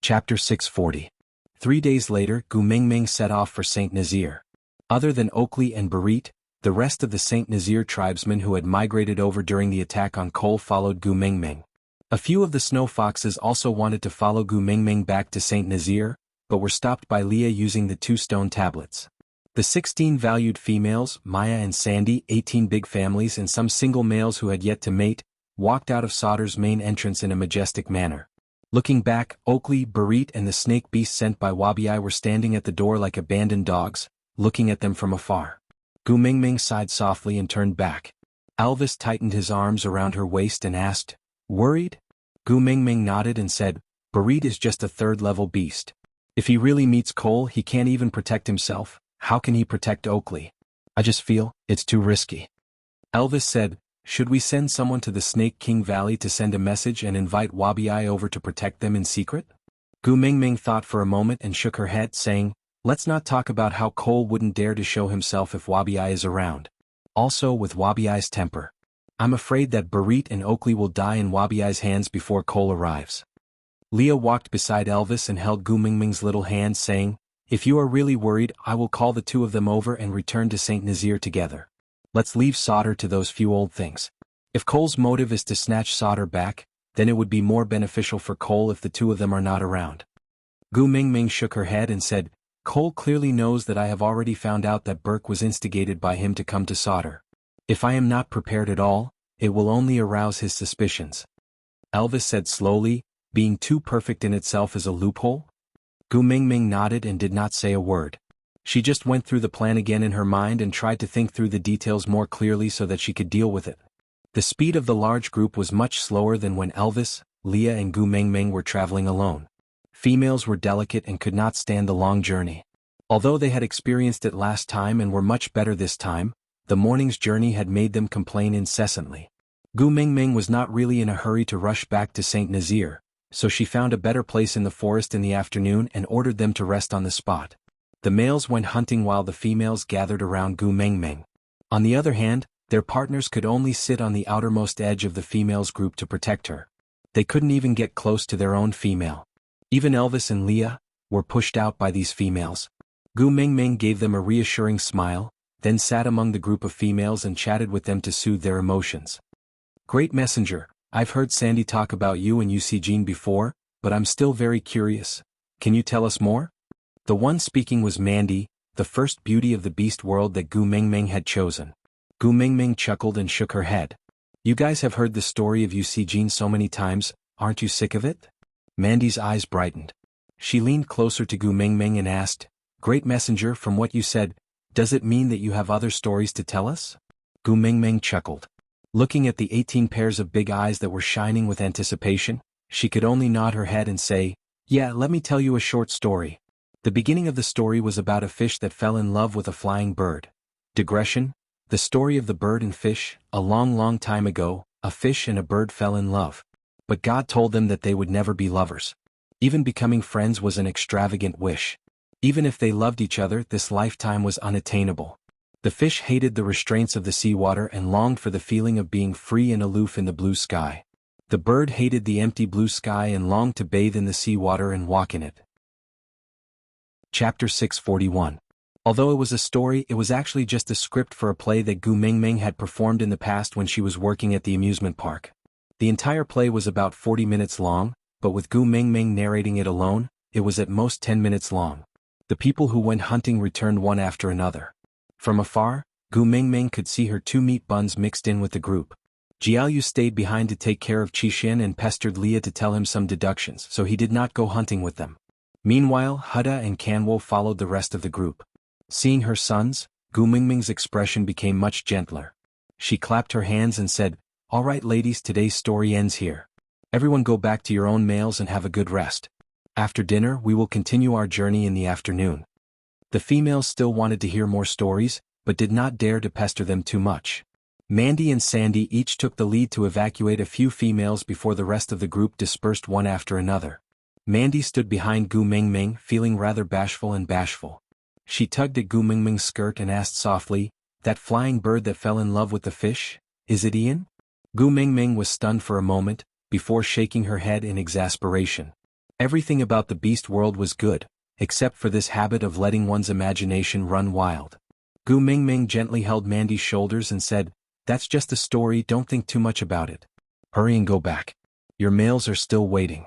Chapter 640. 3 days later, Gu Mingming set off for St. Nazaire. Other than Oakley and Barit, the rest of the St. Nazaire tribesmen who had migrated over during the attack on Cole followed Gu Mingming. A few of the snow foxes also wanted to follow Gu Mingming back to St. Nazaire, but were stopped by Leah using the 2 stone tablets. The 16 valued females, Maya and Sandy, 18 big families and some single males who had yet to mate, walked out of Sauter's main entrance in a majestic manner. Looking back, Oakley, Barit and the snake beast sent by Wabi were standing at the door like abandoned dogs, looking at them from afar. Gu Mingming sighed softly and turned back. Elvis tightened his arms around her waist and asked, "Worried?" Gu Mingming nodded and said, "Barit is just a 3rd-level beast. If he really meets Cole, he can't even protect himself. How can he protect Oakley? I just feel it's too risky." Elvis said, "Should we send someone to the Snake King Valley to send a message and invite Wabi over to protect them in secret?" Gu Mingming thought for a moment and shook her head, saying, "Let's not talk about how Cole wouldn't dare to show himself if Wabi is around. Also, with Wabi's temper, I'm afraid that Barit and Oakley will die in Wabi's hands before Cole arrives." Leah walked beside Elvis and held Gu Mingming's little hand, saying, "If you are really worried, I will call the 2 of them over and return to St. Nazaire together. Let's leave Sauter to those few old things. If Cole's motive is to snatch Sauter back, then it would be more beneficial for Cole if the 2 of them are not around." Gu Mingming shook her head and said, "Cole clearly knows that I have already found out that Burke was instigated by him to come to Sauter. If I am not prepared at all, it will only arouse his suspicions." Elvis said slowly, "Being too perfect in itself is a loophole?" Gu Mingming nodded and did not say a word. She just went through the plan again in her mind and tried to think through the details more clearly so that she could deal with it. The speed of the large group was much slower than when Elvis, Leah and Gu Mingming were traveling alone. Females were delicate and could not stand the long journey. Although they had experienced it last time and were much better this time, the morning's journey had made them complain incessantly. Gu Mingming was not really in a hurry to rush back to St. Nazaire, so she found a better place in the forest in the afternoon and ordered them to rest on the spot. The males went hunting while the females gathered around Gu Mingming. On the other hand, their partners could only sit on the outermost edge of the females' group to protect her. They couldn't even get close to their own female. Even Elvis and Leah were pushed out by these females. Gu Mingming gave them a reassuring smile, then sat among the group of females and chatted with them to soothe their emotions. "Great messenger, I've heard Sandy talk about you and Jean before, but I'm still very curious. Can you tell us more?" The one speaking was Mandy, the first beauty of the beast world that Gu Mingming had chosen. Gu Mingming chuckled and shook her head. "You guys have heard the story of Jean so many times, aren't you sick of it?" Mandy's eyes brightened. She leaned closer to Gu Mingming and asked, "Great messenger, from what you said, does it mean that you have other stories to tell us?" Gu Mingming chuckled. Looking at the 18 pairs of big eyes that were shining with anticipation, she could only nod her head and say, "Yeah, let me tell you a short story." The beginning of the story was about a fish that fell in love with a flying bird. Digression: the story of the bird and fish. A long, long time ago, a fish and a bird fell in love. But God told them that they would never be lovers. Even becoming friends was an extravagant wish. Even if they loved each other, this lifetime was unattainable. The fish hated the restraints of the seawater and longed for the feeling of being free and aloof in the blue sky. The bird hated the empty blue sky and longed to bathe in the seawater and walk in it. Chapter 641. Although it was a story, it was actually just a script for a play that Gu Mingming had performed in the past when she was working at the amusement park. The entire play was about 40 minutes long, but with Gu Mingming narrating it alone, it was at most 10 minutes long. The people who went hunting returned one after another. From afar, Gu Mingming could see her 2 meat buns mixed in with the group. Jiaoyu stayed behind to take care of Qixin and pestered Leah to tell him some deductions, so he did not go hunting with them. Meanwhile, Huda and Kanwo followed the rest of the group. Seeing her sons, Gu Mingming's expression became much gentler. She clapped her hands and said, "All right ladies, today's story ends here. Everyone go back to your own males and have a good rest. After dinner we will continue our journey in the afternoon." The females still wanted to hear more stories, but did not dare to pester them too much. Mandy and Sandy each took the lead to evacuate a few females before the rest of the group dispersed one after another. Mandy stood behind Gu Mingming, feeling rather bashful. She tugged at Gu Mingming's skirt and asked softly, "That flying bird that fell in love with the fish, is it Ian?" Gu Mingming was stunned for a moment, before shaking her head in exasperation. Everything about the beast world was good, except for this habit of letting one's imagination run wild. Gu Mingming gently held Mandy's shoulders and said, "That's just a story, don't think too much about it. Hurry and go back. Your males are still waiting."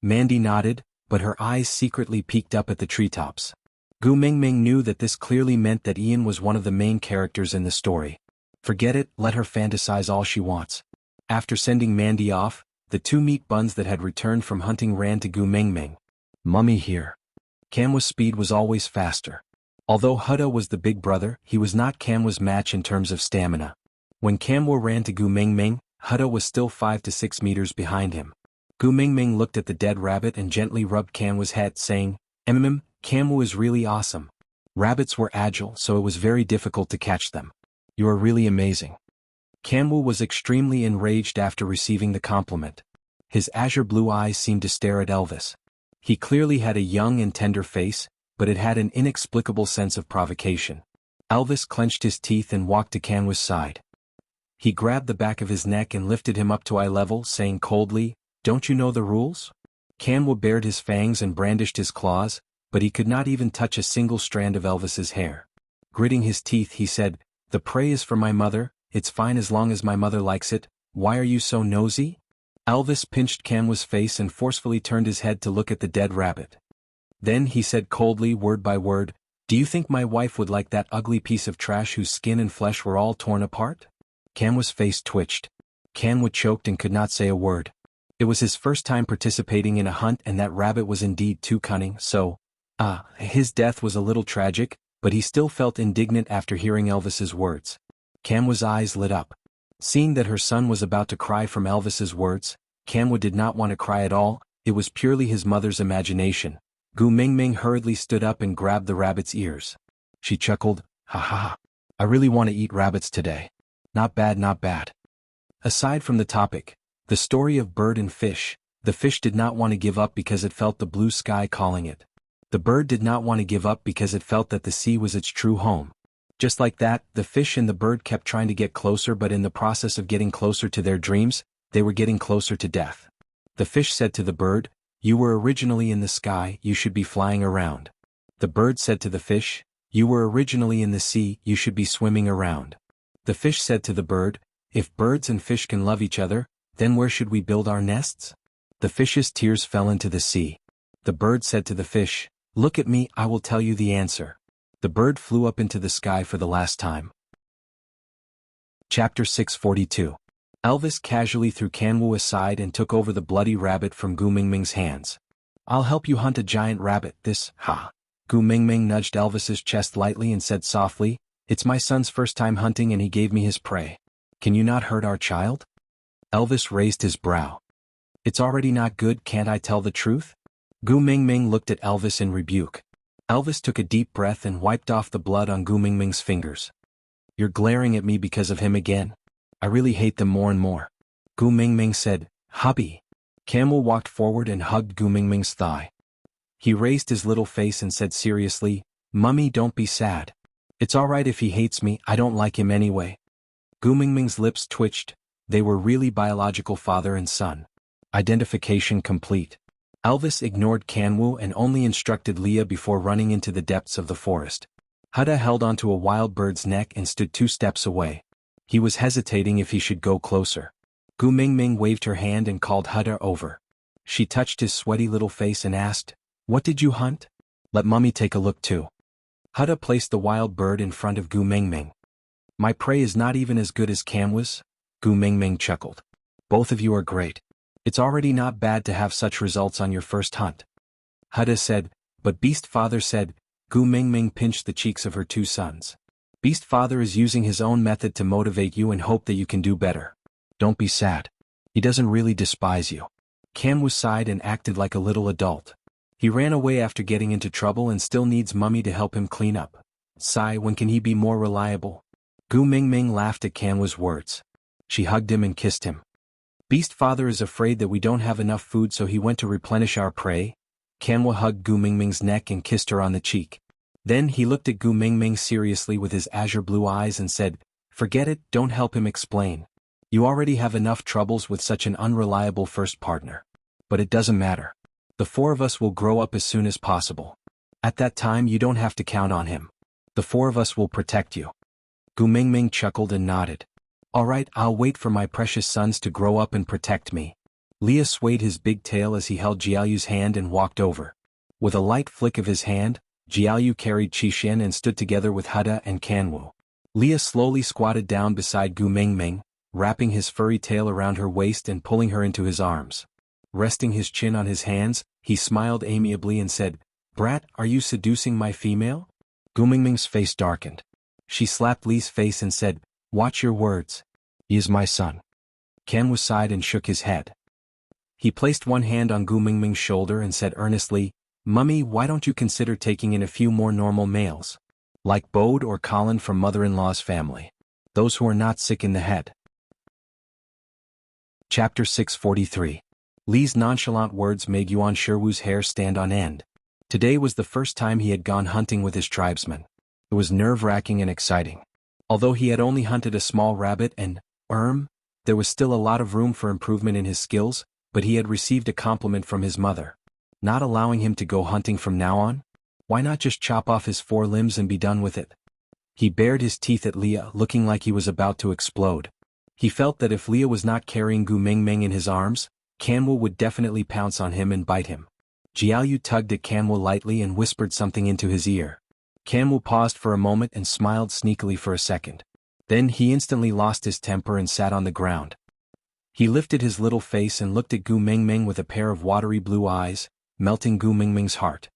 Mandy nodded, but her eyes secretly peeked up at the treetops. Gu Mingming knew that this clearly meant that Ian was one of the main characters in the story. Forget it, let her fantasize all she wants. After sending Mandy off, the two meat buns that had returned from hunting ran to Gu Mingming. "Mummy here." Kamwa's speed was always faster. Although Hutta was the big brother, he was not Kamwa's match in terms of stamina. When Kamwa ran to Gu Mingming, Hutta was still 5 to 6 meters behind him. Gu Mingming looked at the dead rabbit and gently rubbed Kamwa's head, saying, Kamwa is really awesome. Rabbits were agile, so it was very difficult to catch them. You are really amazing." Kamwa was extremely enraged after receiving the compliment. His azure blue eyes seemed to stare at Elvis. He clearly had a young and tender face, but it had an inexplicable sense of provocation. Elvis clenched his teeth and walked to Kamwa's side. He grabbed the back of his neck and lifted him up to eye level, saying coldly, "Don't you know the rules?" Kamwa bared his fangs and brandished his claws, but he could not even touch a single strand of Elvis's hair. Gritting his teeth, he said, "The prey is for my mother, it's fine as long as my mother likes it, why are you so nosy?" Elvis pinched Kamwa's face and forcefully turned his head to look at the dead rabbit. Then he said coldly, word by word, "Do you think my wife would like that ugly piece of trash whose skin and flesh were all torn apart?" Kamwa's face twitched. Kamwa choked and could not say a word. It was his first time participating in a hunt, and that rabbit was indeed too cunning, so, his death was a little tragic, but he still felt indignant after hearing Elvis's words. Kamwa's eyes lit up. Seeing that her son was about to cry from Elvis's words, Kamwa did not want to cry at all, it was purely his mother's imagination. Gu Mingming hurriedly stood up and grabbed the rabbit's ears. She chuckled, "Ha ha ha. I really want to eat rabbits today. Not bad, not bad." Aside from the topic, the story of bird and fish, the fish did not want to give up because it felt the blue sky calling it. The bird did not want to give up because it felt that the sea was its true home. Just like that, the fish and the bird kept trying to get closer, but in the process of getting closer to their dreams, they were getting closer to death. The fish said to the bird, "You were originally in the sky, you should be flying around." The bird said to the fish, "You were originally in the sea, you should be swimming around." The fish said to the bird, "If birds and fish can love each other, then where should we build our nests?" The fish's tears fell into the sea. The bird said to the fish, "Look at me, I will tell you the answer." The bird flew up into the sky for the last time. Chapter 642. Elvis casually threw Kamwa aside and took over the bloody rabbit from Gu Mingming's hands. "I'll help you hunt a giant rabbit, Gu Mingming nudged Elvis's chest lightly and said softly, "It's my son's first time hunting and he gave me his prey. Can you not hurt our child?" Elvis raised his brow. "It's already not good, can't I tell the truth?" Gu Mingming looked at Elvis in rebuke. Elvis took a deep breath and wiped off the blood on Gu Mingming's fingers. "You're glaring at me because of him again. I really hate them more and more." Gu Mingming said, "Hubby." Kamwa walked forward and hugged Gu Mingming's thigh. He raised his little face and said seriously, "Mummy, don't be sad. It's alright if he hates me, I don't like him anyway." Gu Mingming's lips twitched. They were really biological father and son. Identification complete. Elvis ignored Kamwa and only instructed Leah before running into the depths of the forest. Hutta held onto a wild bird's neck and stood 2 steps away. He was hesitating if he should go closer. Gu Mingming waved her hand and called Hutta over. She touched his sweaty little face and asked, "What did you hunt? Let Mummy take a look too." Hutta placed the wild bird in front of Gu Mingming. "My prey is not even as good as Kamwa's," Gu Mingming chuckled. "Both of you are great. It's already not bad to have such results on your first hunt." Hutta said, "But Beast Father said," Gu Mingming pinched the cheeks of her 2 sons. "Beast Father is using his own method to motivate you and hope that you can do better. Don't be sad. He doesn't really despise you." Kamwa sighed and acted like a little adult. He ran away after getting into trouble and still needs Mummy to help him clean up. Sigh, when can he be more reliable? Gu Mingming laughed at Kamwa's words. She hugged him and kissed him. "Beast Father is afraid that we don't have enough food, so he went to replenish our prey." Kamwa hugged Gu Mingming's neck and kissed her on the cheek. Then he looked at Gu Mingming seriously with his azure blue eyes and said, "Forget it, don't help him explain. You already have enough troubles with such an unreliable first partner. But it doesn't matter. The four of us will grow up as soon as possible. At that time you don't have to count on him. The four of us will protect you. Gu Mingming chuckled and nodded. All right, I'll wait for my precious sons to grow up and protect me. Leah swayed his big tail as he held Jiaoyu's hand and walked over. With a light flick of his hand, Jiaoyu carried Qixin and stood together with Huda and Kanwu. Leah slowly squatted down beside Gu Mingming, wrapping his furry tail around her waist and pulling her into his arms. Resting his chin on his hands, he smiled amiably and said, "Brat, are you seducing my female?" Gu Mingming's face darkened. She slapped Li's face and said, "Watch your words. He is my son." Kanwu sighed and shook his head. He placed one hand on Gu Mingming's shoulder and said earnestly, "Mummy, why don't you consider taking in a few more normal males? Like Bode or Colin from mother-in-law's family. Those who are not sick in the head." Chapter 643. Li's nonchalant words made Yuan Shiwu's hair stand on end. Today was the first time he had gone hunting with his tribesmen. It was nerve-wracking and exciting. Although he had only hunted a small rabbit and there was still a lot of room for improvement in his skills, but he had received a compliment from his mother. Not allowing him to go hunting from now on? Why not just chop off his 4 limbs and be done with it? He bared his teeth at Leah, looking like he was about to explode. He felt that if Leah was not carrying Gu Mingming in his arms, Kanwu would definitely pounce on him and bite him. Jiaoyu tugged at Kanwu lightly and whispered something into his ear. Kanwu paused for a moment and smiled sneakily for a second. Then he instantly lost his temper and sat on the ground. He lifted his little face and looked at Gu Mingming with a pair of watery blue eyes, melting Gu Mingming's heart.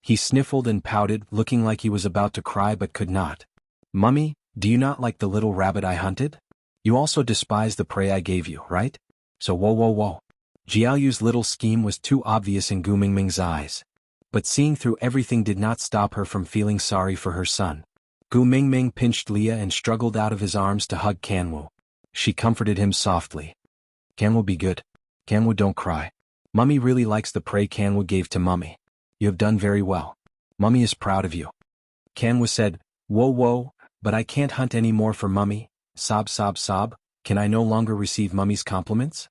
He sniffled and pouted, looking like he was about to cry but could not. "Mummy, do you not like the little rabbit I hunted? You also despise the prey I gave you, right? So whoa. Jiaoyu's little scheme was too obvious in Gu Mingming's eyes. But seeing through everything did not stop her from feeling sorry for her son. Gu Mingming pinched Leah and struggled out of his arms to hug Kanwu. She comforted him softly. "Kanwu, be good. Kanwu, don't cry. Mummy really likes the prey Kanwu gave to Mummy. You have done very well. Mummy is proud of you." Kanwu said, Whoa, but I can't hunt any more for Mummy. Sob. Can I no longer receive Mummy's compliments?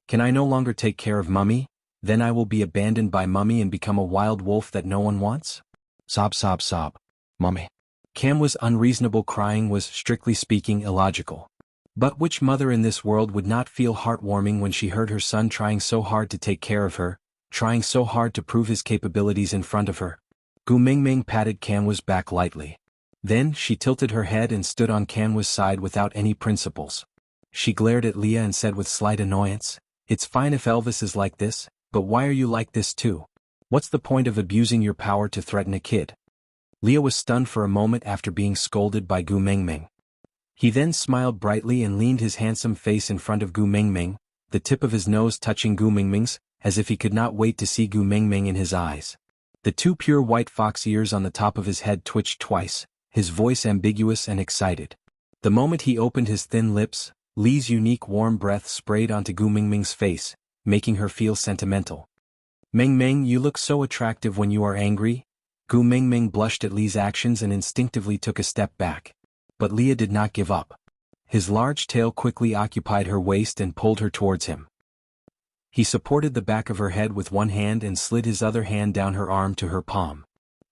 Can I no longer take care of Mummy? Then I will be abandoned by Mummy and become a wild wolf that no one wants? Sob. Mummy. Kanwu's unreasonable crying was, strictly speaking, illogical. But which mother in this world would not feel heartwarming when she heard her son trying so hard to take care of her, trying so hard to prove his capabilities in front of her? Gu Mingming patted Kanwu's back lightly. Then she tilted her head and stood on Kanwu's side without any principles. She glared at Leah and said with slight annoyance, "It's fine if Elvis is like this, but why are you like this too? What's the point of abusing your power to threaten a kid?" Leah was stunned for a moment after being scolded by Gu Mingming. He then smiled brightly and leaned his handsome face in front of Gu Mingming, the tip of his nose touching Gu Mingming's, as if he could not wait to see Gu Mingming in his eyes. The 2 pure white fox ears on the top of his head twitched twice, his voice ambiguous and excited. The moment he opened his thin lips, Li's unique warm breath sprayed onto Gu Mingming's face, making her feel sentimental. "Mingming, you look so attractive when you are angry." Gu Mingming blushed at Li's actions and instinctively took a step back. But Leah did not give up. His large tail quickly occupied her waist and pulled her towards him. He supported the back of her head with one hand and slid his other hand down her arm to her palm.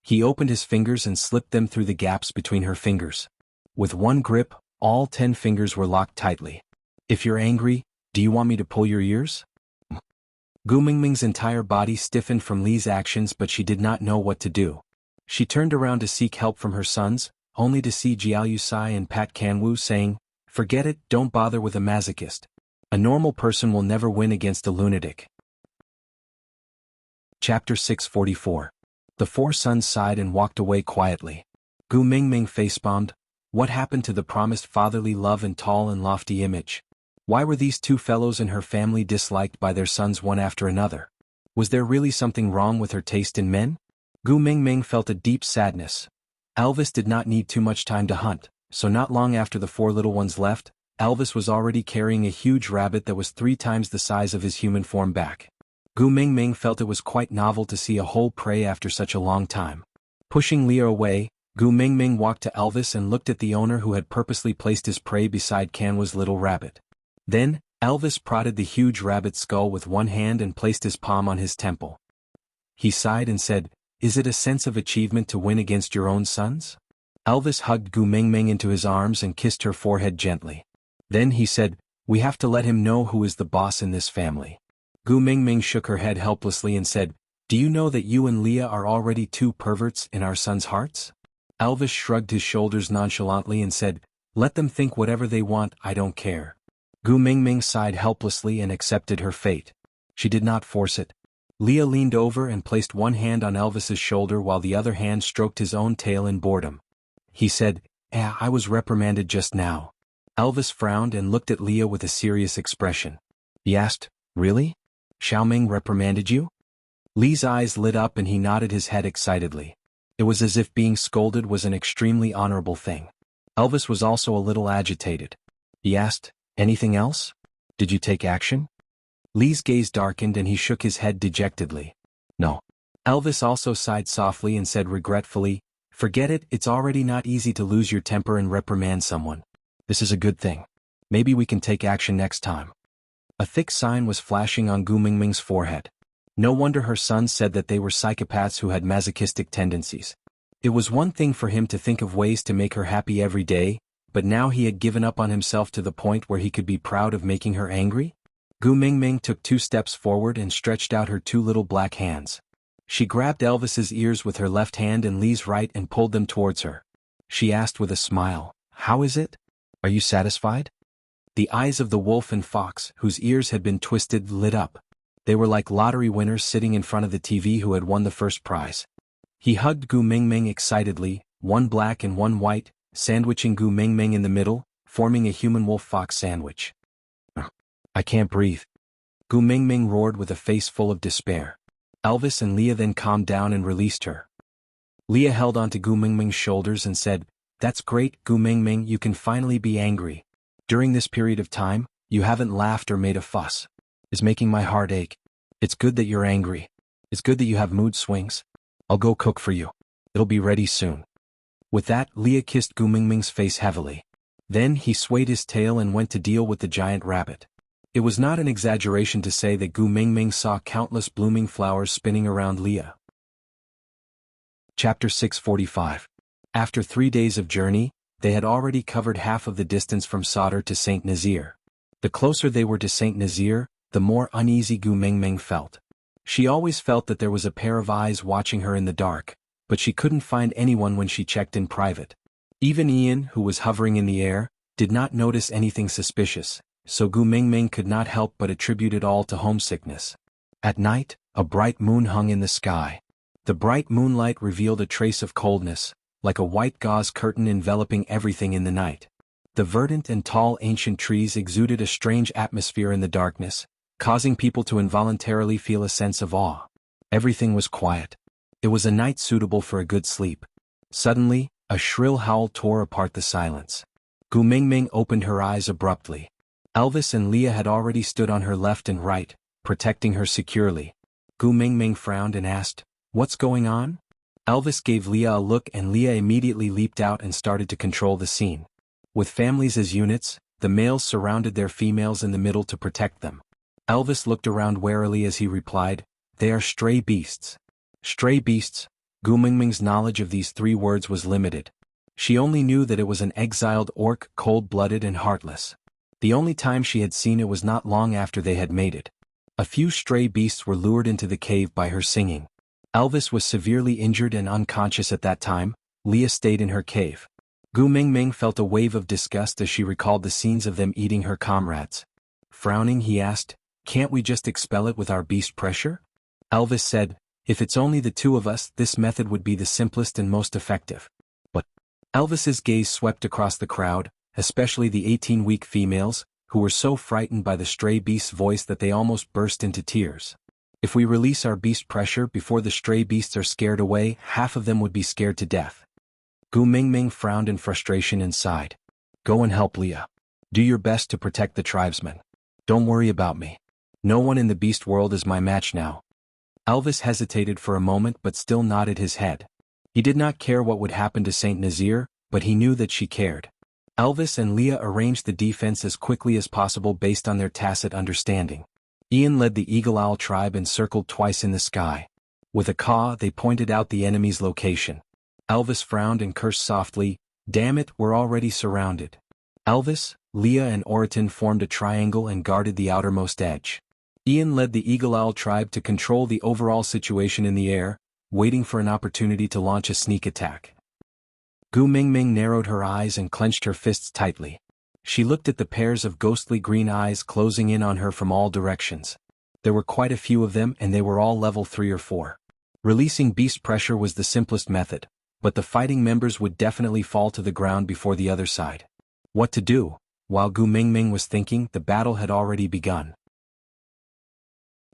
He opened his fingers and slipped them through the gaps between her fingers. With one grip, all 10 fingers were locked tightly. "If you're angry, do you want me to pull your ears?" Gu Mingming's entire body stiffened from Li's actions, but she did not know what to do. She turned around to seek help from her sons, only to see Jiaoyu sigh and pat Kanwu, saying, "Forget it, don't bother with a masochist. A normal person will never win against a lunatic." Chapter 644. The 4 sons sighed and walked away quietly. Gu Mingming facepalmed. What happened to the promised fatherly love and tall and lofty image? Why were these 2 fellows in her family disliked by their sons one after another? Was there really something wrong with her taste in men? Gu Mingming felt a deep sadness. Elvis did not need too much time to hunt, so not long after the 4 little ones left, Elvis was already carrying a huge rabbit that was 3 times the size of his human form back. Gu Mingming felt it was quite novel to see a whole prey after such a long time. Pushing Leah away, Gu Mingming walked to Elvis and looked at the owner who had purposely placed his prey beside Kanwu's little rabbit. Then, Elvis prodded the huge rabbit's skull with one hand and placed his palm on his temple. He sighed and said, "Is it a sense of achievement to win against your own sons?" Elvis hugged Gu Mingming into his arms and kissed her forehead gently. Then he said, "We have to let him know who is the boss in this family." Gu Mingming shook her head helplessly and said, "Do you know that you and Leah are already two perverts in our sons' hearts?" Elvis shrugged his shoulders nonchalantly and said, "Let them think whatever they want, I don't care." Gu Mingming sighed helplessly and accepted her fate. She did not force it. Leah leaned over and placed one hand on Elvis's shoulder while the other hand stroked his own tail in boredom. He said, I was reprimanded just now." Elvis frowned and looked at Leah with a serious expression. He asked, "Really? Xiaoming reprimanded you?" Lee's eyes lit up and he nodded his head excitedly. It was as if being scolded was an extremely honorable thing. Elvis was also a little agitated. He asked, "Anything else? Did you take action?" Lee's gaze darkened and he shook his head dejectedly. "No." Elvis also sighed softly and said regretfully, "Forget it, it's already not easy to lose your temper and reprimand someone. This is a good thing. Maybe we can take action next time." A thick sign was flashing on Gu Mingming's forehead. No wonder her sons said that they were psychopaths who had masochistic tendencies. It was one thing for him to think of ways to make her happy every day, but now he had given up on himself to the point where he could be proud of making her angry? Gu Mingming took 2 steps forward and stretched out her 2 little black hands. She grabbed Elvis's ears with her left hand and Lee's right and pulled them towards her. She asked with a smile, "How is it? Are you satisfied?" The eyes of the wolf and fox, whose ears had been twisted, lit up. They were like lottery winners sitting in front of the TV who had won the first prize. He hugged Gu Mingming excitedly, one black and one white, sandwiching Gu Mingming in the middle, forming a human wolf-fox sandwich. "I can't breathe." Gu Mingming roared with a face full of despair. Elvis and Leah then calmed down and released her. Leah held onto Gu Mingming's shoulders and said, "That's great, Gu Mingming, you can finally be angry. During this period of time, you haven't laughed or made a fuss. It's making my heart ache. It's good that you're angry. It's good that you have mood swings. I'll go cook for you. It'll be ready soon." With that, Leah kissed Gu Mingming's face heavily. Then he swayed his tail and went to deal with the giant rabbit. It was not an exaggeration to say that Gu Mingming saw countless blooming flowers spinning around Leah. Chapter 645. After 3 days of journey, they had already covered half of the distance from Sadr to Saint Nazaire. The closer they were to Saint Nazaire, the more uneasy Gu Mingming felt. She always felt that there was a pair of eyes watching her in the dark, but she couldn't find anyone when she checked in private. Even Ian, who was hovering in the air, did not notice anything suspicious, so Gu Mingming could not help but attribute it all to homesickness. At night, a bright moon hung in the sky. The bright moonlight revealed a trace of coldness, like a white gauze curtain enveloping everything in the night. The verdant and tall ancient trees exuded a strange atmosphere in the darkness, causing people to involuntarily feel a sense of awe. Everything was quiet. It was a night suitable for a good sleep. Suddenly, a shrill howl tore apart the silence. Gu Mingming opened her eyes abruptly. Elvis and Leah had already stood on her left and right, protecting her securely. Gu Mingming frowned and asked, "What's going on?" Elvis gave Leah a look and Leah immediately leaped out and started to control the scene. With families as units, the males surrounded their females in the middle to protect them. Elvis looked around warily as he replied, "They are stray beasts." Stray beasts? Gu Mingming's knowledge of these 3 words was limited. She only knew that it was an exiled orc, cold-blooded and heartless. The only time she had seen it was not long after they had mated. A few stray beasts were lured into the cave by her singing. Elvis was severely injured and unconscious at that time. Leah stayed in her cave. Gu Mingming felt a wave of disgust as she recalled the scenes of them eating her comrades. Frowning, he asked, "Can't we just expel it with our beast pressure?" Elvis said, "If it's only the 2 of us, this method would be the simplest and most effective." But Elvis's gaze swept across the crowd, especially the 18-week females, who were so frightened by the stray beast's voice that they almost burst into tears. "If we release our beast pressure before the stray beasts are scared away, half of them would be scared to death." Gu Mingming frowned in frustration and sighed. "Go and help Leah. Do your best to protect the tribesmen. Don't worry about me. No one in the beast world is my match now." Elvis hesitated for a moment but still nodded his head. He did not care what would happen to Saint Nazaire, but he knew that she cared. Elvis and Leah arranged the defense as quickly as possible based on their tacit understanding. Ian led the Eagle Owl tribe and circled twice in the sky. With a caw, they pointed out the enemy's location. Elvis frowned and cursed softly, "Damn it, we're already surrounded." Elvis, Leah and Oriton formed a triangle and guarded the outermost edge. Ian led the Eagle Owl tribe to control the overall situation in the air, waiting for an opportunity to launch a sneak attack. Gu Mingming narrowed her eyes and clenched her fists tightly. She looked at the pairs of ghostly green eyes closing in on her from all directions. There were quite a few of them and they were all level 3 or 4. Releasing beast pressure was the simplest method, but the fighting members would definitely fall to the ground before the other side. What to do? While Gu Mingming was thinking, the battle had already begun.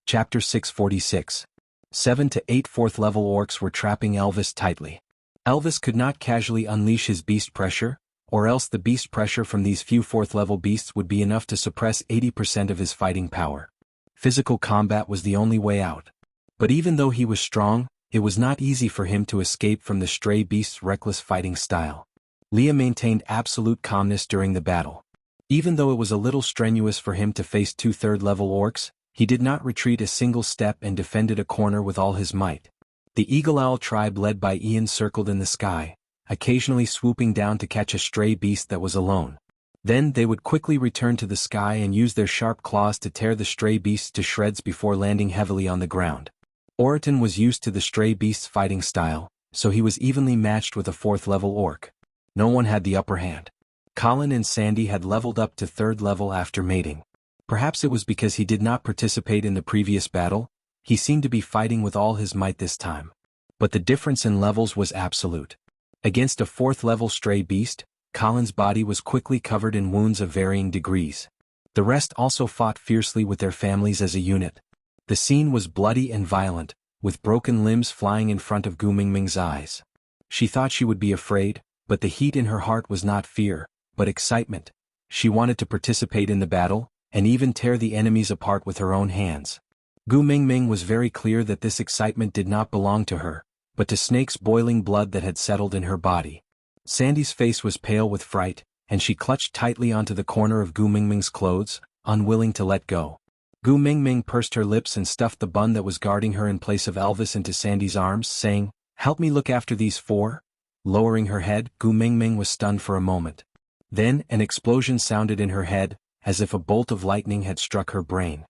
Chapter 646. 7 to 8 4th-level orcs were trapping Elvis tightly. Elvis could not casually unleash his beast pressure, or else the beast pressure from these few 4th-level beasts would be enough to suppress 80% of his fighting power. Physical combat was the only way out. But even though he was strong, it was not easy for him to escape from the stray beast's reckless fighting style. Leah maintained absolute calmness during the battle. Even though it was a little strenuous for him to face 2 3rd-level orcs, he did not retreat a single step and defended a corner with all his might. The Eagle Owl tribe led by Ian circled in the sky, occasionally swooping down to catch a stray beast that was alone. Then they would quickly return to the sky and use their sharp claws to tear the stray beasts to shreds before landing heavily on the ground. Oriton was used to the stray beast's fighting style, so he was evenly matched with a 4th-level orc. No one had the upper hand. Colin and Sandy had leveled up to 3rd level after mating. Perhaps it was because he did not participate in the previous battle, he seemed to be fighting with all his might this time. But the difference in levels was absolute. Against a 4th-level stray beast, Colin's body was quickly covered in wounds of varying degrees. The rest also fought fiercely with their families as a unit. The scene was bloody and violent, with broken limbs flying in front of Gu Mingming's eyes. She thought she would be afraid, but the heat in her heart was not fear, but excitement. She wanted to participate in the battle, and even tear the enemies apart with her own hands. Gu Mingming was very clear that this excitement did not belong to her, but to Snake's boiling blood that had settled in her body. Sandy's face was pale with fright, and she clutched tightly onto the corner of Gu Mingming's clothes, unwilling to let go. Gu Mingming pursed her lips and stuffed the bun that was guarding her in place of Elvis into Sandy's arms, saying, "Help me look after these 4. Lowering her head, Gu Mingming was stunned for a moment. Then an explosion sounded in her head, as if a bolt of lightning had struck her brain.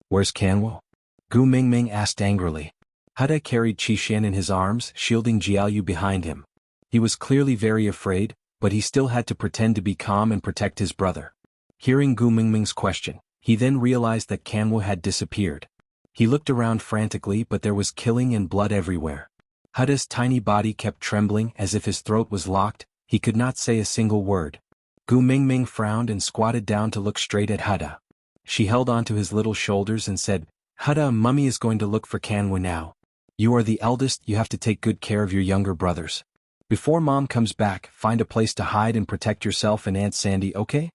"Where's Kanwo?" Gu Mingming asked angrily. Huda carried Qixuan in his arms, shielding Jiaoyu behind him. He was clearly very afraid, but he still had to pretend to be calm and protect his brother. Hearing Gu Mingming's question, he then realized that Kanwo had disappeared. He looked around frantically, but there was killing and blood everywhere. Huda's tiny body kept trembling as if his throat was locked, he could not say a single word. Gu Mingming frowned and squatted down to look straight at Huda. She held onto his little shoulders and said, "Huda, Mummy is going to look for Kanwo now. You are the eldest, you have to take good care of your younger brothers. Before Mom comes back, find a place to hide and protect yourself and Aunt Sandy, okay?"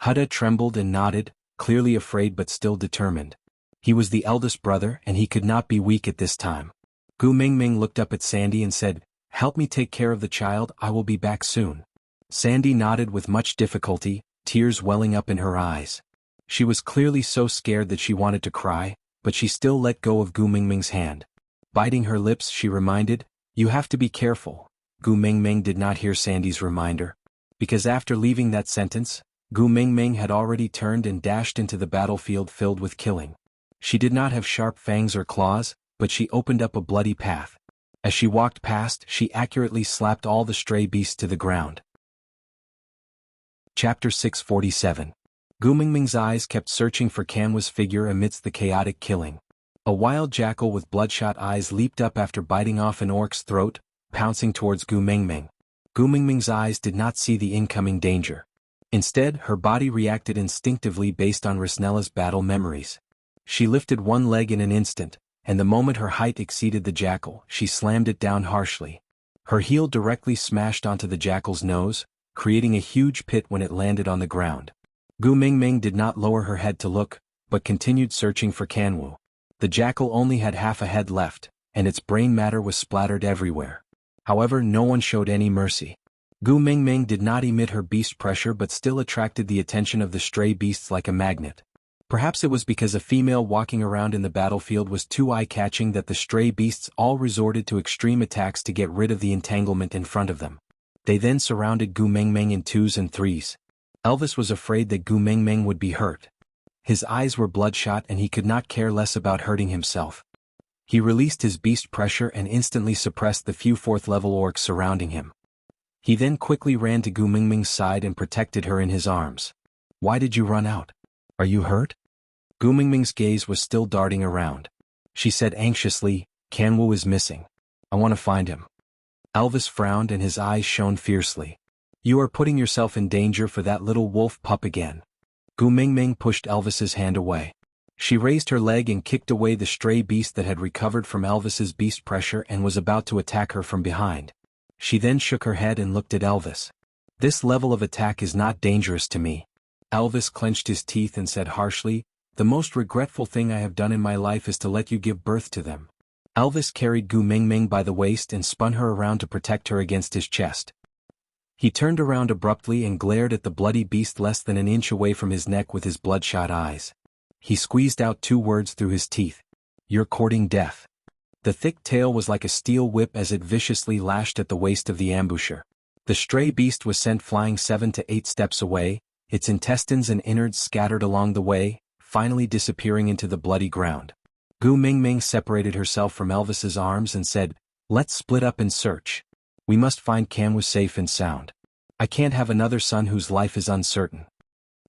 Huda trembled and nodded, clearly afraid but still determined. He was the eldest brother and he could not be weak at this time. Gu Mingming looked up at Sandy and said, "Help me take care of the child, I will be back soon." Sandy nodded with much difficulty, tears welling up in her eyes. She was clearly so scared that she wanted to cry, but she still let go of Gu Mingming's hand. Biting her lips, she reminded, "You have to be careful." Gu Mingming did not hear Sandy's reminder. Because after leaving that sentence, Gu Mingming had already turned and dashed into the battlefield filled with killing. She did not have sharp fangs or claws, but she opened up a bloody path. As she walked past, she accurately slapped all the stray beasts to the ground. Chapter 647. Gu Mingming's eyes kept searching for Kanwo's figure amidst the chaotic killing. A wild jackal with bloodshot eyes leaped up after biting off an orc's throat, pouncing towards Gu Mingming. Gu Mingming's eyes did not see the incoming danger. Instead, her body reacted instinctively based on Risnella's battle memories. She lifted one leg in an instant, and the moment her height exceeded the jackal, she slammed it down harshly. Her heel directly smashed onto the jackal's nose, creating a huge pit when it landed on the ground. Gu Mingming did not lower her head to look, but continued searching for Kanwo. The jackal only had half a head left, and its brain matter was splattered everywhere. However, no one showed any mercy. Gu Mingming did not emit her beast pressure but still attracted the attention of the stray beasts like a magnet. Perhaps it was because a female walking around in the battlefield was too eye-catching that the stray beasts all resorted to extreme attacks to get rid of the entanglement in front of them. They then surrounded Gu Mengmeng in twos and threes. Elvis was afraid that Gu Mengmeng would be hurt. His eyes were bloodshot and he could not care less about hurting himself. He released his beast pressure and instantly suppressed the few fourth-level orcs surrounding him. He then quickly ran to Gu Mengmeng's side and protected her in his arms. "Why did you run out? Are you hurt?" Gu Mengmeng's gaze was still darting around. She said anxiously, "Kanwu is missing. I want to find him." Elvis frowned and his eyes shone fiercely. "You are putting yourself in danger for that little wolf pup again." Gu Mengmeng pushed Elvis's hand away. She raised her leg and kicked away the stray beast that had recovered from Elvis's beast pressure and was about to attack her from behind. She then shook her head and looked at Elvis. "This level of attack is not dangerous to me." Elvis clenched his teeth and said harshly, "The most regretful thing I have done in my life is to let you give birth to them." Elvis carried Gu Mengmeng by the waist and spun her around to protect her against his chest. He turned around abruptly and glared at the bloody beast less than an inch away from his neck with his bloodshot eyes. He squeezed out 2 words through his teeth. "You're courting death." The thick tail was like a steel whip as it viciously lashed at the waist of the ambusher. The stray beast was sent flying 7 to 8 steps away, its intestines and innards scattered along the way, finally disappearing into the bloody ground. Gu Mengmeng separated herself from Elvis's arms and said, "Let's split up and search. We must find Kanwu safe and sound. I can't have another son whose life is uncertain."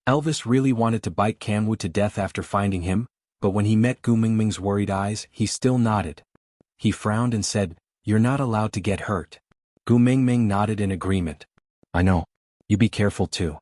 Elvis really wanted to bite Kanwu to death after finding him, but when he met Gu Mengmeng's worried eyes, he still nodded. He frowned and said, "You're not allowed to get hurt." Gu Mengmeng nodded in agreement. "I know. You be careful too."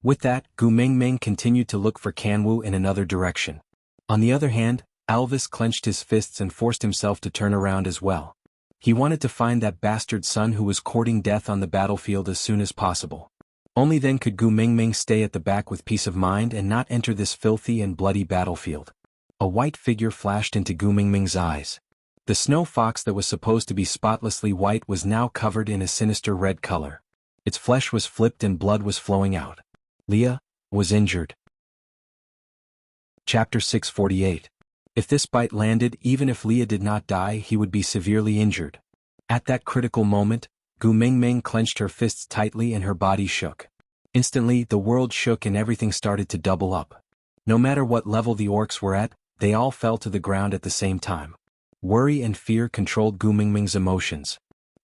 With that, Gu Mengmeng continued to look for Kanwu in another direction. On the other hand, Elvis clenched his fists and forced himself to turn around as well. He wanted to find that bastard son who was courting death on the battlefield as soon as possible. Only then could Gu Mengmeng stay at the back with peace of mind and not enter this filthy and bloody battlefield. A white figure flashed into Gu Mengmeng's eyes. The snow fox that was supposed to be spotlessly white was now covered in a sinister red color. Its flesh was flipped and blood was flowing out. Leah was injured. Chapter 648. If this bite landed, even if Leah did not die, he would be severely injured. At that critical moment, Gu Mengmeng clenched her fists tightly and her body shook. Instantly, the world shook and everything started to double up. No matter what level the orcs were at, they all fell to the ground at the same time. Worry and fear controlled Gu Mengmeng's emotions.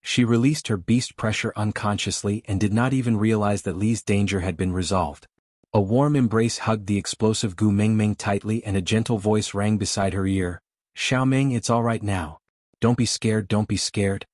She released her beast pressure unconsciously and did not even realize that Li's danger had been resolved. A warm embrace hugged the explosive Gu Mengmeng tightly and a gentle voice rang beside her ear. "Xiaoming, it's all right now. Don't be scared, don't be scared."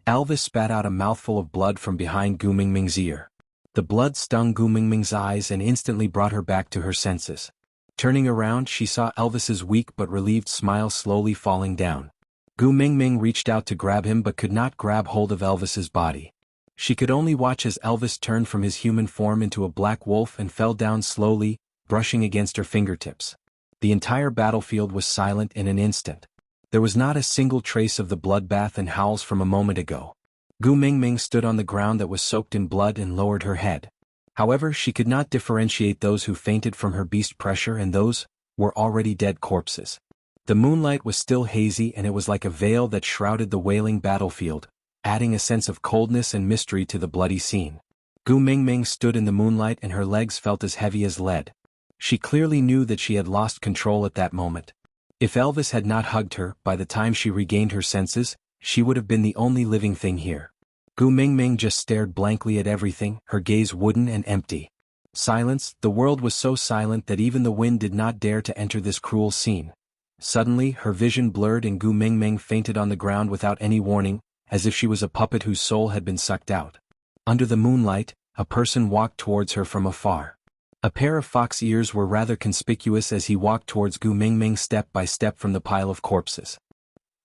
Elvis spat out a mouthful of blood from behind Gu Mengmeng's ear. The blood stung Gu Mengmeng's eyes and instantly brought her back to her senses. Turning around, she saw Elvis's weak but relieved smile slowly falling down. Gu Mengmeng reached out to grab him but could not grab hold of Elvis's body. She could only watch as Elvis turned from his human form into a black wolf and fell down slowly, brushing against her fingertips. The entire battlefield was silent in an instant. There was not a single trace of the bloodbath and howls from a moment ago. Gu Mengmeng stood on the ground that was soaked in blood and lowered her head. However, she could not differentiate those who fainted from her beast pressure and those were already dead corpses. The moonlight was still hazy and it was like a veil that shrouded the wailing battlefield, adding a sense of coldness and mystery to the bloody scene. Gu Mengmeng stood in the moonlight and her legs felt as heavy as lead. She clearly knew that she had lost control at that moment. If Elvis had not hugged her, by the time she regained her senses, she would have been the only living thing here. Gu Mengmeng just stared blankly at everything, her gaze wooden and empty. Silence, the world was so silent that even the wind did not dare to enter this cruel scene. Suddenly, her vision blurred and Gu Mengmeng fainted on the ground without any warning, as if she was a puppet whose soul had been sucked out. Under the moonlight, a person walked towards her from afar. A pair of fox ears were rather conspicuous as he walked towards Gu Mengmeng step by step from the pile of corpses.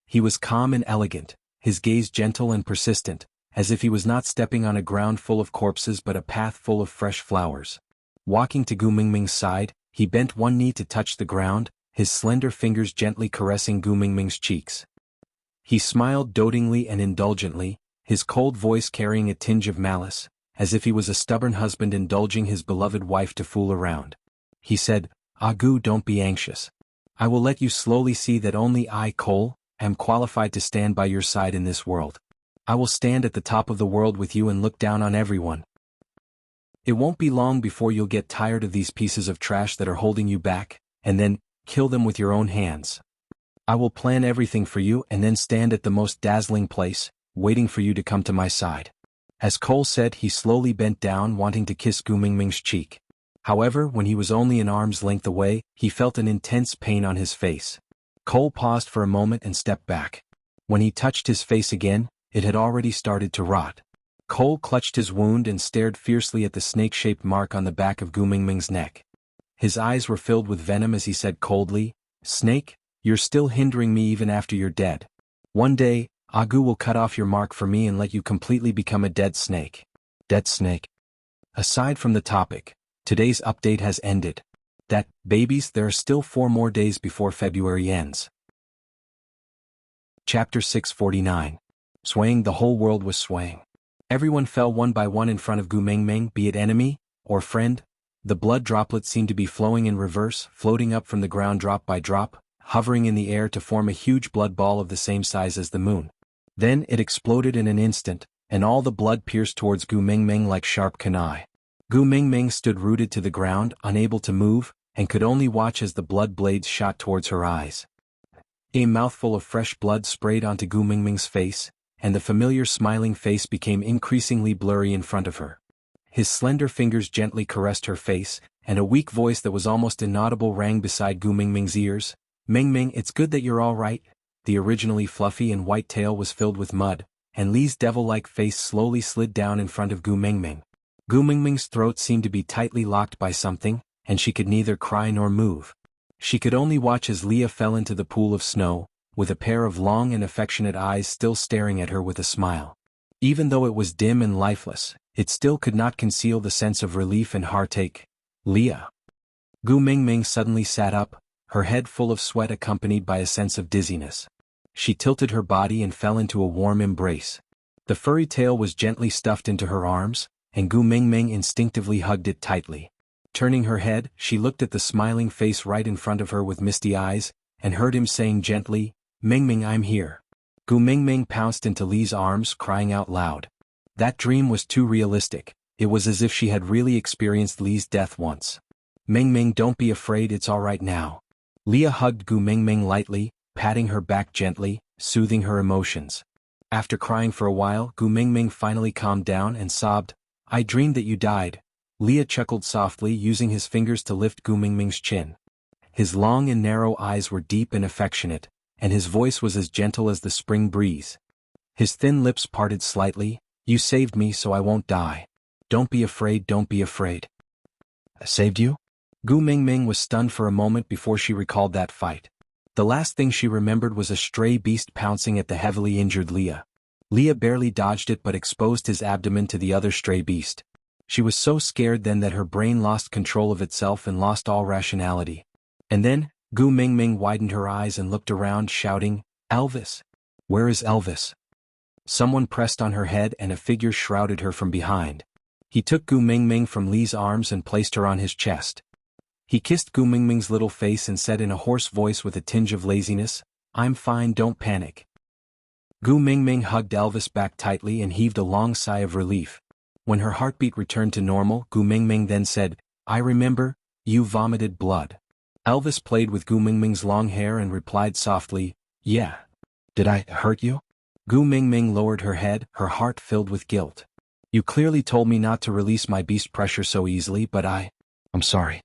He was calm and elegant, his gaze gentle and persistent, as if he was not stepping on a ground full of corpses but a path full of fresh flowers. Walking to Gu Mengmeng's side, he bent one knee to touch the ground, his slender fingers gently caressing Gu Mengmeng's cheeks. He smiled dotingly and indulgently, his cold voice carrying a tinge of malice, as if he was a stubborn husband indulging his beloved wife to fool around. He said, Gu, don't be anxious. I will let you slowly see that only I, Cole, am qualified to stand by your side in this world. I will stand at the top of the world with you and look down on everyone. It won't be long before you'll get tired of these pieces of trash that are holding you back, and then kill them with your own hands. I will plan everything for you and then stand at the most dazzling place, waiting for you to come to my side. As Cole said, he slowly bent down, wanting to kiss Gu Mingming's cheek. However, when he was only an arm's length away, he felt an intense pain on his face. Cole paused for a moment and stepped back. When he touched his face again, it had already started to rot. Cole clutched his wound and stared fiercely at the snake-shaped mark on the back of Gu Mingming's neck. His eyes were filled with venom as he said coldly, "Snake, you're still hindering me even after you're dead. One day, Gu will cut off your mark for me and let you completely become a dead snake." Dead snake. Aside from the topic, today's update has ended. Babies, there are still 4 more days before February ends. Chapter 649. Swaying. The whole world was swaying. Everyone fell one by one in front of Gu Mingming, be it enemy or friend. The blood droplets seemed to be flowing in reverse, floating up from the ground drop by drop, hovering in the air to form a huge blood ball of the same size as the moon. Then it exploded in an instant, and all the blood pierced towards Gu Mingming like sharp kunai. Gu Mingming stood rooted to the ground, unable to move, and could only watch as the blood blades shot towards her eyes. A mouthful of fresh blood sprayed onto Gu Mingming's face, and the familiar smiling face became increasingly blurry in front of her. His slender fingers gently caressed her face, and a weak voice that was almost inaudible rang beside Gu Mingming's ears. "Mingming, it's good that you're all right." The originally fluffy and white tail was filled with mud, and Li's devil-like face slowly slid down in front of Gu Mingming. Gu Mingming's throat seemed to be tightly locked by something, and she could neither cry nor move. She could only watch as Leah fell into the pool of snow, with a pair of long and affectionate eyes still staring at her with a smile. Even though it was dim and lifeless, it still could not conceal the sense of relief and heartache. "Leah." Gu Mingming suddenly sat up, her head full of sweat accompanied by a sense of dizziness. She tilted her body and fell into a warm embrace. The furry tail was gently stuffed into her arms, and Gu Mingming instinctively hugged it tightly. Turning her head, she looked at the smiling face right in front of her with misty eyes, and heard him saying gently, "Mingming, I'm here." Gu Mingming pounced into Li's arms, crying out loud. That dream was too realistic. It was as if she had really experienced Li's death once. "Mingming, don't be afraid, it's all right now." Leah hugged Gu Mingming lightly, patting her back gently, soothing her emotions. After crying for a while, Gu Mingming finally calmed down and sobbed, "I dreamed that you died." Leah chuckled softly, using his fingers to lift Gu Mingming's chin. His long and narrow eyes were deep and affectionate, and his voice was as gentle as the spring breeze. His thin lips parted slightly. "You saved me, so I won't die. Don't be afraid, don't be afraid." "I saved you?" Gu Mingming was stunned for a moment before she recalled that fight. The last thing she remembered was a stray beast pouncing at the heavily injured Leah. Leah barely dodged it but exposed his abdomen to the other stray beast. She was so scared then that her brain lost control of itself and lost all rationality. And then, Gu Mingming widened her eyes and looked around, shouting, "Elvis! Where is Elvis?" Someone pressed on her head and a figure shrouded her from behind. He took Gu Mingming from Li's arms and placed her on his chest. He kissed Gu Mingming's little face and said in a hoarse voice with a tinge of laziness, "I'm fine, don't panic." Gu Mingming hugged Elvis back tightly and heaved a long sigh of relief. When her heartbeat returned to normal, Gu Mingming then said, "I remember, you vomited blood." Elvis played with Gu Mingming's long hair and replied softly, "Yeah. Did I hurt you?" Gu Mingming lowered her head, her heart filled with guilt. "You clearly told me not to release my beast pressure so easily, but I'm sorry."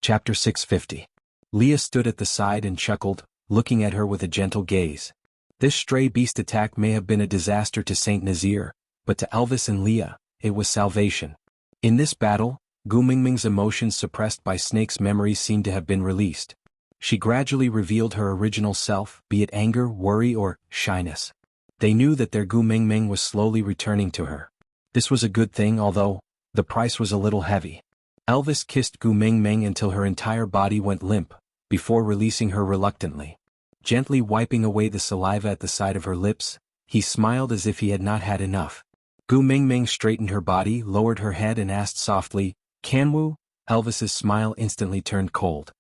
Chapter 650. Leah stood at the side and chuckled, looking at her with a gentle gaze. This stray beast attack may have been a disaster to Saint Nazir, but to Elvis and Leah, it was salvation. In this battle, Gu Mingming's emotions suppressed by Snake's memories seemed to have been released. She gradually revealed her original self, be it anger, worry, or shyness. They knew that their Gu Mingming was slowly returning to her. This was a good thing, although the price was a little heavy. Elvis kissed Gu Mingming until her entire body went limp, before releasing her reluctantly. Gently wiping away the saliva at the side of her lips, he smiled as if he had not had enough. Gu Mingming straightened her body, lowered her head and asked softly, "Kanwu?" Elvis's smile instantly turned cold.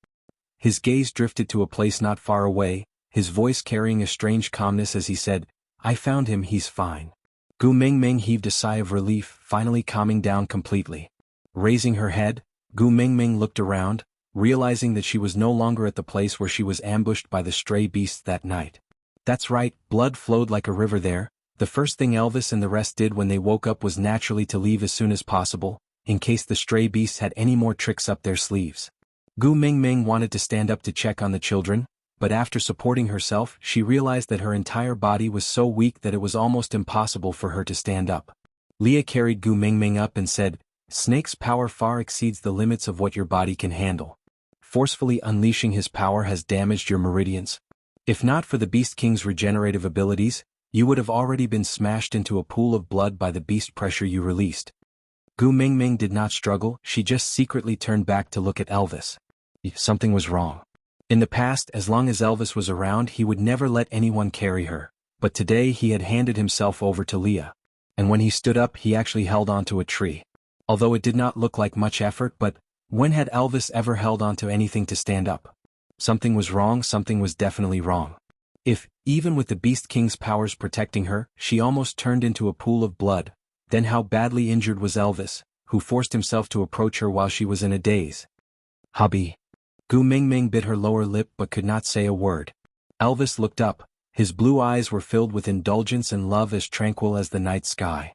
His gaze drifted to a place not far away, his voice carrying a strange calmness as he said, "I found him, he's fine." Gu Mingming heaved a sigh of relief, finally calming down completely. Raising her head, Gu Mingming looked around, realizing that she was no longer at the place where she was ambushed by the stray beasts that night. That's right, blood flowed like a river there. The first thing Elvis and the rest did when they woke up was naturally to leave as soon as possible, in case the stray beasts had any more tricks up their sleeves. Gu Mingming wanted to stand up to check on the children, but after supporting herself she realized that her entire body was so weak that it was almost impossible for her to stand up. Leah carried Gu Mingming up and said, "Snake's power far exceeds the limits of what your body can handle. Forcefully unleashing his power has damaged your meridians. If not for the Beast King's regenerative abilities, you would have already been smashed into a pool of blood by the beast pressure you released." Gu Mingming did not struggle, she just secretly turned back to look at Elvis. Something was wrong. In the past, as long as Elvis was around, he would never let anyone carry her, but today he had handed himself over to Leah. And when he stood up, he actually held onto a tree. Although it did not look like much effort, but when had Elvis ever held onto anything to stand up? Something was wrong, something was definitely wrong. If, even with the Beast King's powers protecting her, she almost turned into a pool of blood, then how badly injured was Elvis, who forced himself to approach her while she was in a daze? "Hubby." Gu Mingming bit her lower lip but could not say a word. Elvis looked up, his blue eyes were filled with indulgence and love as tranquil as the night sky.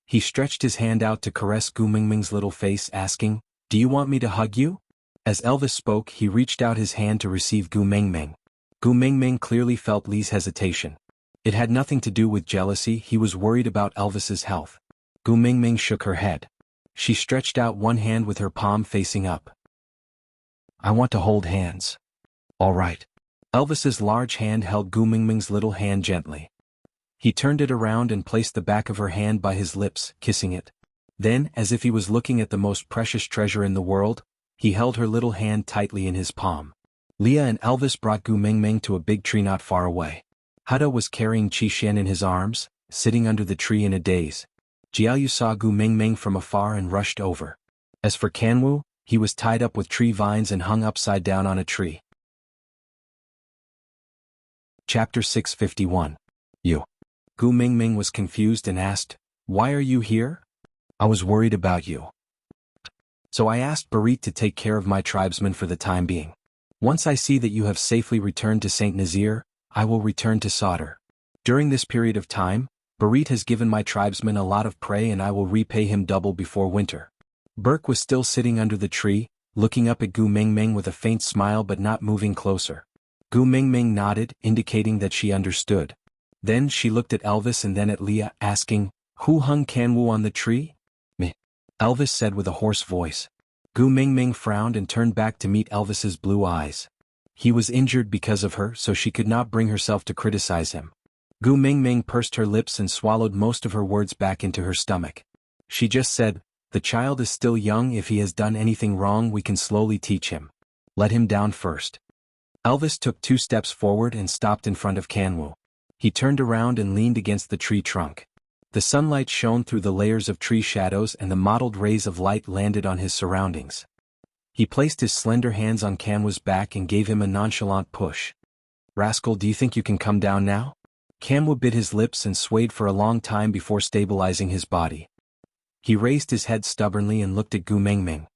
He stretched his hand out to caress Gu Mingming's little face, asking, "Do you want me to hug you?" As Elvis spoke, he reached out his hand to receive Gu Mingming. Gu Mingming clearly felt Li's hesitation. It had nothing to do with jealousy, he was worried about Elvis's health. Gu Mingming shook her head. She stretched out one hand with her palm facing up. "I want to hold hands." "All right." Elvis's large hand held Gu Mingming's little hand gently. He turned it around and placed the back of her hand by his lips, kissing it. Then, as if he was looking at the most precious treasure in the world, he held her little hand tightly in his palm. Leah and Elvis brought Gu Mingming to a big tree not far away. Hada was carrying Qi-Xian in his arms, sitting under the tree in a daze. Jiaoyu saw Gu Mingming from afar and rushed over. As for Kanwu, he was tied up with tree vines and hung upside down on a tree. Chapter 651. You. Gu Mingming was confused and asked, "Why are you here?" "I was worried about you. So I asked Barit to take care of my tribesmen for the time being. Once I see that you have safely returned to Saint Nazir, I will return to Sauter. During this period of time, Barit has given my tribesmen a lot of prey and I will repay him double before winter." Burke was still sitting under the tree, looking up at Gu Mingming with a faint smile but not moving closer. Gu Mingming nodded, indicating that she understood. Then she looked at Elvis and then at Leah, asking, "Who hung Kanwu on the tree?" "Me," Elvis said with a hoarse voice. Gu Mingming frowned and turned back to meet Elvis's blue eyes. He was injured because of her, so she could not bring herself to criticize him. Gu Mingming pursed her lips and swallowed most of her words back into her stomach. She just said, "The child is still young, if he has done anything wrong we can slowly teach him. Let him down first." Elvis took 2 steps forward and stopped in front of Kanwu. He turned around and leaned against the tree trunk. The sunlight shone through the layers of tree shadows and the mottled rays of light landed on his surroundings. He placed his slender hands on Kanwu's back and gave him a nonchalant push. "Rascal, do you think you can come down now?" Kanwu bit his lips and swayed for a long time before stabilizing his body. He raised his head stubbornly and looked at Gu Mingming.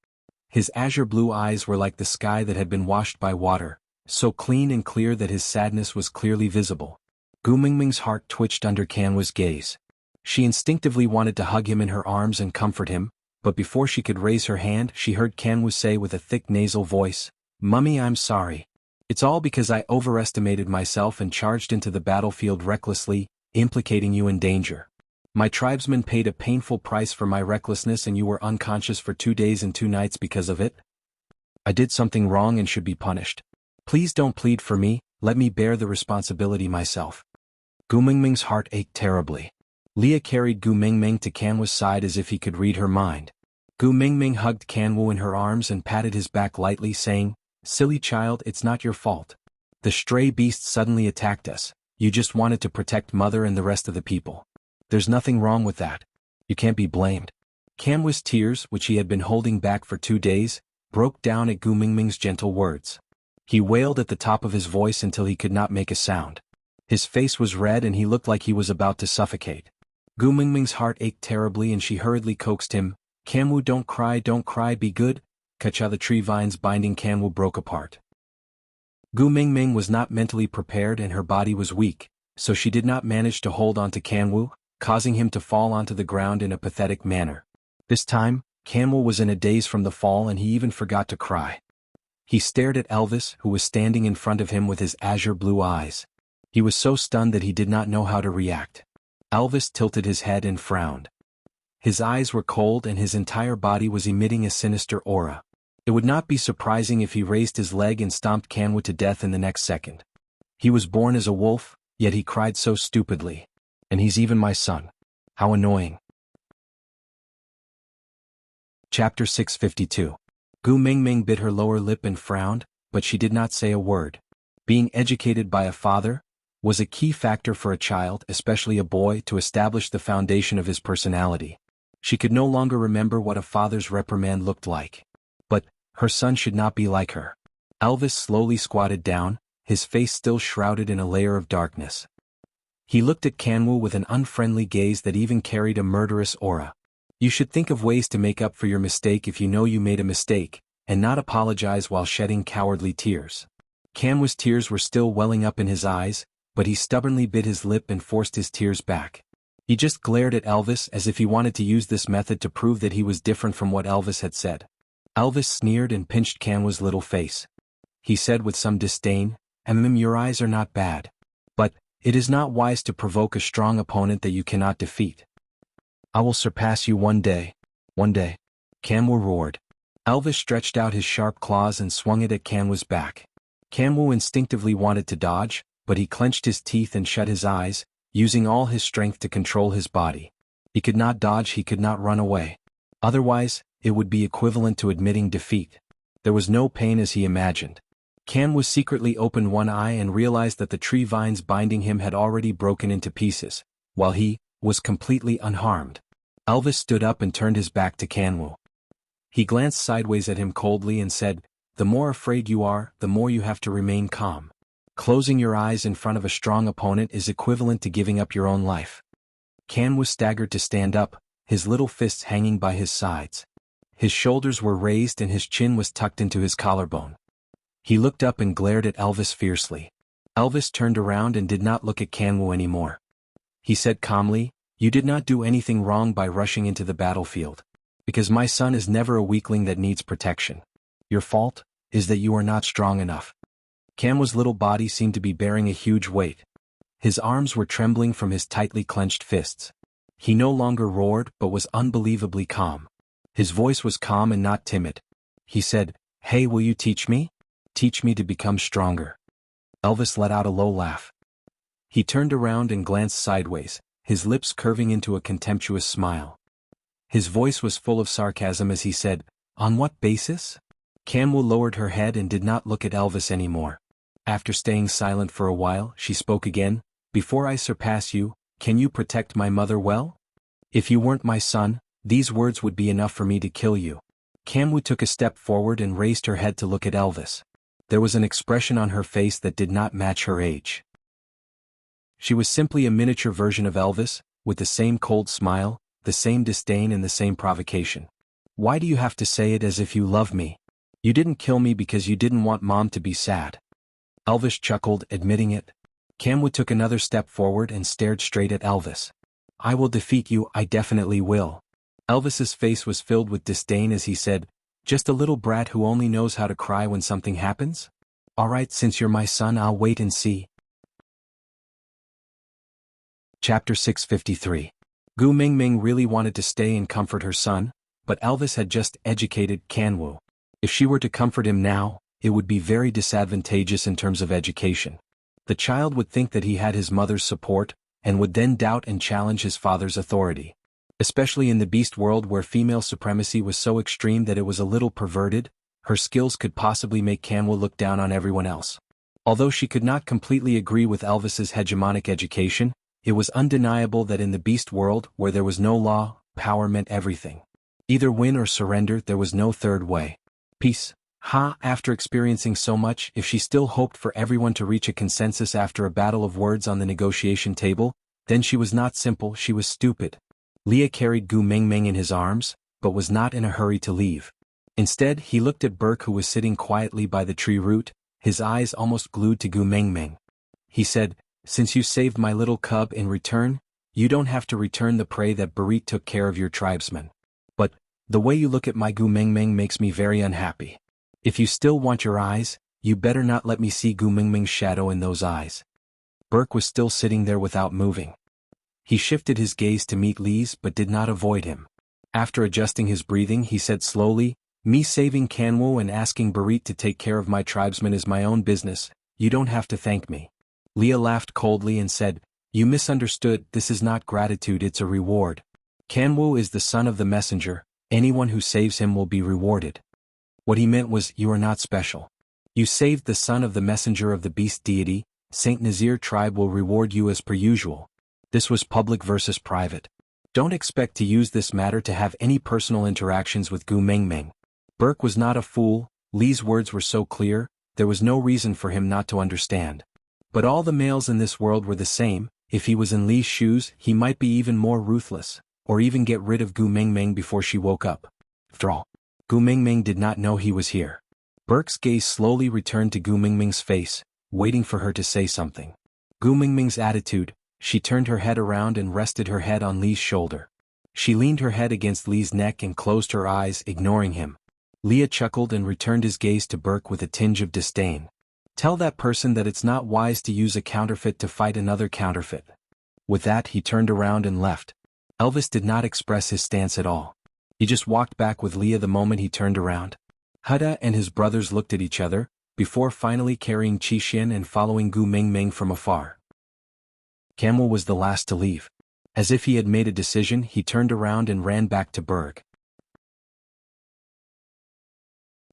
His azure blue eyes were like the sky that had been washed by water, so clean and clear that his sadness was clearly visible. Gu Mingming's heart twitched under Kanwu's gaze. She instinctively wanted to hug him in her arms and comfort him, but before she could raise her hand she heard Kanwu say with a thick nasal voice, "Mummy, I'm sorry. It's all because I overestimated myself and charged into the battlefield recklessly, implicating you in danger. My tribesmen paid a painful price for my recklessness and you were unconscious for 2 days and 2 nights because of it. I did something wrong and should be punished. Please don't plead for me, let me bear the responsibility myself." Gu Mingming's heart ached terribly. Leah carried Gu Mingming to Kanwu's side as if he could read her mind. Gu Mingming hugged Kanwu in her arms and patted his back lightly, saying, "Silly child, it's not your fault. The stray beasts suddenly attacked us, you just wanted to protect Mother and the rest of the people. There's nothing wrong with that. You can't be blamed." Kanwu's tears, which he had been holding back for 2 days, broke down at Gu Mingming's gentle words. He wailed at the top of his voice until he could not make a sound. His face was red and he looked like he was about to suffocate. Gu Mingming's heart ached terribly and she hurriedly coaxed him, "Kanwu, don't cry, be good." Kacha, the tree vines binding Kanwu broke apart. Gu Mingming was not mentally prepared and her body was weak, so she did not manage to hold on to Kanwu, causing him to fall onto the ground in a pathetic manner. This time, Kanwu was in a daze from the fall and he even forgot to cry. He stared at Elvis, who was standing in front of him with his azure blue eyes. He was so stunned that he did not know how to react. Elvis tilted his head and frowned. His eyes were cold and his entire body was emitting a sinister aura. It would not be surprising if he raised his leg and stomped Kanwu to death in the next second. He was born as a wolf, yet he cried so stupidly. And he's even my son. How annoying. Chapter 652. Gu Mingming bit her lower lip and frowned, but she did not say a word. Being educated by a father was a key factor for a child, especially a boy, to establish the foundation of his personality. She could no longer remember what a father's reprimand looked like. But her son should not be like her. Elvis slowly squatted down, his face still shrouded in a layer of darkness. He looked at Kanwu with an unfriendly gaze that even carried a murderous aura. You should think of ways to make up for your mistake if you know you made a mistake, and not apologize while shedding cowardly tears. Kanwu's tears were still welling up in his eyes, but he stubbornly bit his lip and forced his tears back. He just glared at Elvis as if he wanted to use this method to prove that he was different from what Elvis had said. Elvis sneered and pinched Kanwu's little face. He said with some disdain, Your eyes are not bad. But it is not wise to provoke a strong opponent that you cannot defeat. I will surpass you one day. One day. Kanwu roared. Elvis stretched out his sharp claws and swung it at Kanwu's back. Kanwu instinctively wanted to dodge, but he clenched his teeth and shut his eyes, using all his strength to control his body. He could not dodge, he could not run away. Otherwise, it would be equivalent to admitting defeat. There was no pain as he imagined. Kanwu secretly opened one eye and realized that the tree vines binding him had already broken into pieces, while he was completely unharmed. Elvis stood up and turned his back to Kanwu. He glanced sideways at him coldly and said, "The more afraid you are, the more you have to remain calm. Closing your eyes in front of a strong opponent is equivalent to giving up your own life." Kanwu staggered to stand up, his little fists hanging by his sides. His shoulders were raised and his chin was tucked into his collarbone. He looked up and glared at Elvis fiercely. Elvis turned around and did not look at Kanwu anymore. He said calmly, "You did not do anything wrong by rushing into the battlefield. Because my son is never a weakling that needs protection. Your fault is that you are not strong enough." Kanwu's little body seemed to be bearing a huge weight. His arms were trembling from his tightly clenched fists. He no longer roared but was unbelievably calm. His voice was calm and not timid. He said, "Hey, will you teach me? Teach me to become stronger." Elvis let out a low laugh. He turned around and glanced sideways, his lips curving into a contemptuous smile. His voice was full of sarcasm as he said, "On what basis?" Kanwu lowered her head and did not look at Elvis anymore. After staying silent for a while, she spoke again, "Before I surpass you, can you protect my mother well? If you weren't my son, these words would be enough for me to kill you." Kanwu took a step forward and raised her head to look at Elvis. There was an expression on her face that did not match her age. She was simply a miniature version of Elvis, with the same cold smile, the same disdain and the same provocation. "Why do you have to say it as if you love me? You didn't kill me because you didn't want Mom to be sad." Elvis chuckled, admitting it. Kanwu took another step forward and stared straight at Elvis. "I will defeat you, I definitely will." Elvis's face was filled with disdain as he said, "Just a little brat who only knows how to cry when something happens? Alright, since you're my son, I'll wait and see." Chapter 653. Gu Mingming really wanted to stay and comfort her son, but Elvis had just educated Kanwu. If she were to comfort him now, it would be very disadvantageous in terms of education. The child would think that he had his mother's support, and would then doubt and challenge his father's authority. Especially in the beast world where female supremacy was so extreme that it was a little perverted, her skills could possibly make Kanwu look down on everyone else. Although she could not completely agree with Elvis's hegemonic education, it was undeniable that in the beast world where there was no law, power meant everything. Either win or surrender, there was no third way. Peace. After experiencing so much, if she still hoped for everyone to reach a consensus after a battle of words on the negotiation table, then she was not simple, she was stupid. Leah carried Gu Mingming in his arms, but was not in a hurry to leave. Instead, he looked at Burke, who was sitting quietly by the tree root, his eyes almost glued to Gu Mingming. He said, "Since you saved my little cub in return, you don't have to return the prey that Barit took care of your tribesmen. But, the way you look at my Gu Mingming makes me very unhappy. If you still want your eyes, you better not let me see Gu Mingming's shadow in those eyes." Burke was still sitting there without moving. He shifted his gaze to meet Lee's but did not avoid him. After adjusting his breathing, he said slowly, "Me saving Kanwo and asking Barit to take care of my tribesmen is my own business, you don't have to thank me." Leah laughed coldly and said, "You misunderstood, this is not gratitude, it's a reward. Kanwo is the son of the messenger, anyone who saves him will be rewarded." What he meant was, you are not special. You saved the son of the messenger of the beast deity, Saint Nazir tribe will reward you as per usual. This was public versus private. Don't expect to use this matter to have any personal interactions with Gu Mingming. Burke was not a fool, Lee's words were so clear, there was no reason for him not to understand. But all the males in this world were the same, if he was in Lee's shoes, he might be even more ruthless, or even get rid of Gu Mingming before she woke up. After all, Gu Mingming did not know he was here. Burke's gaze slowly returned to Gu Mingming's face, waiting for her to say something. Gu Mingming's attitude, she turned her head around and rested her head on Lee's shoulder. She leaned her head against Lee's neck and closed her eyes, ignoring him. Leah chuckled and returned his gaze to Burke with a tinge of disdain. "Tell that person that it's not wise to use a counterfeit to fight another counterfeit." With that, he turned around and left. Elvis did not express his stance at all. He just walked back with Leah the moment he turned around. Huda and his brothers looked at each other, before finally carrying Qixin and following Gu Mingming from afar. Camel was the last to leave. As if he had made a decision, he turned around and ran back to Berg.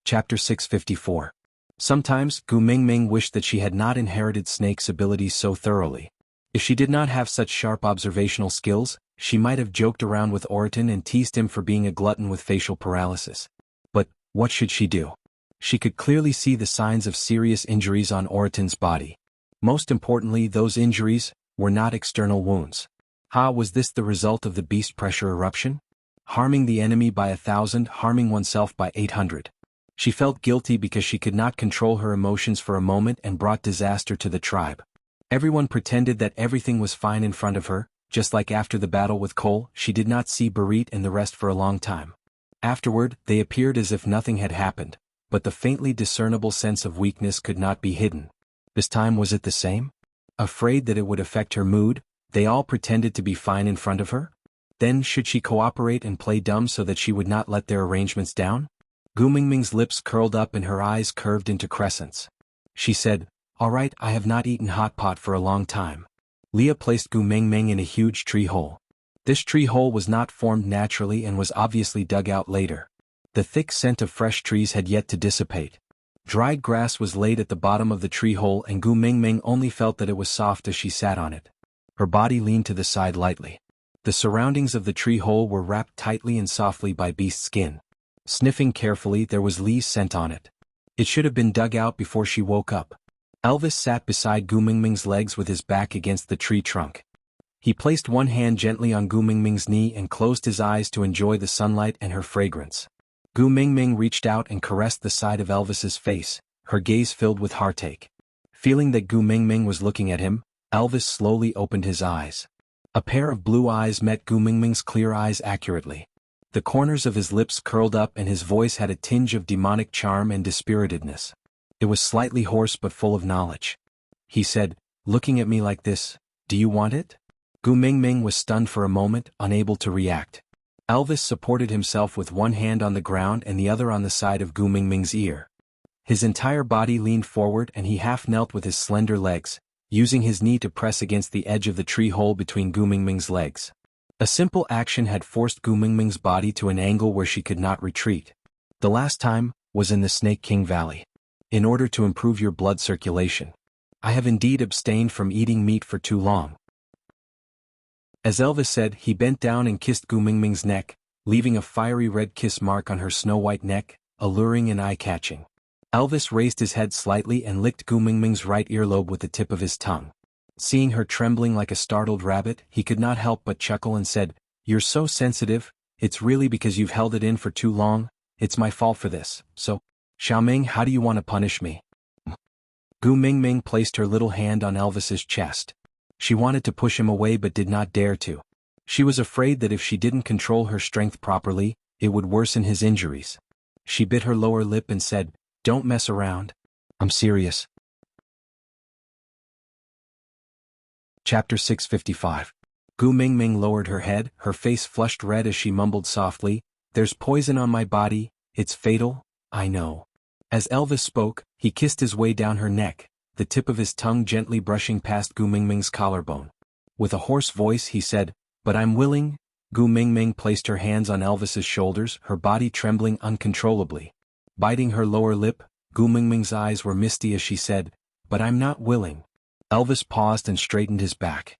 Chapter 654. Sometimes, Gu Mingming wished that she had not inherited Snake's abilities so thoroughly. If she did not have such sharp observational skills, she might have joked around with Oriton and teased him for being a glutton with facial paralysis. But, what should she do? She could clearly see the signs of serious injuries on Oriton's body. Most importantly, those injuries were not external wounds. Was this the result of the beast pressure eruption? Harming the enemy by 1,000, harming oneself by 800. She felt guilty because she could not control her emotions for a moment and brought disaster to the tribe. Everyone pretended that everything was fine in front of her, just like after the battle with Cole, she did not see Barit and the rest for a long time. Afterward, they appeared as if nothing had happened, but the faintly discernible sense of weakness could not be hidden. This time was it the same? Afraid that it would affect her mood, they all pretended to be fine in front of her? Then should she cooperate and play dumb so that she would not let their arrangements down? Gu Mingming's lips curled up and her eyes curved into crescents. She said, "All right, I have not eaten hot pot for a long time." Leah placed Gu Mingming in a huge tree hole. This tree hole was not formed naturally and was obviously dug out later. The thick scent of fresh trees had yet to dissipate. Dried grass was laid at the bottom of the tree hole and Gu Mingming only felt that it was soft as she sat on it. Her body leaned to the side lightly. The surroundings of the tree hole were wrapped tightly and softly by beast skin. Sniffing carefully, there was Lee's scent on it. It should have been dug out before she woke up. Elvis sat beside Gu Mingming's legs with his back against the tree trunk. He placed one hand gently on Gu Mingming's knee and closed his eyes to enjoy the sunlight and her fragrance. Gu Mingming reached out and caressed the side of Elvis's face, her gaze filled with heartache. Feeling that Gu Mingming was looking at him, Elvis slowly opened his eyes. A pair of blue eyes met Gu Mingming's clear eyes accurately. The corners of his lips curled up and his voice had a tinge of demonic charm and dispiritedness. It was slightly hoarse but full of knowledge. He said, "Looking at me like this, do you want it?" Gu Mingming was stunned for a moment, unable to react. Elvis supported himself with one hand on the ground and the other on the side of Gu Mingming's ear. His entire body leaned forward and he half knelt with his slender legs, using his knee to press against the edge of the tree hole between Gu Mingming's legs. A simple action had forced Gu Mingming's body to an angle where she could not retreat. The last time was in the Snake King Valley. In order to improve your blood circulation. I have indeed abstained from eating meat for too long. As Elvis said, he bent down and kissed Gu Mingming's neck, leaving a fiery red kiss mark on her snow-white neck, alluring and eye-catching. Elvis raised his head slightly and licked Gu Mingming's right earlobe with the tip of his tongue. Seeing her trembling like a startled rabbit, he could not help but chuckle and said, "You're so sensitive, it's really because you've held it in for too long, it's my fault for this, so, Xiaoming, how do you want to punish me?" Gu Mingming placed her little hand on Elvis's chest. She wanted to push him away but did not dare to. She was afraid that if she didn't control her strength properly, it would worsen his injuries. She bit her lower lip and said, "Don't mess around. I'm serious." Chapter 655. Gu Mingming lowered her head, her face flushed red as she mumbled softly, "There's poison on my body, it's fatal, I know." As Elvis spoke, he kissed his way down her neck, the tip of his tongue gently brushing past Gu Mingming's collarbone. With a hoarse voice he said, "But I'm willing." Gu Mingming placed her hands on Elvis's shoulders, her body trembling uncontrollably. Biting her lower lip, Gu Mingming's eyes were misty as she said, "But I'm not willing." Elvis paused and straightened his back.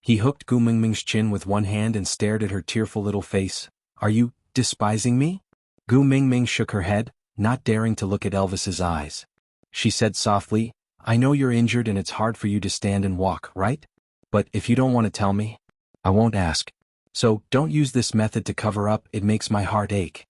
He hooked Gu Mingming's chin with one hand and stared at her tearful little face. "Are you despising me?" Gu Mingming shook her head, not daring to look at Elvis's eyes. She said softly, "I know you're injured and it's hard for you to stand and walk, right? But if you don't want to tell me, I won't ask. So, don't use this method to cover up, it makes my heart ache."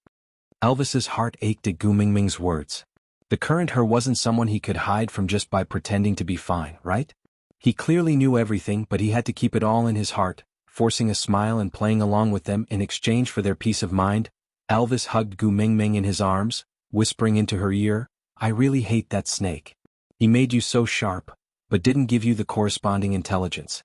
Elvis's heart ached at Gu Mingming's words. The current her wasn't someone he could hide from just by pretending to be fine, right? He clearly knew everything, but he had to keep it all in his heart, forcing a smile and playing along with them in exchange for their peace of mind. Elvis hugged Gu Mingming in his arms, whispering into her ear, "I really hate that snake. He made you so sharp, but didn't give you the corresponding intelligence."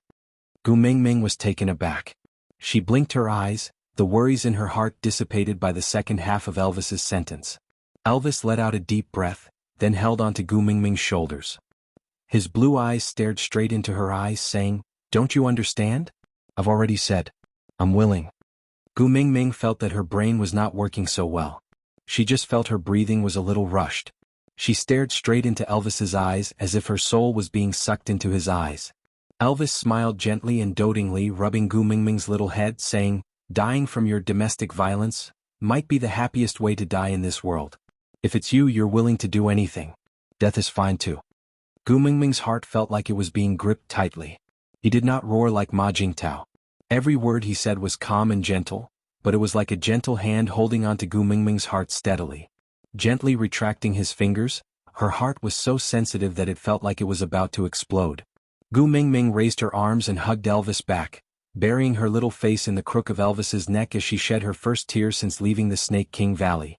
Gu Mingming was taken aback. She blinked her eyes, the worries in her heart dissipated by the second half of Elvis's sentence. Elvis let out a deep breath, then held onto Gu Mingming's shoulders. His blue eyes stared straight into her eyes, saying, "Don't you understand? I've already said, I'm willing." Gu Mingming felt that her brain was not working so well. She just felt her breathing was a little rushed. She stared straight into Elvis's eyes as if her soul was being sucked into his eyes. Elvis smiled gently and dotingly, rubbing Gu Mingming's little head, saying, "Dying from your domestic violence might be the happiest way to die in this world. If it's you, you're willing to do anything. Death is fine too." Gu Mingming's heart felt like it was being gripped tightly. He did not roar like Ma Jingtao. Every word he said was calm and gentle, but it was like a gentle hand holding onto Gu Mingming's heart steadily. Gently retracting his fingers, her heart was so sensitive that it felt like it was about to explode. Gu Mingming raised her arms and hugged Elvis back, burying her little face in the crook of Elvis's neck as she shed her first tears since leaving the Snake King Valley.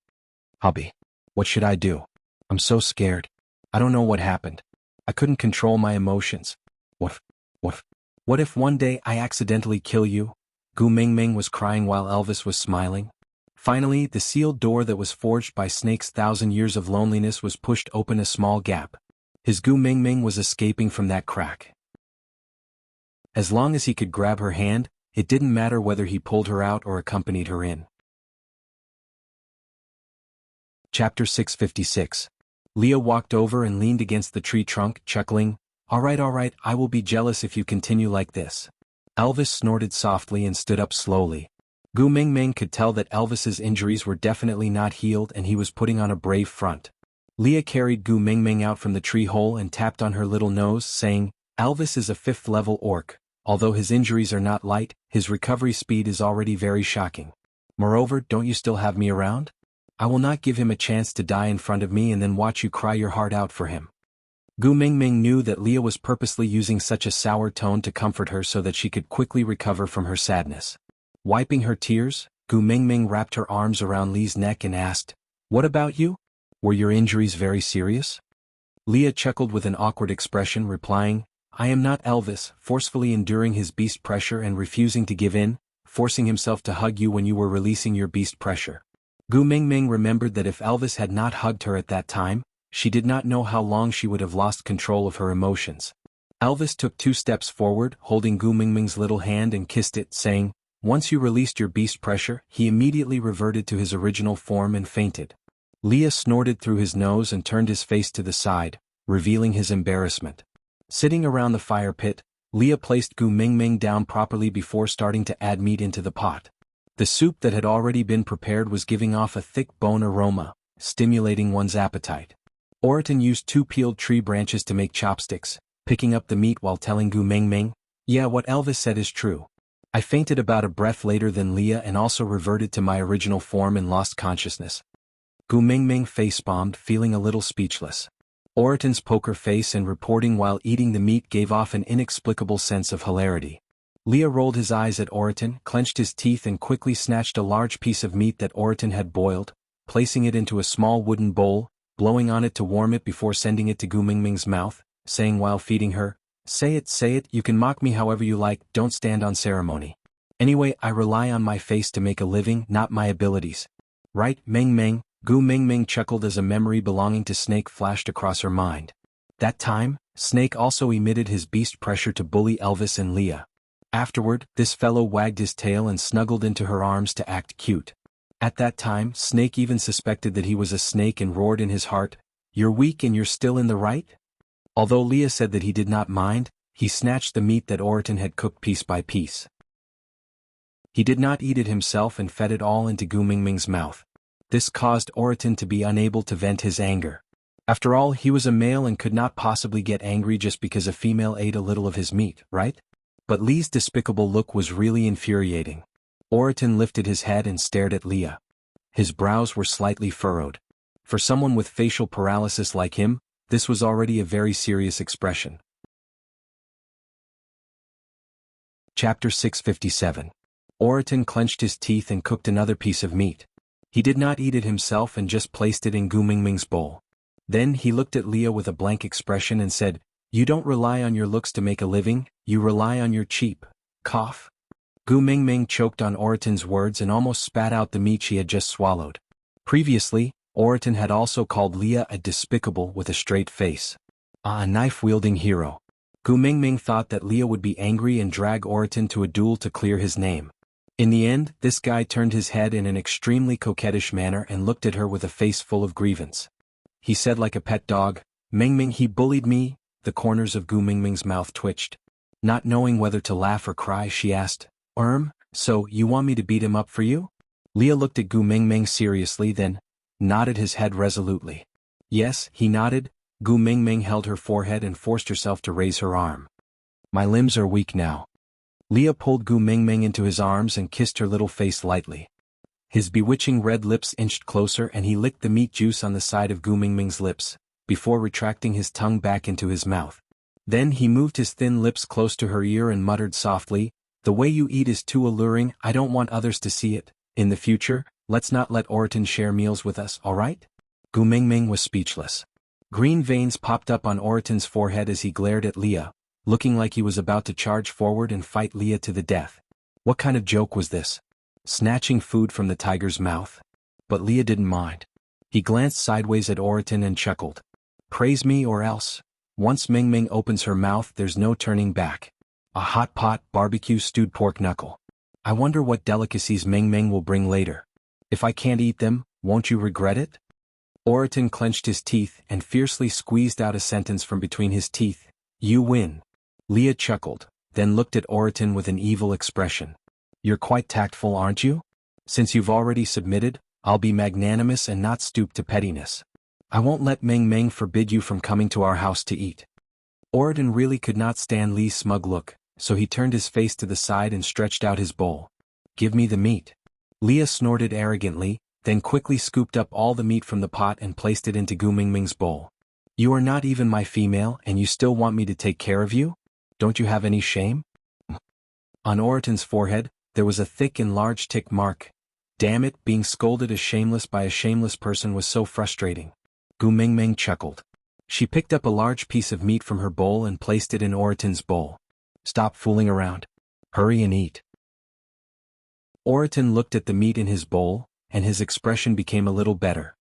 "Hubby, what should I do? I'm so scared. I don't know what happened. I couldn't control my emotions. What if one day I accidentally kill you?" Gu Mingming was crying while Elvis was smiling. Finally, the sealed door that was forged by Snake's 1,000 years of loneliness was pushed open a small gap. His Gu Mingming was escaping from that crack. As long as he could grab her hand, it didn't matter whether he pulled her out or accompanied her in. Chapter 656. Leah walked over and leaned against the tree trunk, chuckling, all right, I will be jealous if you continue like this." Elvis snorted softly and stood up slowly. Gu Mingming could tell that Elvis's injuries were definitely not healed and he was putting on a brave front. Leah carried Gu Mingming out from the tree hole and tapped on her little nose, saying, "Elvis is a 5th-level orc. Although his injuries are not light, his recovery speed is already very shocking. Moreover, don't you still have me around? I will not give him a chance to die in front of me and then watch you cry your heart out for him." Gu Mingming knew that Leah was purposely using such a sour tone to comfort her so that she could quickly recover from her sadness. Wiping her tears, Gu Mingming wrapped her arms around Lee's neck and asked, "What about you? Were your injuries very serious?" Leah chuckled with an awkward expression, replying, "I am not Elvis," forcefully enduring his beast pressure and refusing to give in, forcing himself to hug you when you were releasing your beast pressure. Gu Mingming remembered that if Elvis had not hugged her at that time, she did not know how long she would have lost control of her emotions. Elvis took 2 steps forward, holding Gu Mingming's little hand and kissed it, saying, "Once you released your beast pressure," he immediately reverted to his original form and fainted. Leah snorted through his nose and turned his face to the side, revealing his embarrassment. Sitting around the fire pit, Leah placed Gu Mingming down properly before starting to add meat into the pot. The soup that had already been prepared was giving off a thick bone aroma, stimulating one's appetite. Oriton used 2 peeled tree branches to make chopsticks, picking up the meat while telling Gu Mingming, "Yeah, what Elvis said is true. I fainted about a breath later than Leah and also reverted to my original form and lost consciousness." Gu Mingming face-bombed, feeling a little speechless. Oriton's poker face and reporting while eating the meat gave off an inexplicable sense of hilarity. Leah rolled his eyes at Oriton, clenched his teeth and quickly snatched a large piece of meat that Oriton had boiled, placing it into a small wooden bowl, blowing on it to warm it before sending it to Gu Mingming's mouth, saying while feeding her, say it, you can mock me however you like, don't stand on ceremony. Anyway, I rely on my face to make a living, not my abilities. Right, Ming? Gu Mingming chuckled as a memory belonging to Snake flashed across her mind. That time, Snake also emitted his beast pressure to bully Elvis and Leah. Afterward, this fellow wagged his tail and snuggled into her arms to act cute. At that time, Snake even suspected that he was a snake and roared in his heart, "You're weak and you're still in the right?" Although Leah said that he did not mind, he snatched the meat that Oriton had cooked piece by piece. He did not eat it himself and fed it all into Gu Mingming's mouth. This caused Oriton to be unable to vent his anger. After all, he was a male and could not possibly get angry just because a female ate a little of his meat, right? But Lee's despicable look was really infuriating. Oriton lifted his head and stared at Leah. His brows were slightly furrowed. For someone with facial paralysis like him, this was already a very serious expression. Chapter 657. Oriton clenched his teeth and cooked another piece of meat. He did not eat it himself and just placed it in Gu Mingming's bowl. Then he looked at Leah with a blank expression and said, "You don't rely on your looks to make a living, you rely on your cheap cough." Gu Mingming choked on Oriton's words and almost spat out the meat she had just swallowed. Previously, Oriton had also called Leah a despicable with a straight face. A knife-wielding hero. Gu Mingming thought that Leah would be angry and drag Oriton to a duel to clear his name. In the end, this guy turned his head in an extremely coquettish manner and looked at her with a face full of grievance. He said like a pet dog, "Mingming, he bullied me." The corners of Gu Mingming's mouth twitched. Not knowing whether to laugh or cry, she asked, So you want me to beat him up for you?" Leah looked at Gu Mingming seriously, then nodded his head resolutely. Yes, he nodded. Gu Mingming held her forehead and forced herself to raise her arm. "My limbs are weak now." Leah pulled Gu Mingming into his arms and kissed her little face lightly. His bewitching red lips inched closer and he licked the meat juice on the side of Gu Mingming's lips, before retracting his tongue back into his mouth. Then he moved his thin lips close to her ear and muttered softly, "The way you eat is too alluring, I don't want others to see it. In the future, let's not let Oriton share meals with us, alright?" Gu Mingming was speechless. Green veins popped up on Oriton's forehead as he glared at Leah, looking like he was about to charge forward and fight Leah to the death. What kind of joke was this? Snatching food from the tiger's mouth? But Leah didn't mind. He glanced sideways at Oriton and chuckled. "Praise me or else. Once Mingming opens her mouth, there's no turning back. A hot pot, barbecue stewed pork knuckle. I wonder what delicacies Mingming will bring later. If I can't eat them, won't you regret it?" Oriton clenched his teeth and fiercely squeezed out a sentence from between his teeth. "You win." Leah chuckled, then looked at Oriton with an evil expression. "You're quite tactful, aren't you? Since you've already submitted, I'll be magnanimous and not stoop to pettiness. I won't let Mingming forbid you from coming to our house to eat." Oriton really could not stand Lee's smug look, so he turned his face to the side and stretched out his bowl. "Give me the meat." Leah snorted arrogantly, then quickly scooped up all the meat from the pot and placed it into Gu Mingming's bowl. "You are not even my female and you still want me to take care of you? Don't you have any shame?" On Oriton's forehead, there was a thick and large tick mark. Damn it, being scolded as shameless by a shameless person was so frustrating. Gu Mingming chuckled. She picked up a large piece of meat from her bowl and placed it in Oriton's bowl. "Stop fooling around. Hurry and eat." Oriton looked at the meat in his bowl, and his expression became a little better.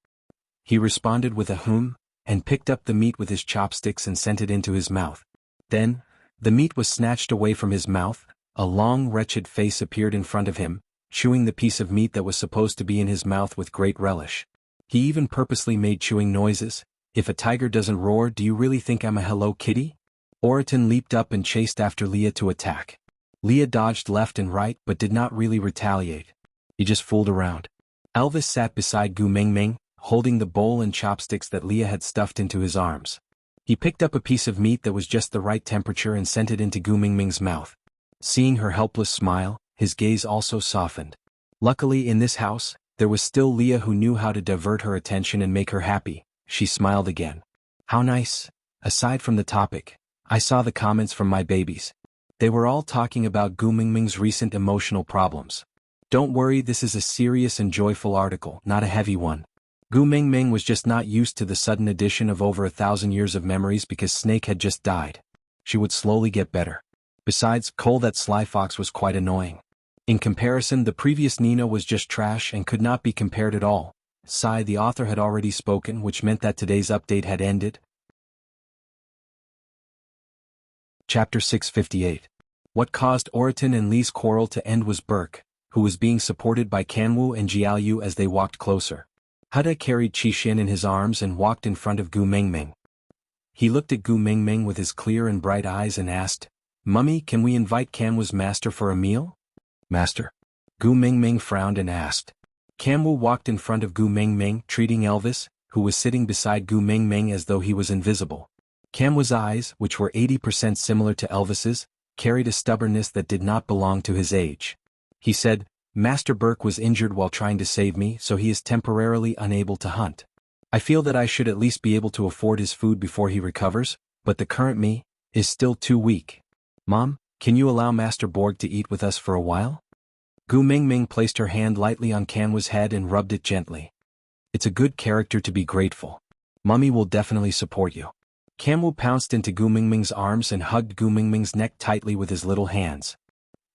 He responded with a and picked up the meat with his chopsticks and sent it into his mouth. Then, the meat was snatched away from his mouth, a long wretched face appeared in front of him, chewing the piece of meat that was supposed to be in his mouth with great relish. He even purposely made chewing noises. "If a tiger doesn't roar, do you really think I'm a Hello Kitty?" Oriton leaped up and chased after Leah to attack. Leah dodged left and right but did not really retaliate. He just fooled around. Elvis sat beside Gu Mingming, holding the bowl and chopsticks that Leah had stuffed into his arms. He picked up a piece of meat that was just the right temperature and sent it into Gu Mingming's mouth. Seeing her helpless smile, his gaze also softened. Luckily in this house, there was still Leah who knew how to divert her attention and make her happy. She smiled again. How nice. Aside from the topic, I saw the comments from my babies. They were all talking about Gu Mingming's recent emotional problems. Don't worry, this is a serious and joyful article, not a heavy one. Gu Mingming was just not used to the sudden addition of over 1,000 years of memories because Snake had just died. She would slowly get better. Besides, Cole, that sly fox, was quite annoying. In comparison, the previous Nina was just trash and could not be compared at all. Sigh, the author had already spoken, which meant that today's update had ended. Chapter 658. What caused Oriton and Lee's quarrel to end was Burke, who was being supported by Kanwu and Jiaoyu as they walked closer. Huda carried Qixin in his arms and walked in front of Gu Mingming. He looked at Gu Mingming with his clear and bright eyes and asked, "Mummy, can we invite Kanwu's master for a meal?" "Master?" Gu Mingming frowned and asked. Kanwu walked in front of Gu Mingming, treating Elvis, who was sitting beside Gu Mingming, as though he was invisible. Kanwu's eyes, which were 80% similar to Elvis's, carried a stubbornness that did not belong to his age. He said, "Master Burke was injured while trying to save me, so he is temporarily unable to hunt. I feel that I should at least be able to afford his food before he recovers, but the current me is still too weak. Mom, can you allow Master Borg to eat with us for a while?" Gu Mingming placed her hand lightly on Kanwu's head and rubbed it gently. "It's a good character to be grateful. Mummy will definitely support you." Kanwu pounced into Gu Mingming's arms and hugged Gu Mingming's neck tightly with his little hands.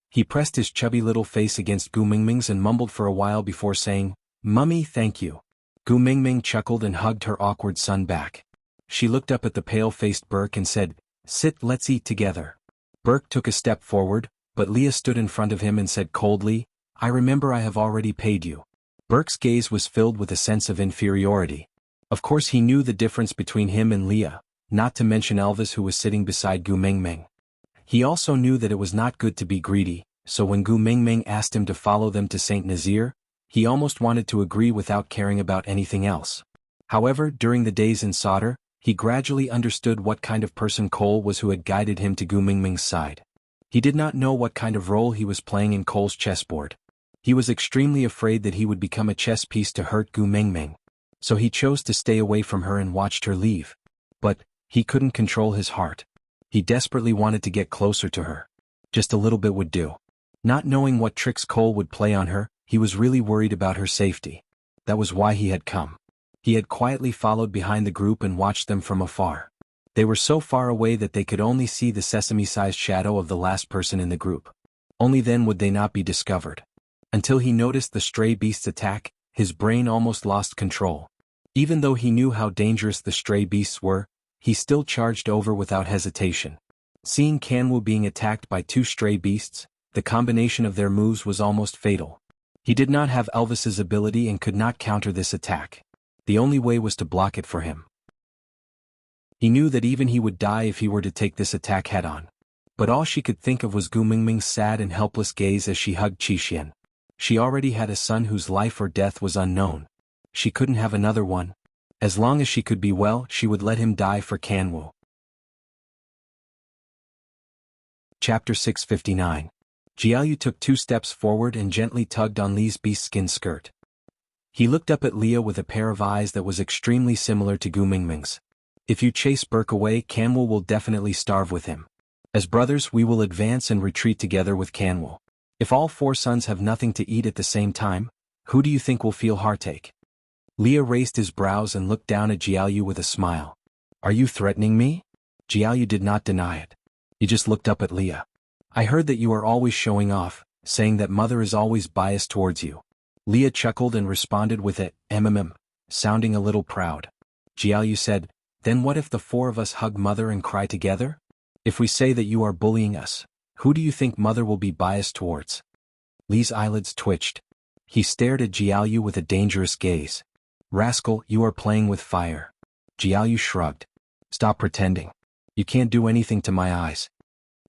He pressed his chubby little face against Gu Mingming's and mumbled for a while before saying, "Mummy, thank you." Gu Mingming chuckled and hugged her awkward son back. She looked up at the pale-faced Burke and said, "Sit, let's eat together." Burke took a step forward, but Leah stood in front of him and said coldly, "I remember I have already paid you." Burke's gaze was filled with a sense of inferiority. Of course he knew the difference between him and Leah, not to mention Elvis, who was sitting beside Gu Mingming. He also knew that it was not good to be greedy, so when Gu Mingming asked him to follow them to Saint Nazaire, he almost wanted to agree without caring about anything else. However, during the days in Sauter, he gradually understood what kind of person Cole was who had guided him to Gu Mingming's side. He did not know what kind of role he was playing in Cole's chessboard. He was extremely afraid that he would become a chess piece to hurt Gu Mingming. So he chose to stay away from her and watched her leave. But he couldn't control his heart. He desperately wanted to get closer to her. Just a little bit would do. Not knowing what tricks Cole would play on her, he was really worried about her safety. That was why he had come. He had quietly followed behind the group and watched them from afar. They were so far away that they could only see the sesame-sized shadow of the last person in the group. Only then would they not be discovered. Until he noticed the stray beast's attack, his brain almost lost control. Even though he knew how dangerous the stray beasts were, he still charged over without hesitation. Seeing Kanwu being attacked by two stray beasts, the combination of their moves was almost fatal. He did not have Elvis's ability and could not counter this attack. The only way was to block it for him. He knew that even he would die if he were to take this attack head-on. But all she could think of was Gu Mingming's sad and helpless gaze as she hugged Qixin. She already had a son whose life or death was unknown. She couldn't have another one. As long as she could be well, she would let him die for Kanwu. Chapter 659. Jiaoyu took 2 steps forward and gently tugged on Li's beast-skin skirt. He looked up at Leah with a pair of eyes that was extremely similar to Gu Mingming's. "If you chase Burke away, Kanwu will definitely starve with him. As brothers, we will advance and retreat together with Kanwu. If all 4 sons have nothing to eat at the same time, who do you think will feel heartache?" Leah raised his brows and looked down at Jiaoyu with a smile. "Are you threatening me?" Jiaoyu did not deny it. He just looked up at Leah. "I heard that you are always showing off, saying that mother is always biased towards you." Leah chuckled and responded with a sounding a little proud. Jiaoyu said, "Then what if the 4 of us hug mother and cry together? If we say that you are bullying us, who do you think mother will be biased towards?" Li's eyelids twitched. He stared at Jiaoyu with a dangerous gaze. "Rascal, you are playing with fire." Jiaoyu shrugged. "Stop pretending. You can't do anything to my eyes."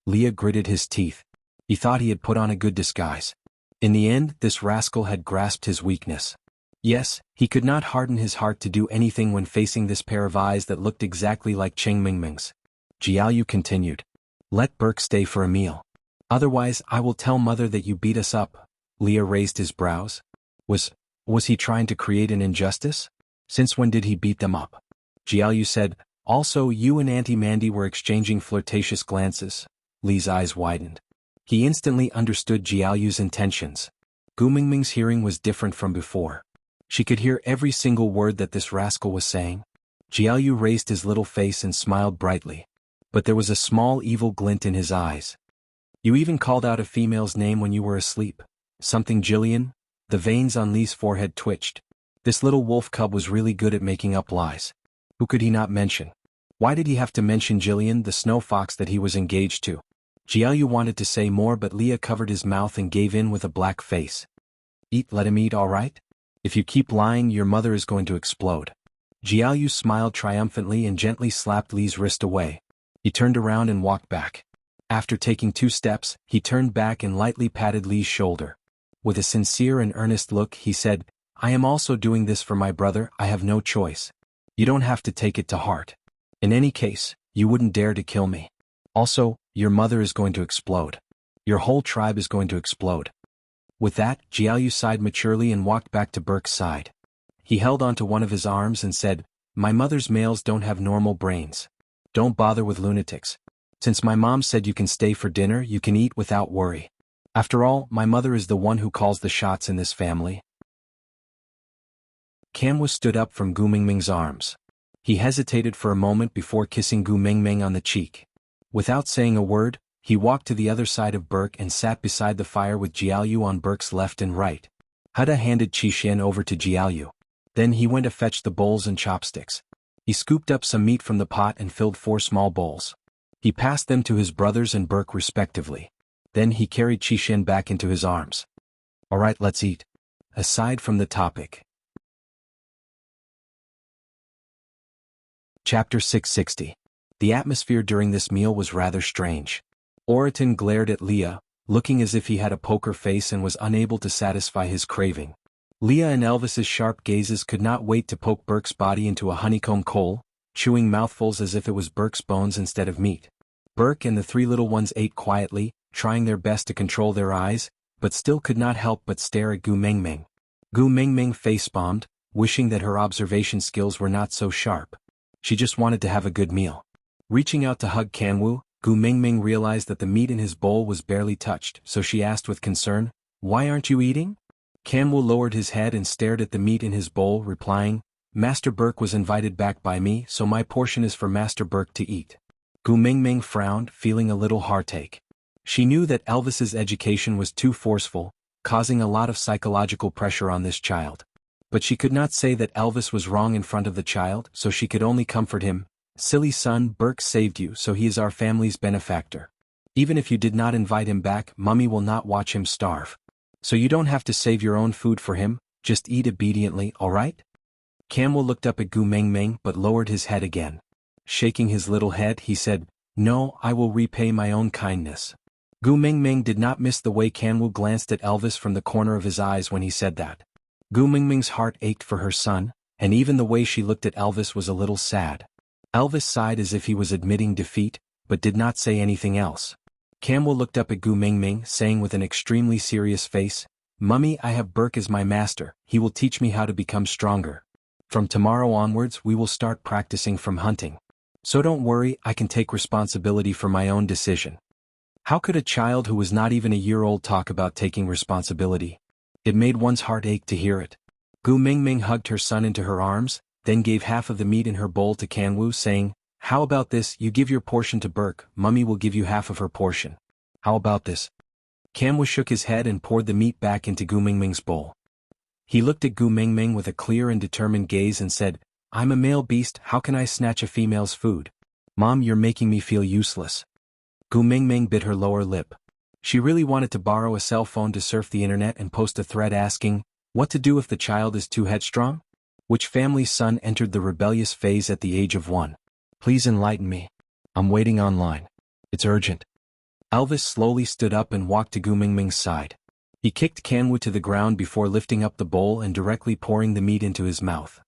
Leah gritted his teeth. He thought he had put on a good disguise. In the end, this rascal had grasped his weakness. Yes, he could not harden his heart to do anything when facing this pair of eyes that looked exactly like Cheng Mingming's. Jiaoyu continued. Let Burke stay for a meal. Otherwise, I will tell mother that you beat us up. Leah raised his brows. Was he trying to create an injustice? Since when did he beat them up? Jiaoyu said, also you and Auntie Mandy were exchanging flirtatious glances. Li's eyes widened. He instantly understood Jiaoyu's intentions. Gu Mingming's hearing was different from before. She could hear every single word that this rascal was saying. Jiaoyu raised his little face and smiled brightly. But there was a small evil glint in his eyes. You even called out a female's name when you were asleep. Something Jillian? The veins on Li's forehead twitched. This little wolf cub was really good at making up lies. Who could he not mention? Why did he have to mention Jillian, the snow fox that he was engaged to? Jiaoyu wanted to say more, but Leah covered his mouth and gave in with a black face. Let him eat, all right? If you keep lying, your mother is going to explode. Jiaoyu smiled triumphantly and gently slapped Li's wrist away. He turned around and walked back. After taking 2 steps, he turned back and lightly patted Li's shoulder. With a sincere and earnest look, he said, I am also doing this for my brother, I have no choice. You don't have to take it to heart. In any case, you wouldn't dare to kill me. Also, your mother is going to explode. Your whole tribe is going to explode. With that, Jiaoyu sighed maturely and walked back to Burke's side. He held onto one of his arms and said, my mother's males don't have normal brains. Don't bother with lunatics. Since my mom said you can stay for dinner, you can eat without worry. After all, my mother is the one who calls the shots in this family. Kamwu stood up from Gu Mingming's arms. He hesitated for a moment before kissing Gu Mingming on the cheek. Without saying a word, he walked to the other side of Burke and sat beside the fire with Jiaoyu on Burke's left and right. Huda handed Qixin over to Jiaoyu. Then he went to fetch the bowls and chopsticks. He scooped up some meat from the pot and filled 4 small bowls. He passed them to his brothers and Burke respectively. Then he carried Qixin back into his arms. All right, let's eat. Aside from the topic. Chapter 660. The atmosphere during this meal was rather strange. Oriton glared at Leah, looking as if he had a poker face and was unable to satisfy his craving. Leah and Elvis's sharp gazes could not wait to poke Burke's body into a honeycomb coal, chewing mouthfuls as if it was Burke's bones instead of meat. Burke and the 3 little ones ate quietly, trying their best to control their eyes, but still could not help but stare at Gu Mingming. Gu Mingming face-bombed, wishing that her observation skills were not so sharp. She just wanted to have a good meal. Reaching out to hug Kamwu, Gu Mingming realized that the meat in his bowl was barely touched, so she asked with concern, Why aren't you eating? Kamwu lowered his head and stared at the meat in his bowl, replying, Master Burke was invited back by me, so my portion is for Master Burke to eat. Gu Mingming frowned, feeling a little heartache. She knew that Elvis's education was too forceful, causing a lot of psychological pressure on this child. But she could not say that Elvis was wrong in front of the child, so she could only comfort him. Silly son, Burke saved you, so he is our family's benefactor. Even if you did not invite him back, Mummy will not watch him starve. So you don't have to save your own food for him, just eat obediently, alright? Kamwu looked up at Gu Mingming but lowered his head again. Shaking his little head, he said, No, I will repay my own kindness. Gu Mingming did not miss the way Kamwu glanced at Elvis from the corner of his eyes when he said that. Gu Mingming's heart ached for her son, and even the way she looked at Elvis was a little sad. Elvis sighed as if he was admitting defeat, but did not say anything else. Kamwu looked up at Gu Mingming, saying with an extremely serious face, Mummy, I have Burke as my master, he will teach me how to become stronger. From tomorrow onwards we will start practicing from hunting. So don't worry, I can take responsibility for my own decision. How could a child who was not even a year old talk about taking responsibility? It made one's heart ache to hear it. Gu Mingming hugged her son into her arms, then gave half of the meat in her bowl to Kamwu, saying, How about this, you give your portion to Burke, Mummy will give you half of her portion. How about this? Kamwu shook his head and poured the meat back into Gu Mingming's bowl. He looked at Gu Mingming with a clear and determined gaze and said, I'm a male beast, how can I snatch a female's food? Mom, you're making me feel useless. Gu Mingming bit her lower lip. She really wanted to borrow a cell phone to surf the internet and post a thread asking, what to do if the child is too headstrong? Which family's son entered the rebellious phase at the age of 1? Please enlighten me. I'm waiting online. It's urgent. Elvis slowly stood up and walked to Gu Mingming's side. He kicked Kanwu to the ground before lifting up the bowl and directly pouring the meat into his mouth.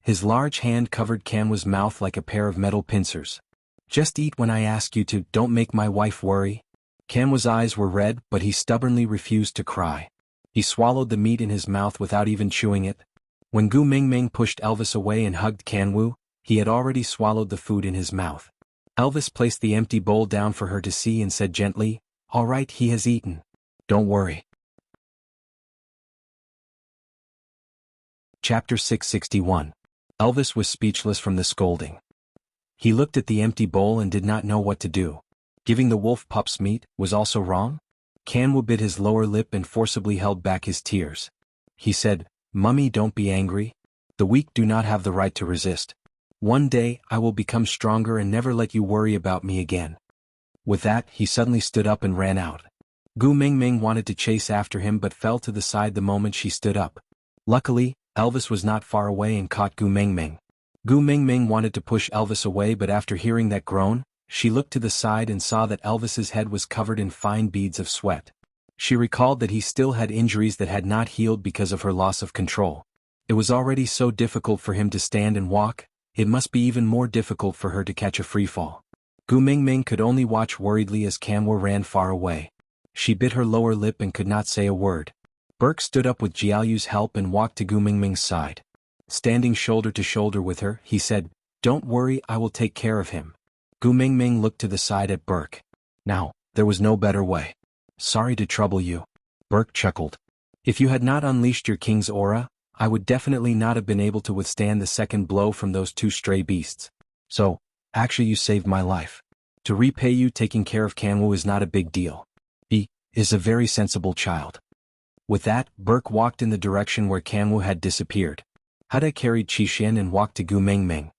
His large hand covered Kanwu's mouth like a pair of metal pincers. "Just eat when I ask you to, don't make my wife worry." Kanwu's eyes were red, but he stubbornly refused to cry. He swallowed the meat in his mouth without even chewing it. When Gu Mingming pushed Elvis away and hugged Kanwu, he had already swallowed the food in his mouth. Elvis placed the empty bowl down for her to see and said gently, "All right, he has eaten. Don't worry." Chapter 661. Elvis was speechless from the scolding. He looked at the empty bowl and did not know what to do. Giving the wolf pups meat was also wrong? Kanwu bit his lower lip and forcibly held back his tears. He said, "Mummy, don't be angry. The weak do not have the right to resist. One day I will become stronger and never let you worry about me again." With that, he suddenly stood up and ran out. Gu Mingming wanted to chase after him but fell to the side the moment she stood up. Luckily, Elvis was not far away and caught Gu Mingming. Gu Mingming wanted to push Elvis away, but after hearing that groan, she looked to the side and saw that Elvis's head was covered in fine beads of sweat. She recalled that he still had injuries that had not healed because of her loss of control. It was already so difficult for him to stand and walk, it must be even more difficult for her to catch a free fall. Gu Mingming could only watch worriedly as Kanwu ran far away. She bit her lower lip and could not say a word. Burke stood up with Jiaoyu's help and walked to Gu Mingming's side. Standing shoulder to shoulder with her, he said, "Don't worry, I will take care of him." Gu Mingming looked to the side at Burke. Now, there was no better way. "Sorry to trouble you." Burke chuckled. "If you had not unleashed your king's aura, I would definitely not have been able to withstand the second blow from those two stray beasts. So, actually you saved my life. To repay you, taking care of Kanwu is not a big deal. He is a very sensible child." With that, Burke walked in the direction where Kanwu had disappeared. Huda carried Qixin and walked to Gu Mingming.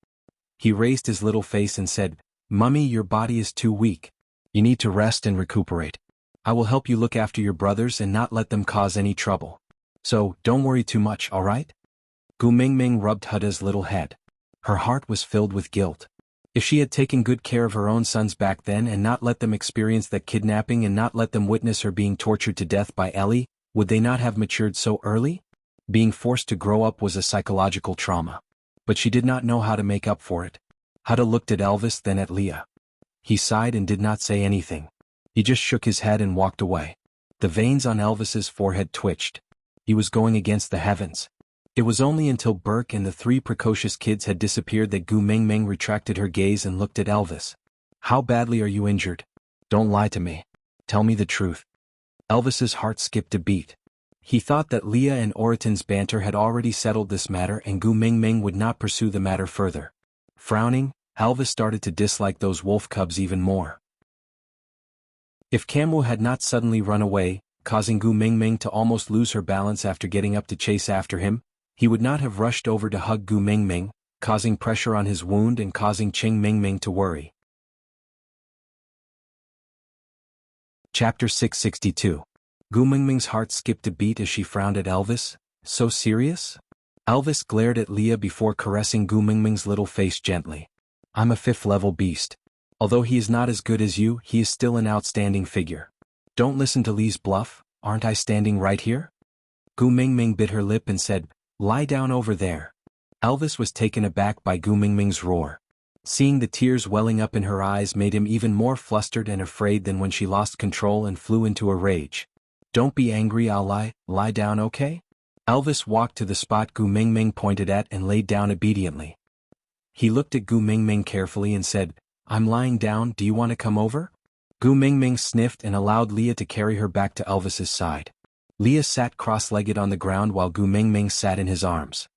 He raised his little face and said, "Mummy, your body is too weak. You need to rest and recuperate. I will help you look after your brothers and not let them cause any trouble. So, don't worry too much, all right?" Gu Mingming rubbed Huda's little head. Her heart was filled with guilt. If she had taken good care of her own sons back then and not let them experience that kidnapping and not let them witness her being tortured to death by Ellie, would they not have matured so early? Being forced to grow up was a psychological trauma. But she did not know how to make up for it. Huda looked at Elvis, then at Leah. He sighed and did not say anything. He just shook his head and walked away. The veins on Elvis's forehead twitched. He was going against the heavens. It was only until Burke and the three precocious kids had disappeared that Gu Mingming retracted her gaze and looked at Elvis. "How badly are you injured? Don't lie to me. Tell me the truth." Elvis's heart skipped a beat. He thought that Leah and Oraton's banter had already settled this matter and Gu Mingming would not pursue the matter further. Frowning, Elvis started to dislike those wolf cubs even more. If Kanwu had not suddenly run away, causing Gu Mingming to almost lose her balance after getting up to chase after him, he would not have rushed over to hug Gu Mingming, causing pressure on his wound and causing Qing Mingming to worry. Chapter 662. Gu Mingming's heart skipped a beat as she frowned at Elvis. So serious? Elvis glared at Leah before caressing Gu Mingming's little face gently. "I'm a 5th-level beast. Although he is not as good as you, he is still an outstanding figure. Don't listen to Lee's bluff, aren't I standing right here?" Gu Mingming bit her lip and said, "Lie down over there." Elvis was taken aback by Gu Mingming's roar. Seeing the tears welling up in her eyes made him even more flustered and afraid than when she lost control and flew into a rage. "Don't be angry, I'll lie down, okay?" Elvis walked to the spot Gu Mingming pointed at and laid down obediently. He looked at Gu Mingming carefully and said, "I'm lying down, do you want to come over?" Gu Mingming sniffed and allowed Leah to carry her back to Elvis's side. Leah sat cross-legged on the ground while Gu Mingming sat in his arms.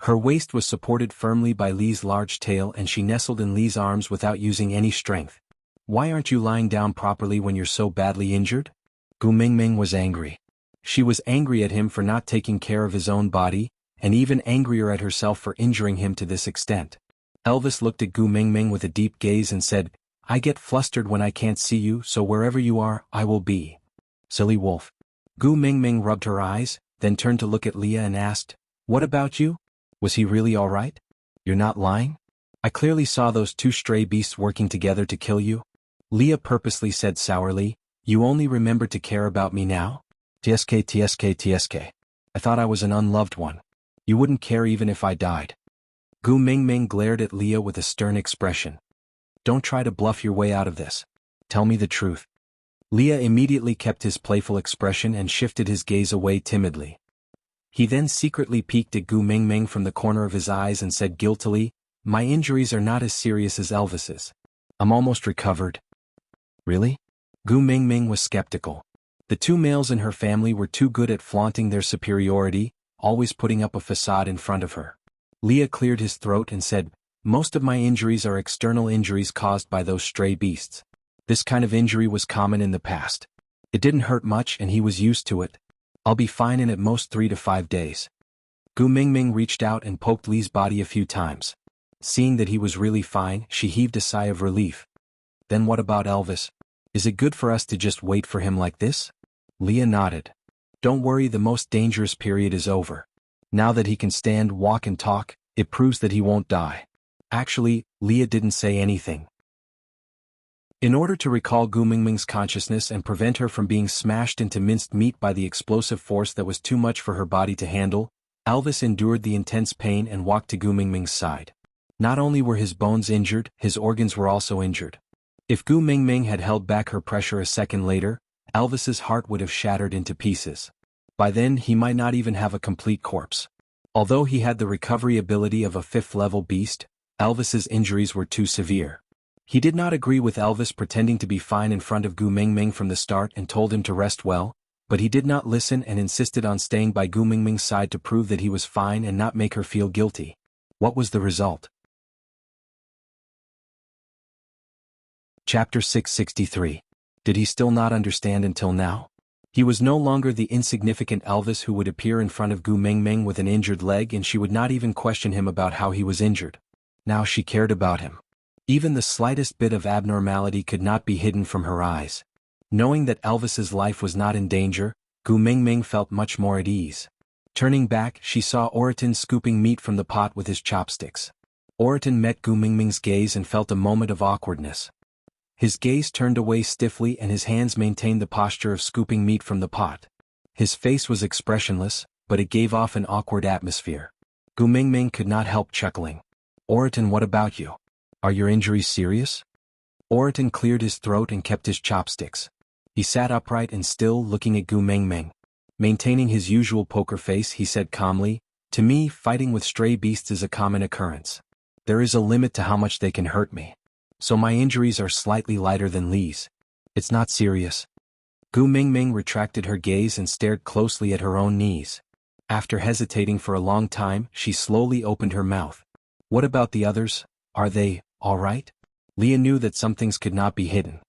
Her waist was supported firmly by Lee's large tail and she nestled in Lee's arms without using any strength. "Why aren't you lying down properly when you're so badly injured?" Gu Mingming was angry. She was angry at him for not taking care of his own body, and even angrier at herself for injuring him to this extent. Elvis looked at Gu Mingming with a deep gaze and said, "I get flustered when I can't see you, so wherever you are, I will be." Silly wolf. Gu Mingming rubbed her eyes, then turned to look at Leah and asked, "What about you? Was he really all right? You're not lying? I clearly saw those two stray beasts working together to kill you." Leah purposely said sourly, You only remember to care about me now? TSK. I thought I was an unloved one. You wouldn't care even if I died. Gu Mingming glared at Leah with a stern expression. Don't try to bluff your way out of this. Tell me the truth. Leah immediately kept his playful expression and shifted his gaze away timidly. He then secretly peeked at Gu Mingming from the corner of his eyes and said guiltily, My injuries are not as serious as Elvis's. I'm almost recovered. Really? Gu Mingming was skeptical. The two males in her family were too good at flaunting their superiority, always putting up a facade in front of her. Leah cleared his throat and said, Most of my injuries are external injuries caused by those stray beasts. This kind of injury was common in the past. It didn't hurt much and he was used to it. I'll be fine in at most 3 to 5 days. Gu Mingming reached out and poked Lee's body a few times. Seeing that he was really fine, she heaved a sigh of relief. Then what about Elvis? Is it good for us to just wait for him like this? Leah nodded. Don't worry, the most dangerous period is over. Now that he can stand, walk and talk, it proves that he won't die. Actually, Leah didn't say anything. In order to recall Gu Mingming's consciousness and prevent her from being smashed into minced meat by the explosive force that was too much for her body to handle, Elvis endured the intense pain and walked to Gu Mingming's side. Not only were his bones injured, his organs were also injured. If Gu Mingming had held back her pressure a second later, Elvis's heart would have shattered into pieces. By then he might not even have a complete corpse. Although he had the recovery ability of a 5th-level beast, Elvis's injuries were too severe. He did not agree with Elvis pretending to be fine in front of Gu Mingming from the start and told him to rest well, but he did not listen and insisted on staying by Gu Mingming's side to prove that he was fine and not make her feel guilty. What was the result? Chapter 663. Did he still not understand until now? He was no longer the insignificant Elvis who would appear in front of Gu Mingming with an injured leg and she would not even question him about how he was injured. Now she cared about him. Even the slightest bit of abnormality could not be hidden from her eyes. Knowing that Elvis's life was not in danger, Gu Mingming felt much more at ease. Turning back, she saw Oriton scooping meat from the pot with his chopsticks. Oriton met Gu Mingming's gaze and felt a moment of awkwardness. His gaze turned away stiffly and his hands maintained the posture of scooping meat from the pot. His face was expressionless, but it gave off an awkward atmosphere. Gu Mingming could not help chuckling. Oriton, what about you? Are your injuries serious? Oriton cleared his throat and kept his chopsticks. He sat upright and still, looking at Gu Mingming. Maintaining his usual poker face, he said calmly, To me, fighting with stray beasts is a common occurrence. There is a limit to how much they can hurt me. So my injuries are slightly lighter than Lee's. It's not serious. Gu Mingming retracted her gaze and stared closely at her own knees. After hesitating for a long time, she slowly opened her mouth. What about the others? Are they all right? Leah knew that some things could not be hidden.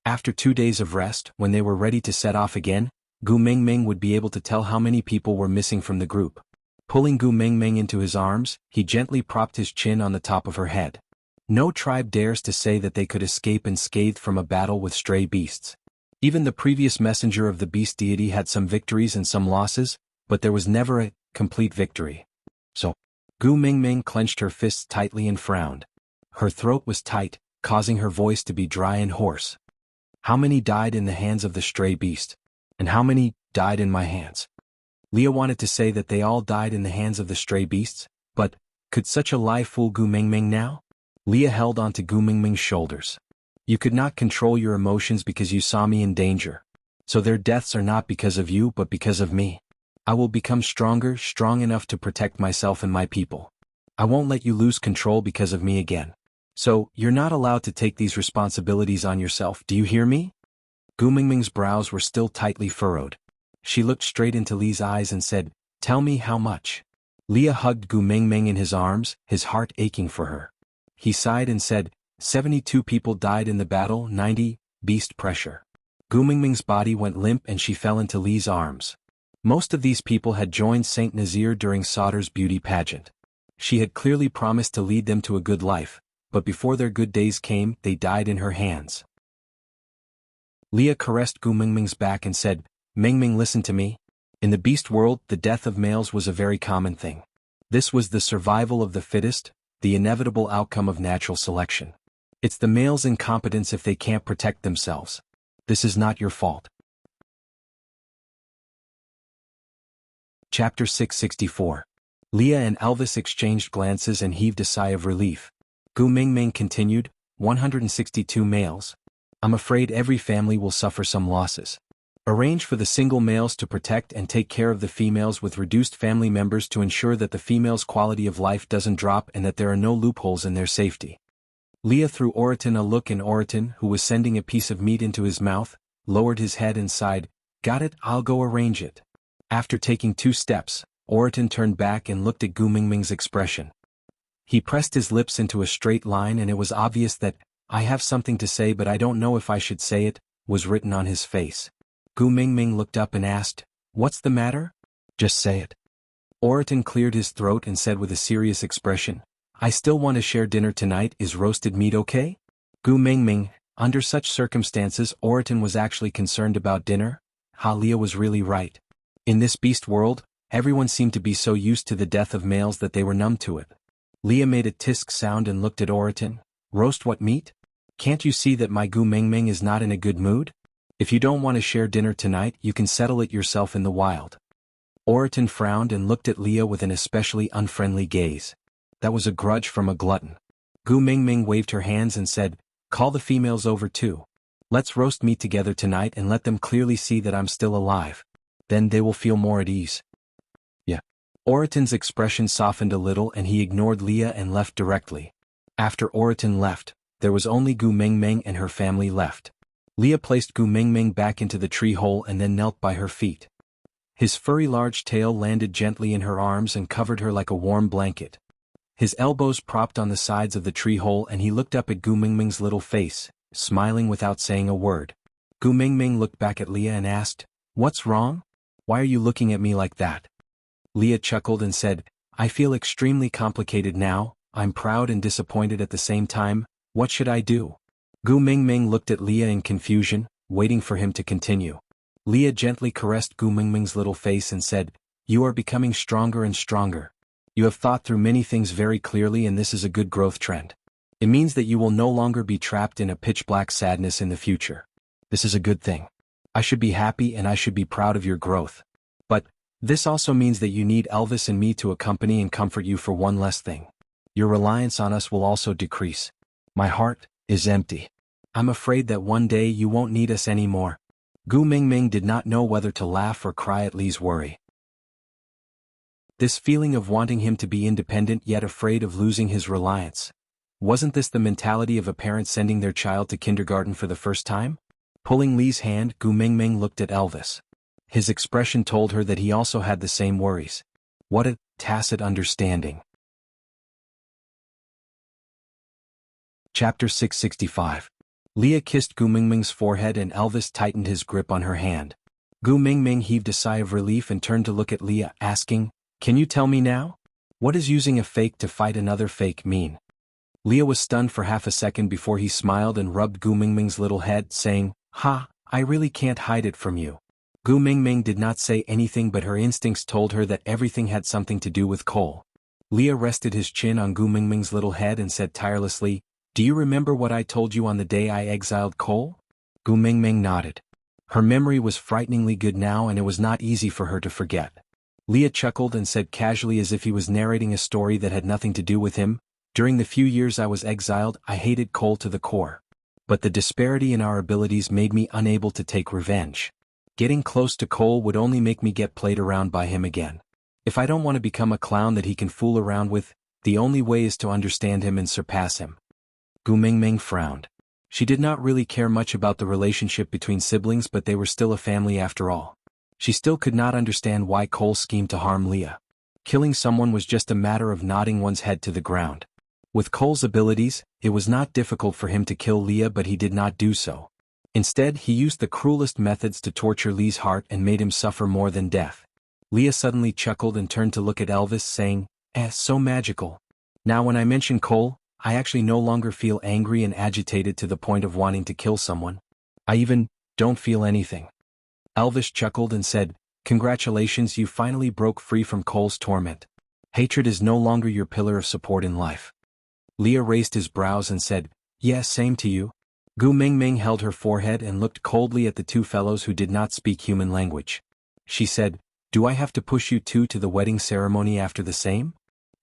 After 2 days of rest, when they were ready to set off again, Gu Mingming would be able to tell how many people were missing from the group. Pulling Gu Mingming into his arms, he gently propped his chin on the top of her head. No tribe dares to say that they could escape unscathed from a battle with stray beasts. Even the previous messenger of the beast deity had some victories and some losses, but there was never a complete victory. So, Gu Mingming clenched her fists tightly and frowned. Her throat was tight, causing her voice to be dry and hoarse. How many died in the hands of the stray beast? And how many died in my hands? Leah wanted to say that they all died in the hands of the stray beasts, but could such a lie fool Gu Mingming now? Leah held onto Gu Mingming's shoulders. You could not control your emotions because you saw me in danger. So their deaths are not because of you but because of me. I will become stronger, strong enough to protect myself and my people. I won't let you lose control because of me again. So, you're not allowed to take these responsibilities on yourself, do you hear me? Gu Mingming's brows were still tightly furrowed. She looked straight into Lee's eyes and said, Tell me how much. Leah hugged Gu Mingming in his arms, his heart aching for her. He sighed and said, 72 people died in the battle, 90, beast pressure. Gu Mingming's body went limp and she fell into Lee's arms. Most of these people had joined Saint Nazir during Sauter's beauty pageant. She had clearly promised to lead them to a good life, but before their good days came, they died in her hands. Leah caressed Gu Mingming's back and said, Mingming, listen to me. In the beast world, the death of males was a very common thing. This was the survival of the fittest, the inevitable outcome of natural selection. It's the male's incompetence if they can't protect themselves. This is not your fault. Chapter 664. Leah and Elvis exchanged glances and heaved a sigh of relief. Gu Mingming continued, 162 males. I'm afraid every family will suffer some losses. Arrange for the single males to protect and take care of the females with reduced family members to ensure that the females' quality of life doesn't drop and that there are no loopholes in their safety. Leah threw Oriton a look, and Oriton, who was sending a piece of meat into his mouth, lowered his head and sighed, "Got it, I'll go arrange it." After taking 2 steps, Oriton turned back and looked at Gu Mingming's expression. He pressed his lips into a straight line, and it was obvious that, "I have something to say but I don't know if I should say it," was written on his face. Gu Mingming looked up and asked, "What's the matter?" "Just say it." Oriton cleared his throat and said with a serious expression, "I still want to share dinner tonight. Is roasted meat okay?" Gu Mingming, under such circumstances Oriton was actually concerned about dinner. Leah was really right. In this beast world, everyone seemed to be so used to the death of males that they were numb to it. Leah made a tisk sound and looked at Oriton. "Roast what meat? Can't you see that my Gu Mingming is not in a good mood? If you don't want to share dinner tonight, you can settle it yourself in the wild." Oriton frowned and looked at Leah with an especially unfriendly gaze. That was a grudge from a glutton. Gu Mingming waved her hands and said, "Call the females over too. Let's roast meat together tonight and let them clearly see that I'm still alive. Then they will feel more at ease." "Yeah." Oriton's expression softened a little and he ignored Leah and left directly. After Oriton left, there was only Gu Mingming and her family left. Leah placed Gu Mingming back into the tree hole and then knelt by her feet. His furry large tail landed gently in her arms and covered her like a warm blanket. His elbows propped on the sides of the tree hole and he looked up at Gu Mingming's little face, smiling without saying a word. Gu Mingming looked back at Leah and asked, "What's wrong? Why are you looking at me like that?" Leah chuckled and said, "I feel extremely complicated now. I'm proud and disappointed at the same time. What should I do?" Gu Mingming looked at Leah in confusion, waiting for him to continue. Leah gently caressed Gu Mingming's little face and said, "You are becoming stronger and stronger. You have thought through many things very clearly and this is a good growth trend. It means that you will no longer be trapped in a pitch-black sadness in the future. This is a good thing. I should be happy and I should be proud of your growth. But, this also means that you need Elvis and me to accompany and comfort you for one less thing. Your reliance on us will also decrease. My heart is empty. I'm afraid that one day you won't need us anymore." Gu Mingming did not know whether to laugh or cry at Lee's worry. This feeling of wanting him to be independent yet afraid of losing his reliance. Wasn't this the mentality of a parent sending their child to kindergarten for the first time? Pulling Lee's hand, Gu Mingming looked at Elvis. His expression told her that he also had the same worries. What a tacit understanding. Chapter 665. Leah kissed Gu Mingming's forehead and Elvis tightened his grip on her hand. Gu Mingming heaved a sigh of relief and turned to look at Leah, asking, "Can you tell me now? What does using a fake to fight another fake mean?" Leah was stunned for half a second before he smiled and rubbed Gu Mingming's little head, saying, I really can't hide it from you." Gu Mingming did not say anything but her instincts told her that everything had something to do with Cole. Leah rested his chin on Gu Mingming's little head and said tirelessly, "Do you remember what I told you on the day I exiled Cole?" Gu Mingming nodded. Her memory was frighteningly good now and it was not easy for her to forget. Leah chuckled and said casually as if he was narrating a story that had nothing to do with him, "During the few years I was exiled, I hated Cole to the core. But the disparity in our abilities made me unable to take revenge. Getting close to Cole would only make me get played around by him again. If I don't want to become a clown that he can fool around with, the only way is to understand him and surpass him." Gu Mingming frowned. She did not really care much about the relationship between siblings, but they were still a family after all. She still could not understand why Cole schemed to harm Leah. Killing someone was just a matter of nodding one's head to the ground. With Cole's abilities, it was not difficult for him to kill Leah, but he did not do so. Instead, he used the cruelest methods to torture Lee's heart and made him suffer more than death. Leah suddenly chuckled and turned to look at Elvis, saying, So magical. Now when I mention Cole, I actually no longer feel angry and agitated to the point of wanting to kill someone. I even don't feel anything." Elvis chuckled and said, "Congratulations, you finally broke free from Cole's torment. Hatred is no longer your pillar of support in life." Leah raised his brows and said, "Yes, same to you. Gu Mingming held her forehead and looked coldly at the two fellows who did not speak human language. She said, "Do I have to push you two to the wedding ceremony after the same?"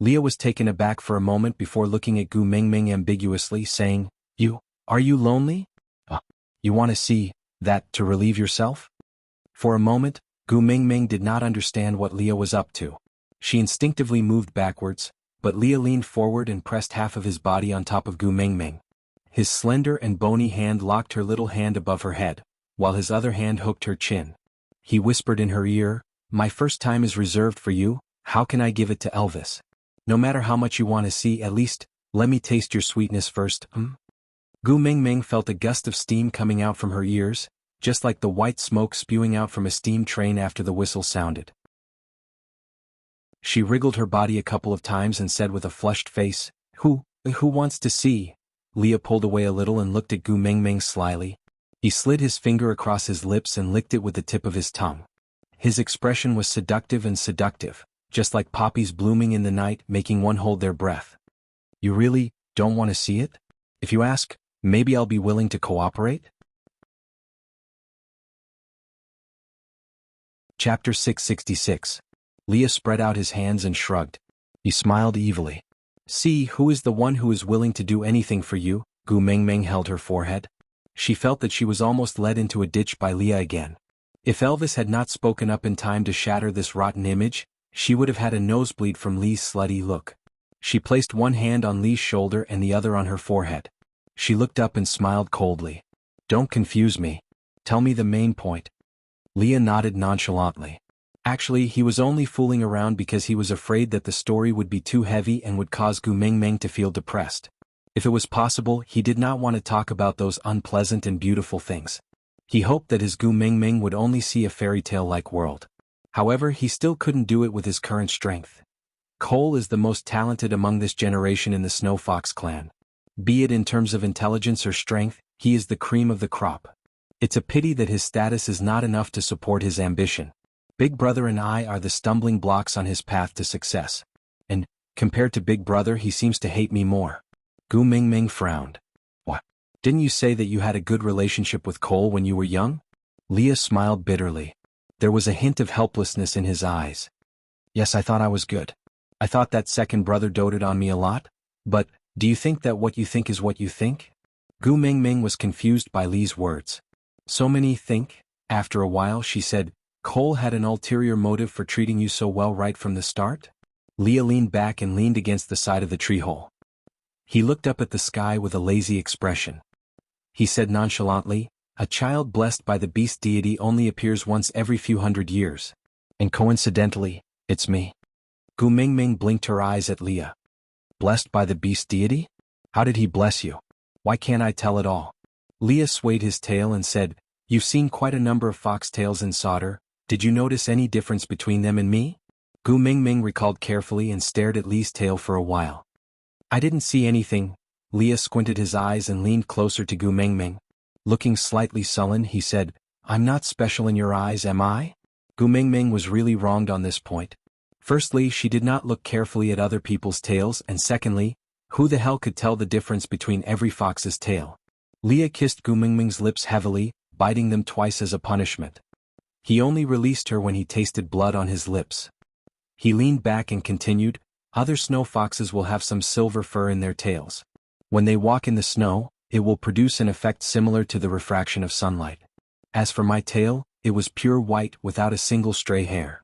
Leah was taken aback for a moment before looking at Gu Mingming ambiguously, saying, Are you lonely? You want to see that to relieve yourself?" For a moment, Gu Mingming did not understand what Leah was up to. She instinctively moved backwards, but Leah leaned forward and pressed half of his body on top of Gu Mingming. His slender and bony hand locked her little hand above her head, while his other hand hooked her chin. He whispered in her ear, "My first time is reserved for you, how can I give it to Elvis? No matter how much you want to see, at least, let me taste your sweetness first, Gu Mingming felt a gust of steam coming out from her ears, just like the white smoke spewing out from a steam train after the whistle sounded. She wriggled her body a couple of times and said with a flushed face, Who wants to see?" Leah pulled away a little and looked at Gu Mingming slyly. He slid his finger across his lips and licked it with the tip of his tongue. His expression was seductive, just like poppies blooming in the night, making one hold their breath. "You really don't want to see it? If you ask, maybe I'll be willing to cooperate?" Chapter 666. Leah spread out his hands and shrugged. He smiled evilly. "See who is the one who is willing to do anything for you." Gu Mingming held her forehead. She felt that she was almost led into a ditch by Leah again. If Elvis had not spoken up in time to shatter this rotten image, she would have had a nosebleed from Lee's slutty look. She placed one hand on Lee's shoulder and the other on her forehead. She looked up and smiled coldly. "Don't confuse me. Tell me the main point." Leah nodded nonchalantly. Actually, he was only fooling around because he was afraid that the story would be too heavy and would cause Gu Mingming to feel depressed. If it was possible, he did not want to talk about those unpleasant and beautiful things. He hoped that his Gu Mingming would only see a fairy tale-like world. However, he still couldn't do it with his current strength. Cole is the most talented among this generation in the Snow Fox clan. Be it in terms of intelligence or strength, he is the cream of the crop. It's a pity that his status is not enough to support his ambition. Big Brother and I are the stumbling blocks on his path to success. And, compared to Big Brother, he seems to hate me more. Gu Mingming frowned. "What? Didn't you say that you had a good relationship with Cole when you were young?" Leah smiled bitterly. There was a hint of helplessness in his eyes. "Yes, I thought I was good. I thought that second brother doted on me a lot. But, do you think that what you think is what you think?" Gu Mingming was confused by Lee's words. "So many think?" After a while she said, "Cole had an ulterior motive for treating you so well right from the start?" Leah leaned back and leaned against the side of the treehole. He looked up at the sky with a lazy expression. He said nonchalantly, "A child blessed by the beast deity only appears once every few hundred years. And coincidentally, it's me." Gu Mingming blinked her eyes at Leah. "Blessed by the beast deity? How did he bless you? Why can't I tell it all?" Leah swayed his tail and said, "You've seen quite a number of foxtails in solder. Did you notice any difference between them and me?" Gu Mingming recalled carefully and stared at Lee's tail for a while. "I didn't see anything." Leah squinted his eyes and leaned closer to Gu Mingming. Looking slightly sullen, he said, "I'm not special in your eyes, am I?" Gu Mingming was really wronged on this point. Firstly, she did not look carefully at other people's tails, and secondly, who the hell could tell the difference between every fox's tail? Leah kissed Gu Mingming's lips heavily, biting them twice as a punishment. He only released her when he tasted blood on his lips. He leaned back and continued, "Other snow foxes will have some silver fur in their tails. When they walk in the snow, it will produce an effect similar to the refraction of sunlight. As for my tail, it was pure white without a single stray hair.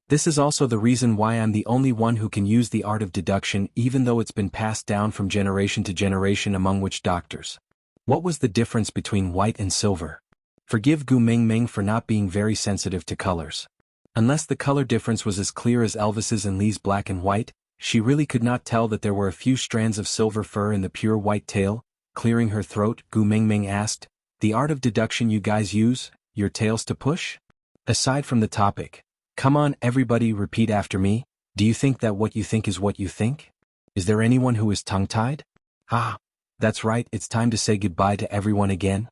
This is also the reason why I'm the only one who can use the art of deduction, even though it's been passed down from generation to generation among witch doctors." What was the difference between white and silver? Forgive Gu Mingming for not being very sensitive to colors. Unless the color difference was as clear as Elvis's and Lee's black and white, she really could not tell that there were a few strands of silver fur in the pure white tail. Clearing her throat, Gu Mingming asked, "The art of deduction you guys use, your tails to push? Aside from the topic, come on everybody, repeat after me. Do you think that what you think is what you think? Is there anyone who is tongue-tied? Ah, that's right, it's time to say goodbye to everyone again."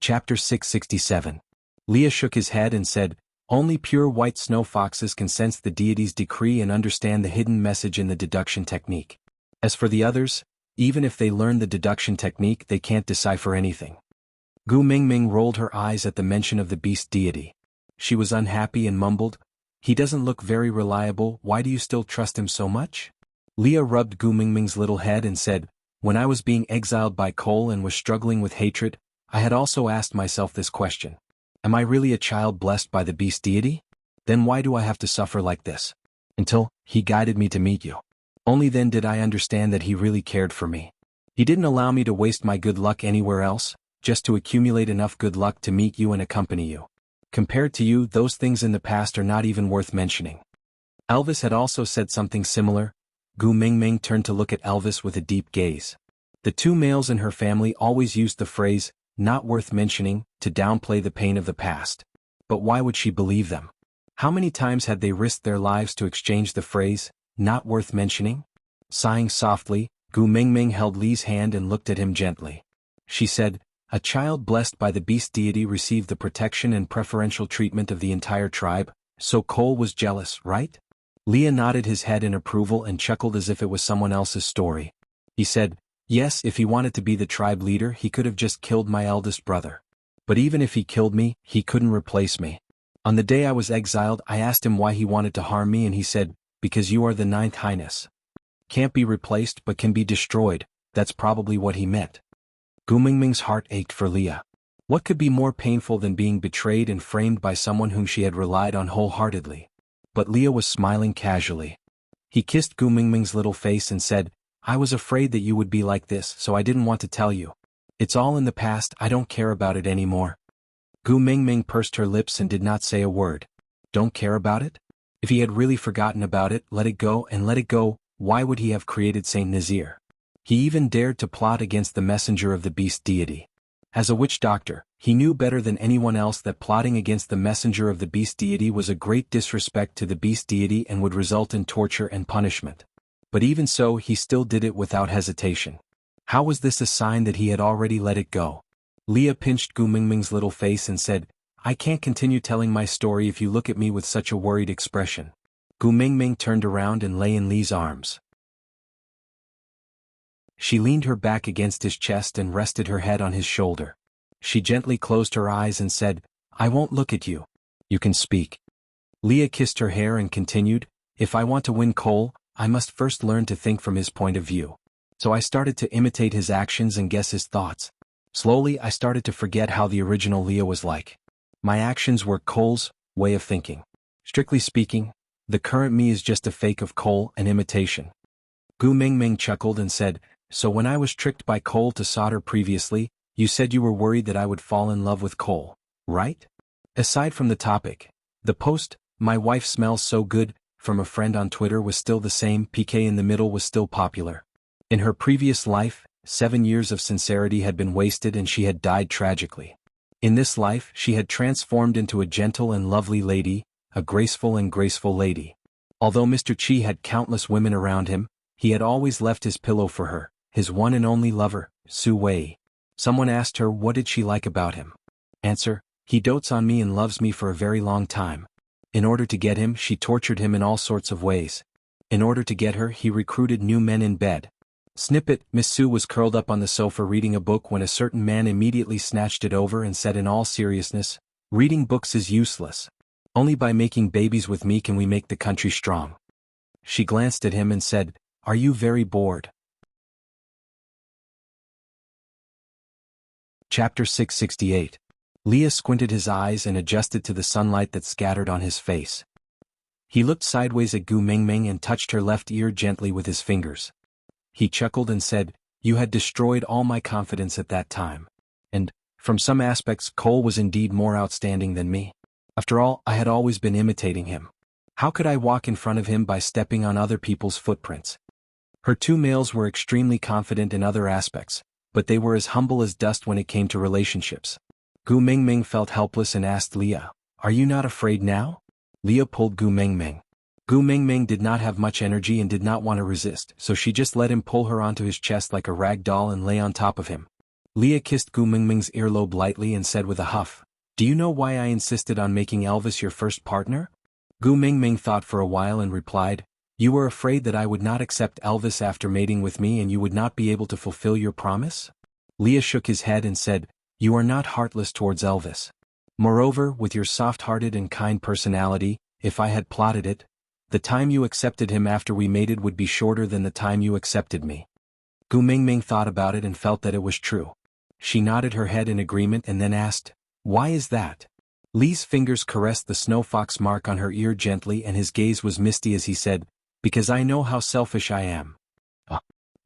Chapter 667. Leah shook his head and said, Only pure white snow foxes can sense the deity's decree and understand the hidden message in the deduction technique. As for the others, even if they learn the deduction technique, they can't decipher anything. Gu Mingming rolled her eyes at the mention of the beast deity. She was unhappy and mumbled, "He doesn't look very reliable, why do you still trust him so much?" Leah rubbed Gu Mingming's little head and said, "When I was being exiled by Cole and was struggling with hatred, I had also asked myself this question. Am I really a child blessed by the beast deity? Then why do I have to suffer like this? Until he guided me to meet you. Only then did I understand that he really cared for me. He didn't allow me to waste my good luck anywhere else, just to accumulate enough good luck to meet you and accompany you. Compared to you, those things in the past are not even worth mentioning." Elvis had also said something similar. Gu Mingming turned to look at Elvis with a deep gaze. The two males in her family always used the phrase, "not worth mentioning," to downplay the pain of the past. But why would she believe them? How many times had they risked their lives to exchange the phrase, "not worth mentioning"? Sighing softly, Gu Mingming held Li's hand and looked at him gently. She said, "A child blessed by the beast deity received the protection and preferential treatment of the entire tribe, so Cole was jealous, right?" Leah nodded his head in approval and chuckled as if it was someone else's story. He said, "Yes, if he wanted to be the tribe leader, he could have just killed my eldest brother. But even if he killed me, he couldn't replace me. On the day I was exiled, I asked him why he wanted to harm me and he said, 'Because you are the ninth highness. Can't be replaced but can be destroyed,' that's probably what he meant." Gu Mingming's heart ached for Leah. What could be more painful than being betrayed and framed by someone whom she had relied on wholeheartedly? But Leah was smiling casually. He kissed Gu Mingming's little face and said, "I was afraid that you would be like this, so I didn't want to tell you. It's all in the past, I don't care about it anymore." Gu Mingming pursed her lips and did not say a word. Don't care about it? If he had really forgotten about it, let it go, and let it go, why would he have created Saint Nazir? He even dared to plot against the messenger of the beast deity. As a witch doctor, he knew better than anyone else that plotting against the messenger of the beast deity was a great disrespect to the beast deity and would result in torture and punishment. But even so, he still did it without hesitation. How was this a sign that he had already let it go? Leah pinched Gu Mingming's little face and said, "I can't continue telling my story if you look at me with such a worried expression." Gu Mingming turned around and lay in Li's arms. She leaned her back against his chest and rested her head on his shoulder. She gently closed her eyes and said, "I won't look at you. You can speak." Leah kissed her hair and continued, "If I want to win Cole, I must first learn to think from his point of view. So I started to imitate his actions and guess his thoughts. Slowly I started to forget how the original Leah was like. My actions were Cole's way of thinking. Strictly speaking, the current me is just a fake of Cole, an imitation." Gu Mingming chuckled and said, "So when I was tricked by Cole to solder previously, you said you were worried that I would fall in love with Cole, right?" Aside from the topic, the post, "My wife smells so good," from a friend on Twitter was still the same. PK in the middle was still popular. In her previous life, 7 years of sincerity had been wasted and she had died tragically. In this life, she had transformed into a gentle and lovely lady, a graceful and graceful lady. Although Mr. Chi had countless women around him, he had always left his pillow for her, his one and only lover, Su Wei. Someone asked her what did she like about him. Answer, "He dotes on me and loves me for a very long time." In order to get him, she tortured him in all sorts of ways. In order to get her, he recruited new men in bed. Snippet, Miss Su was curled up on the sofa reading a book when a certain man immediately snatched it over and said in all seriousness, "Reading books is useless. Only by making babies with me can we make the country strong." She glanced at him and said, "Are you very bored?" Chapter 668. Leah squinted his eyes and adjusted to the sunlight that scattered on his face. He looked sideways at Gu Mingming and touched her left ear gently with his fingers. He chuckled and said, "You had destroyed all my confidence at that time. And, from some aspects, Cole was indeed more outstanding than me. After all, I had always been imitating him. How could I walk in front of him by stepping on other people's footprints?" Her two males were extremely confident in other aspects, but they were as humble as dust when it came to relationships. Gu Mingming felt helpless and asked Leah, "Are you not afraid now?" Leah pulled Gu Mingming. Gu Mingming did not have much energy and did not want to resist, so she just let him pull her onto his chest like a rag doll and lay on top of him. Leah kissed Gu Mingming's earlobe lightly and said with a huff, Do you know why I insisted on making Elvis your first partner? Gu Mingming thought for a while and replied, You were afraid that I would not accept Elvis after mating with me and you would not be able to fulfill your promise? Leah shook his head and said, You are not heartless towards Elvis. Moreover, with your soft-hearted and kind personality, if I had plotted it, the time you accepted him after we mated would be shorter than the time you accepted me. Gu Mingming thought about it and felt that it was true. She nodded her head in agreement and then asked, Why is that? Lee's fingers caressed the snowfox mark on her ear gently and his gaze was misty as he said, Because I know how selfish I am.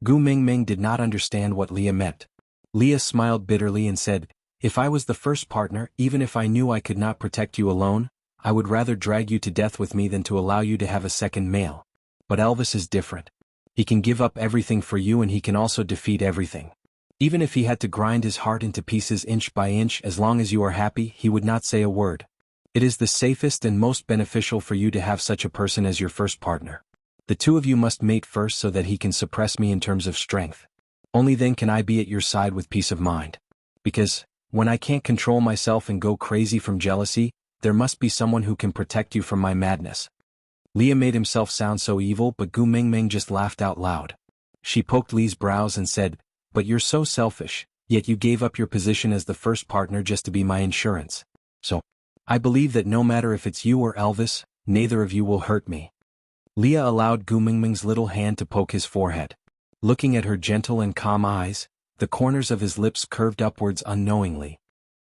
Gu Mingming did not understand what Leah meant. Leah smiled bitterly and said, If I was the first partner, even if I knew I could not protect you alone, I would rather drag you to death with me than to allow you to have a second male. But Elvis is different. He can give up everything for you and he can also defeat everything. Even if he had to grind his heart into pieces inch by inch, as long as you are happy, he would not say a word. It is the safest and most beneficial for you to have such a person as your first partner. The two of you must mate first so that he can suppress me in terms of strength. Only then can I be at your side with peace of mind. Because, when I can't control myself and go crazy from jealousy, there must be someone who can protect you from my madness. Leah made himself sound so evil, but Gu Mingming just laughed out loud. She poked Lee's brows and said, But you're so selfish, yet you gave up your position as the first partner just to be my insurance. So, I believe that no matter if it's you or Elvis, neither of you will hurt me. Leah allowed Gu Mingming's little hand to poke his forehead. Looking at her gentle and calm eyes, the corners of his lips curved upwards unknowingly.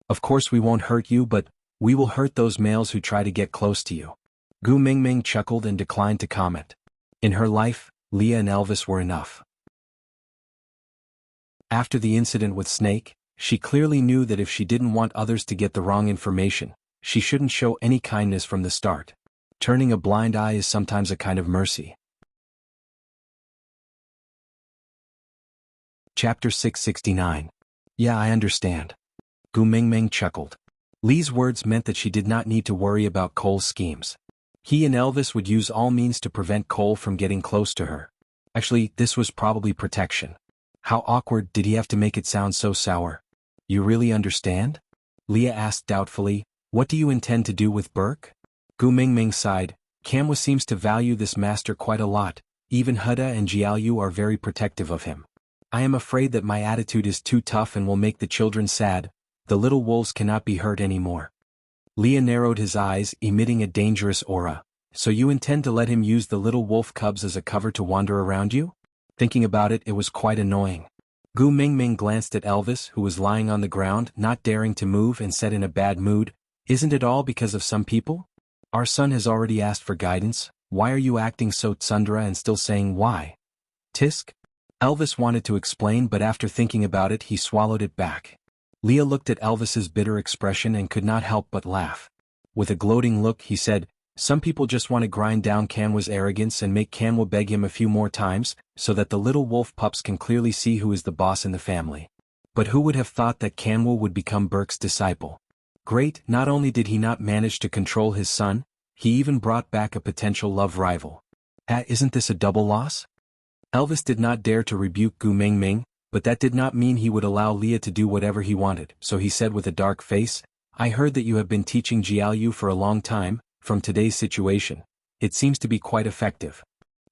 Of course we won't hurt you, but we will hurt those males who try to get close to you. Gu Mingming chuckled and declined to comment. In her life, Leah and Elvis were enough. After the incident with Snake, she clearly knew that if she didn't want others to get the wrong information, she shouldn't show any kindness from the start. Turning a blind eye is sometimes a kind of mercy. Chapter 669. Yeah, I understand. Gu Mingming chuckled. Lee's words meant that she did not need to worry about Cole's schemes. He and Elvis would use all means to prevent Cole from getting close to her. Actually, this was probably protection. How awkward did he have to make it sound so sour? You really understand? Leah asked doubtfully, What do you intend to do with Burke? Gu Mingming sighed, Kamwa seems to value this master quite a lot, even Huda and Jiaoyu are very protective of him. I am afraid that my attitude is too tough and will make the children sad. The little wolves cannot be hurt anymore. Leah narrowed his eyes, emitting a dangerous aura. So you intend to let him use the little wolf cubs as a cover to wander around you? Thinking about it, it was quite annoying. Gu Mingming glanced at Elvis, who was lying on the ground, not daring to move, and said in a bad mood, Isn't it all because of some people? Our son has already asked for guidance. Why are you acting so tsundere and still saying why? Tisk? Elvis wanted to explain, but after thinking about it he swallowed it back. Leah looked at Elvis's bitter expression and could not help but laugh. With a gloating look he said, Some people just want to grind down Kamwa's arrogance and make Kamwa beg him a few more times, so that the little wolf pups can clearly see who is the boss in the family. But who would have thought that Kamwa would become Burke's disciple? Great, not only did he not manage to control his son, he even brought back a potential love rival. Isn't this a double loss? Elvis did not dare to rebuke Gu Mingming, but that did not mean he would allow Leah to do whatever he wanted, so he said with a dark face, I heard that you have been teaching Jiaoyu for a long time. From today's situation, it seems to be quite effective.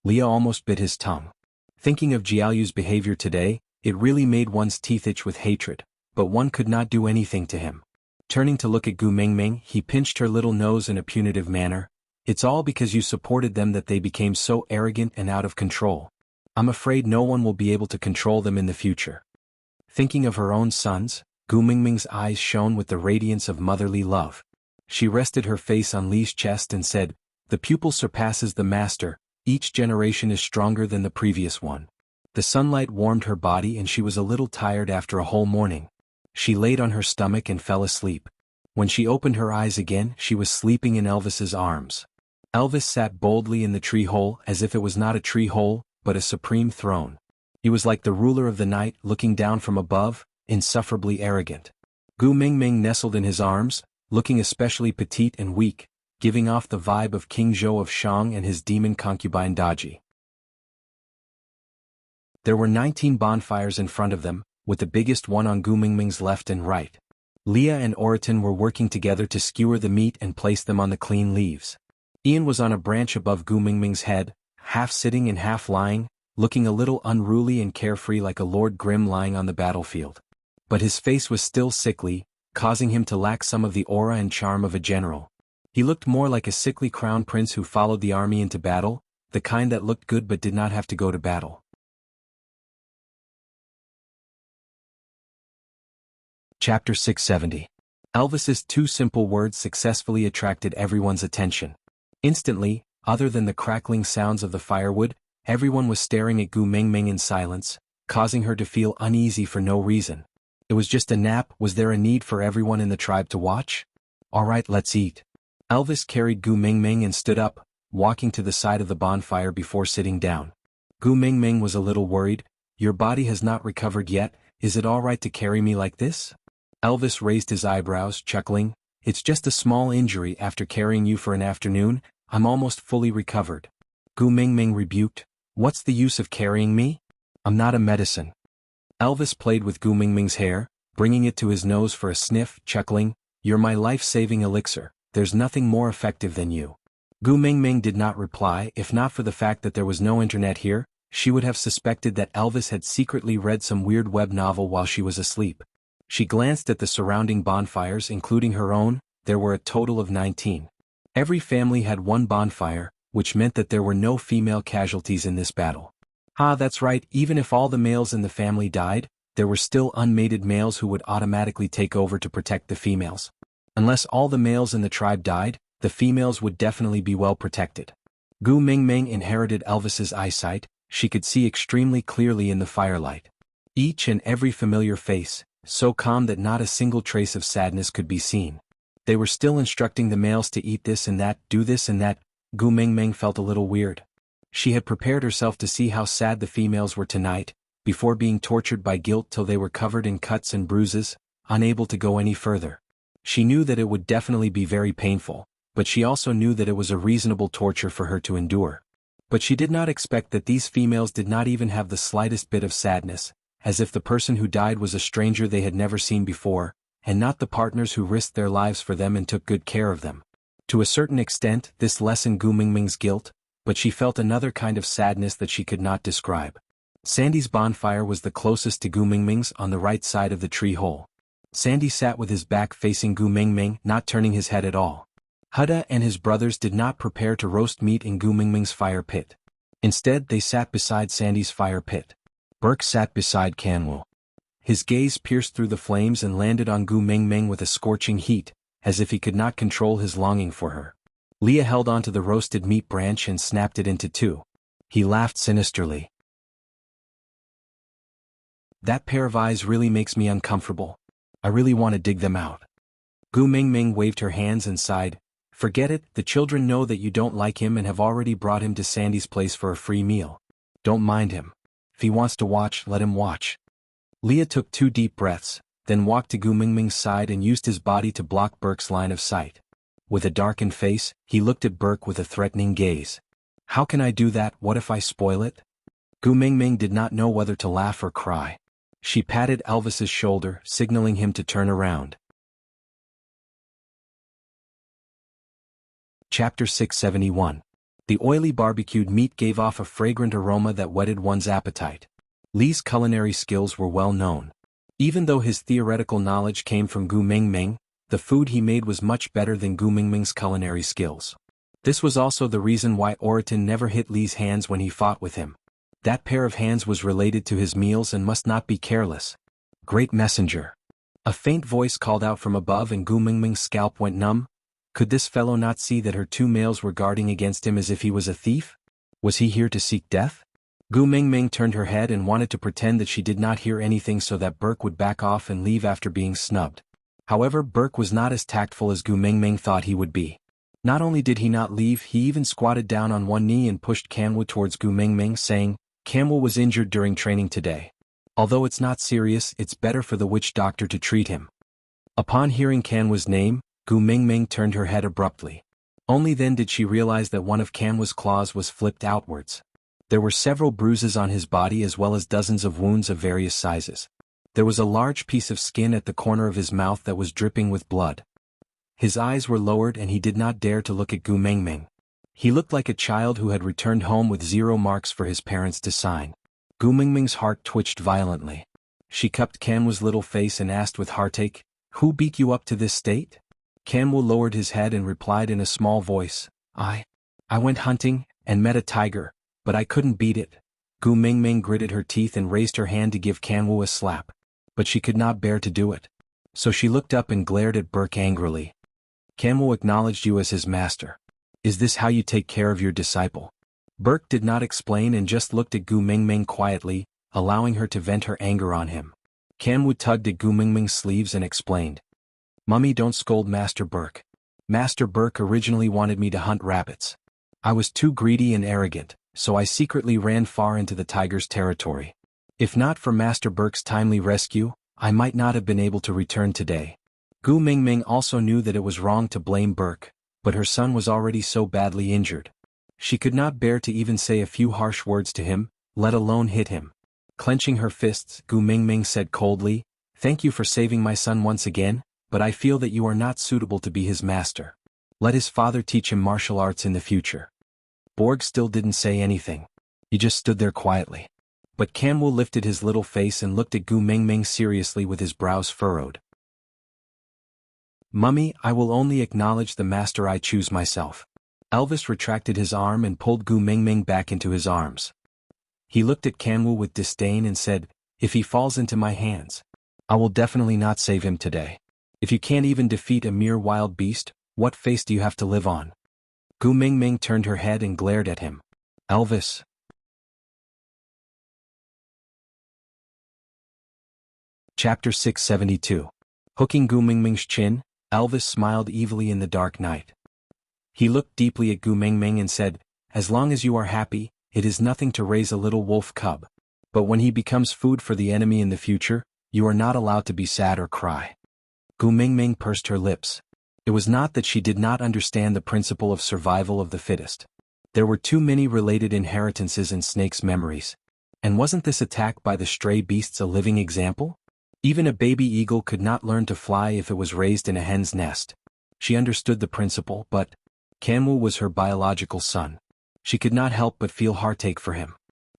Leah almost bit his tongue. Thinking of Jiaoyu's behavior today, it really made one's teeth itch with hatred, but one could not do anything to him. Turning to look at Gu Mingming, he pinched her little nose in a punitive manner. It's all because you supported them that they became so arrogant and out of control. I'm afraid no one will be able to control them in the future. Thinking of her own sons, Gu Mingming's eyes shone with the radiance of motherly love. She rested her face on Lee's chest and said, The pupil surpasses the master, each generation is stronger than the previous one. The sunlight warmed her body and she was a little tired after a whole morning. She laid on her stomach and fell asleep. When she opened her eyes again, she was sleeping in Elvis's arms. Elvis sat boldly in the tree hole as if it was not a tree hole, but a supreme throne. He was like the ruler of the night looking down from above, insufferably arrogant. Gu Mingming nestled in his arms, looking especially petite and weak, giving off the vibe of King Zhou of Shang and his demon concubine Daji. There were 19 bonfires in front of them, with the biggest one on Gu Mingming's left and right. Leah and Oriton were working together to skewer the meat and place them on the clean leaves. Ian was on a branch above Gu Mingming's head, half sitting and half lying, looking a little unruly and carefree like a Lord Grim lying on the battlefield. But his face was still sickly, causing him to lack some of the aura and charm of a general. He looked more like a sickly crown prince who followed the army into battle, the kind that looked good but did not have to go to battle. Chapter 670. Elvis's two simple words successfully attracted everyone's attention. Instantly, other than the crackling sounds of the firewood, everyone was staring at Gu Mingming in silence, causing her to feel uneasy for no reason. It was just a nap. Was there a need for everyone in the tribe to watch? Alright, let's eat. Elvis carried Gu Mingming and stood up, walking to the side of the bonfire before sitting down. Gu Mingming was a little worried. Your body has not recovered yet, is it alright to carry me like this? Elvis raised his eyebrows, chuckling. It's just a small injury. After carrying you for an afternoon, I'm almost fully recovered. Gu Mingming rebuked. What's the use of carrying me? I'm not a medicine. Elvis played with Gu Mingming's hair, bringing it to his nose for a sniff, chuckling. You're my life-saving elixir. There's nothing more effective than you. Gu Mingming did not reply. If not for the fact that there was no internet here, she would have suspected that Elvis had secretly read some weird web novel while she was asleep. She glanced at the surrounding bonfires, including her own. There were a total of 19. Every family had one bonfire, which meant that there were no female casualties in this battle. That's right, even if all the males in the family died, there were still unmated males who would automatically take over to protect the females. Unless all the males in the tribe died, the females would definitely be well protected. Gu Mingming inherited Elvis's eyesight. She could see extremely clearly in the firelight. Each and every familiar face, so calm that not a single trace of sadness could be seen. They were still instructing the males to eat this and that, do this and that. Gu Mingming felt a little weird. She had prepared herself to see how sad the females were tonight, before being tortured by guilt till they were covered in cuts and bruises, unable to go any further. She knew that it would definitely be very painful, but she also knew that it was a reasonable torture for her to endure. But she did not expect that these females did not even have the slightest bit of sadness, as if the person who died was a stranger they had never seen before, and not the partners who risked their lives for them and took good care of them. To a certain extent, this lessened Gu Mingming's guilt, but she felt another kind of sadness that she could not describe. Sandy's bonfire was the closest to Gu Mingming's, on the right side of the tree hole. Sandy sat with his back facing Gu Mingming, not turning his head at all. Huda and his brothers did not prepare to roast meat in Gu Mingming's fire pit. Instead, they sat beside Sandy's fire pit. Burke sat beside Kanwu. His gaze pierced through the flames and landed on Gu Mingming with a scorching heat, as if he could not control his longing for her. Leah held onto the roasted meat branch and snapped it into two. He laughed sinisterly. That pair of eyes really makes me uncomfortable. I really want to dig them out. Gu Mingming waved her hands and sighed. Forget it, the children know that you don't like him and have already brought him to Sandy's place for a free meal. Don't mind him. If he wants to watch, let him watch. Leah took 2 deep breaths, then walked to Gu Mingming's side and used his body to block Burke's line of sight. With a darkened face, he looked at Burke with a threatening gaze. How can I do that? What if I spoil it? Gu Mingming did not know whether to laugh or cry. She patted Elvis's shoulder, signaling him to turn around. Chapter 671. The oily barbecued meat gave off a fragrant aroma that whetted one's appetite. Li's culinary skills were well known. Even though his theoretical knowledge came from Gu Mingming, the food he made was much better than Gu Mingming's culinary skills. This was also the reason why Oriton never hit Li's hands when he fought with him. That pair of hands was related to his meals and must not be careless. Great messenger. A faint voice called out from above and Gu Mingming's scalp went numb. Could this fellow not see that her 2 males were guarding against him as if he was a thief? Was he here to seek death? Gu Mingming turned her head and wanted to pretend that she did not hear anything so that Burke would back off and leave after being snubbed. However, Burke was not as tactful as Gu Mingming thought he would be. Not only did he not leave, he even squatted down on one knee and pushed Kanwu towards Gu Mingming, saying, Kanwu was injured during training today. Although it's not serious, it's better for the witch doctor to treat him. Upon hearing Kanwu's name, Gu Mingming turned her head abruptly. Only then did she realize that one of Kanwu's claws was flipped outwards. There were several bruises on his body as well as dozens of wounds of various sizes. There was a large piece of skin at the corner of his mouth that was dripping with blood. His eyes were lowered and he did not dare to look at Gu Mingming. He looked like a child who had returned home with 0 marks for his parents to sign. Gu Mingming's heart twitched violently. She cupped Kanwu's little face and asked with heartache, "Who beat you up to this state?" Kanwu lowered his head and replied in a small voice, I went hunting, and met a tiger, but I couldn't beat it." Gu Mingming gritted her teeth and raised her hand to give Kanwu a slap. But she could not bear to do it. So she looked up and glared at Burke angrily. "Kanwu acknowledged you as his master. Is this how you take care of your disciple?" Burke did not explain and just looked at Gu Mingming quietly, allowing her to vent her anger on him. Kanwu tugged at Gu Mingming's sleeves and explained. "Mummy, don't scold Master Burke. Master Burke originally wanted me to hunt rabbits. I was too greedy and arrogant, so I secretly ran far into the tiger's territory. If not for Master Burke's timely rescue, I might not have been able to return today." Gu Mingming also knew that it was wrong to blame Burke, but her son was already so badly injured. She could not bear to even say a few harsh words to him, let alone hit him. Clenching her fists, Gu Mingming said coldly, "Thank you for saving my son once again, but I feel that you are not suitable to be his master. Let his father teach him martial arts in the future." Borg still didn't say anything. He just stood there quietly. But Kanwu lifted his little face and looked at Gu Mingming seriously with his brows furrowed. "Mummy, I will only acknowledge the master I choose myself." Elvis retracted his arm and pulled Gu Mingming back into his arms. He looked at Kanwu with disdain and said, "If he falls into my hands, I will definitely not save him today. If you can't even defeat a mere wild beast, what face do you have to live on?" Gu Mingming turned her head and glared at him. "Elvis." Chapter 672. Hooking Gu Mingming's chin, Elvis smiled evilly in the dark night. He looked deeply at Gu Mingming and said, "As long as you are happy, it is nothing to raise a little wolf cub. But when he becomes food for the enemy in the future, you are not allowed to be sad or cry." Gu Mingming pursed her lips. It was not that she did not understand the principle of survival of the fittest. There were too many related inheritances in Snake's memories. And wasn't this attack by the stray beasts a living example? Even a baby eagle could not learn to fly if it was raised in a hen's nest. She understood the principle, but Kanwu was her biological son. She could not help but feel heartache for him.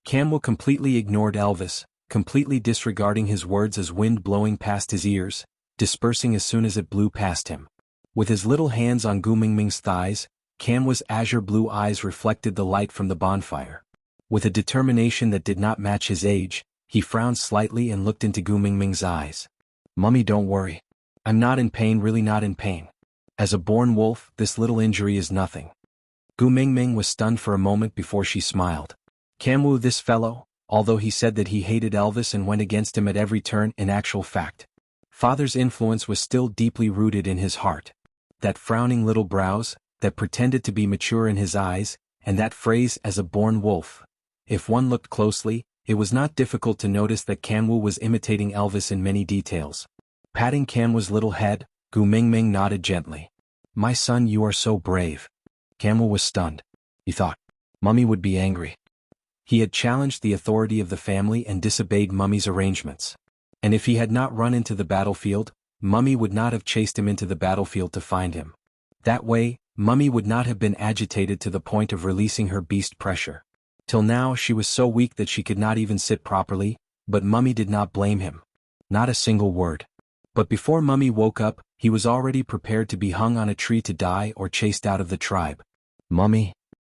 Kanwu completely ignored Elvis, completely disregarding his words as wind blowing past his ears, dispersing as soon as it blew past him. With his little hands on Gu Mingming's thighs, Kanwu's azure blue eyes reflected the light from the bonfire. With a determination that did not match his age, he frowned slightly and looked into Gu Mingming's eyes. "Mummy, don't worry. I'm not in pain, really not in pain. As a born wolf, this little injury is nothing." Gu Mingming was stunned for a moment before she smiled. Kanwu, this fellow, although he said that he hated Elvis and went against him at every turn, in actual fact, father's influence was still deeply rooted in his heart. That frowning little brows, that pretended to be mature in his eyes, and that phrase, "as a born wolf." If one looked closely, it was not difficult to notice that Kanwu was imitating Elvis in many details. Patting Kanwu's little head, Gu Mingming nodded gently. "My son, you are so brave." Kanwu was stunned. He thought, Mummy would be angry. He had challenged the authority of the family and disobeyed Mummy's arrangements. And if he had not run into the battlefield, Mummy would not have chased him into the battlefield to find him. That way, Mummy would not have been agitated to the point of releasing her beast pressure. Till now she was so weak that she could not even sit properly, but Mummy did not blame him. Not a single word. But before Mummy woke up, he was already prepared to be hung on a tree to die or chased out of the tribe. "Mummy."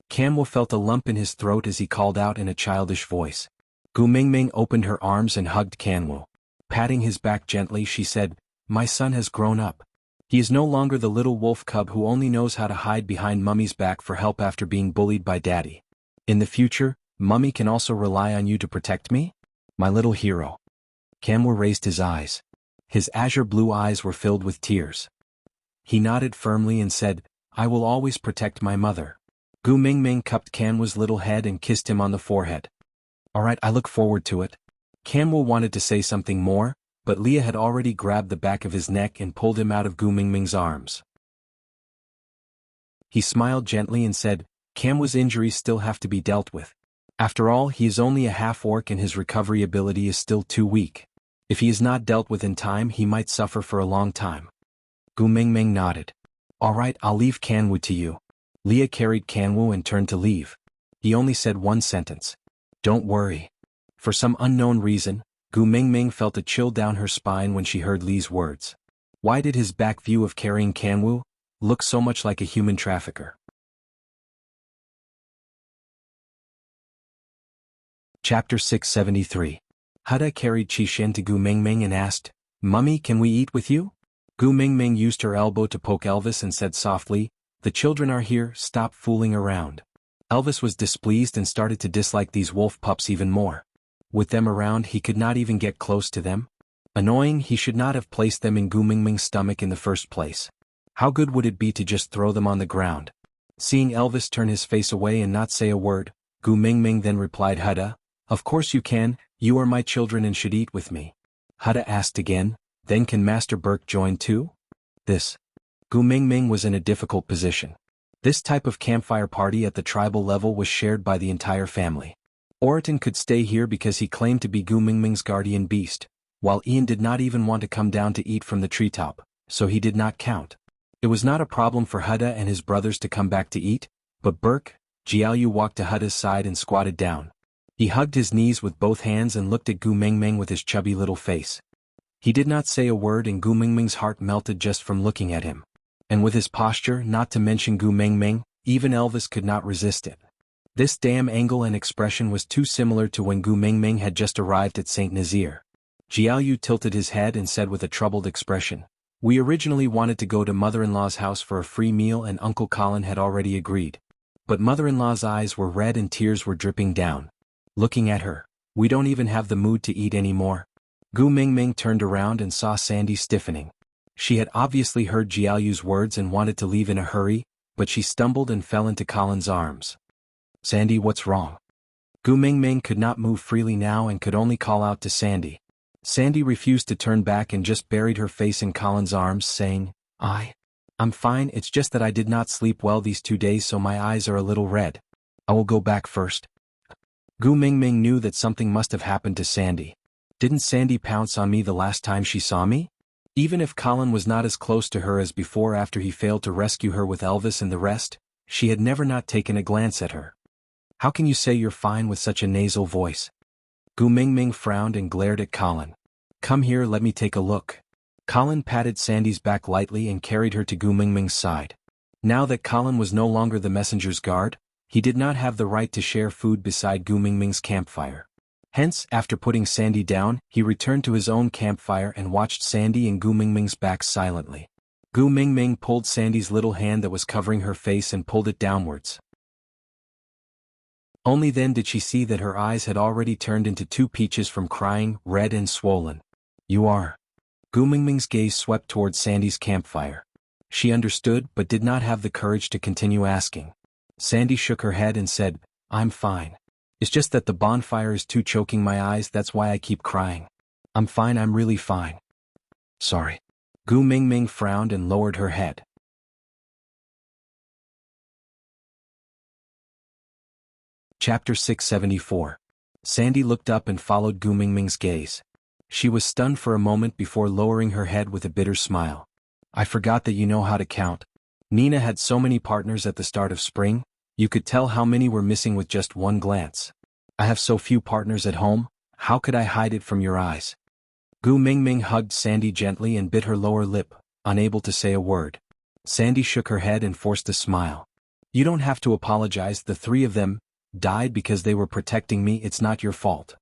Kanwu felt a lump in his throat as he called out in a childish voice. Gu Mingming opened her arms and hugged Kanwu. Patting his back gently, she said, "My son has grown up. He is no longer the little wolf cub who only knows how to hide behind Mummy's back for help after being bullied by Daddy. In the future, Mummy can also rely on you to protect me? My little hero." Kanwu raised his eyes. His azure blue eyes were filled with tears. He nodded firmly and said, "I will always protect my mother." Gu Mingming cupped Kanwu's little head and kissed him on the forehead. "All right, I look forward to it." Kanwu wanted to say something more, but Leah had already grabbed the back of his neck and pulled him out of Gu Mingming's arms. He smiled gently and said, "Kanwu's injuries still have to be dealt with. After all, he is only a half-orc and his recovery ability is still too weak. If he is not dealt with in time, he might suffer for a long time. Gu Mingming nodded. All right, I'll leave Kanwu to you. Leah carried Kanwu and turned to leave. He only said one sentence. Don't worry. For some unknown reason, Gu Mingming felt a chill down her spine when she heard Li's words. Why did his back view of carrying Kanwu look so much like a human trafficker? Chapter 673. Huda carried Qixin to Gu Mingming and asked, Mummy, can we eat with you? Gu Mingming used her elbow to poke Elvis and said softly, The children are here, stop fooling around. Elvis was displeased and started to dislike these wolf pups even more. With them around, he could not even get close to them. Annoying, he should not have placed them in Gu Mingming's stomach in the first place. How good would it be to just throw them on the ground? Seeing Elvis turn his face away and not say a word, Gu Mingming then replied, Huda, of course you can, you are my children and should eat with me. Huda asked again, then can Master Burke join too? Gu Mingming was in a difficult position. This type of campfire party at the tribal level was shared by the entire family. Oriton could stay here because he claimed to be Gu Mingming's guardian beast, while Ian did not even want to come down to eat from the treetop, so he did not count. It was not a problem for Huda and his brothers to come back to eat, but Burke, Jiaoyu walked to Huda's side and squatted down. He hugged his knees with both hands and looked at Gu Mingming with his chubby little face. He did not say a word and Gu Mingming's heart melted just from looking at him. And with his posture, not to mention Gu Mingming, even Elvis could not resist it. This damn angle and expression was too similar to when Gu Mingming had just arrived at St. Nazaire. Jiaoyu tilted his head and said with a troubled expression, We originally wanted to go to mother-in-law's house for a free meal and Uncle Colin had already agreed. But mother-in-law's eyes were red and tears were dripping down. Looking at her, we don't even have the mood to eat anymore. Gu Mingming turned around and saw Sandy stiffening. She had obviously heard Jiaoyu's words and wanted to leave in a hurry, but she stumbled and fell into Colin's arms. Sandy, what's wrong? Gu Mingming could not move freely now and could only call out to Sandy. Sandy refused to turn back and just buried her face in Colin's arms, saying, I'm fine, it's just that I did not sleep well these 2 days so my eyes are a little red. I will go back first. Gu Mingming knew that something must have happened to Sandy. Didn't Sandy pounce on me the last time she saw me? Even if Colin was not as close to her as before after he failed to rescue her with Elvis and the rest, she had never not taken a glance at her. How can you say you're fine with such a nasal voice? Gu Mingming frowned and glared at Colin. Come here, let me take a look. Colin patted Sandy's back lightly and carried her to Gu Mingming's side. Now that Colin was no longer the messenger's guard, he did not have the right to share food beside Gu Mingming's campfire. Hence, after putting Sandy down, he returned to his own campfire and watched Sandy and Gu Mingming's backs silently. Gu Mingming pulled Sandy's little hand that was covering her face and pulled it downwards. Only then did she see that her eyes had already turned into 2 peaches from crying, red and swollen. You are. Gu Mingming's gaze swept towards Sandy's campfire. She understood but did not have the courage to continue asking. Sandy shook her head and said, I'm fine. It's just that the bonfire is too choking my eyes, that's why I keep crying. I'm fine, I'm really fine. Sorry. Gu Mingming frowned and lowered her head. Chapter 674. Sandy looked up and followed Gu Mingming's gaze. She was stunned for a moment before lowering her head with a bitter smile. I forgot that you know how to count. Nina had so many partners at the start of spring, you could tell how many were missing with just one glance. I have so few partners at home, how could I hide it from your eyes? Gu Mingming hugged Sandy gently and bit her lower lip, unable to say a word. Sandy shook her head and forced a smile. You don't have to apologize, the 3 of them died because they were protecting me, it's not your fault.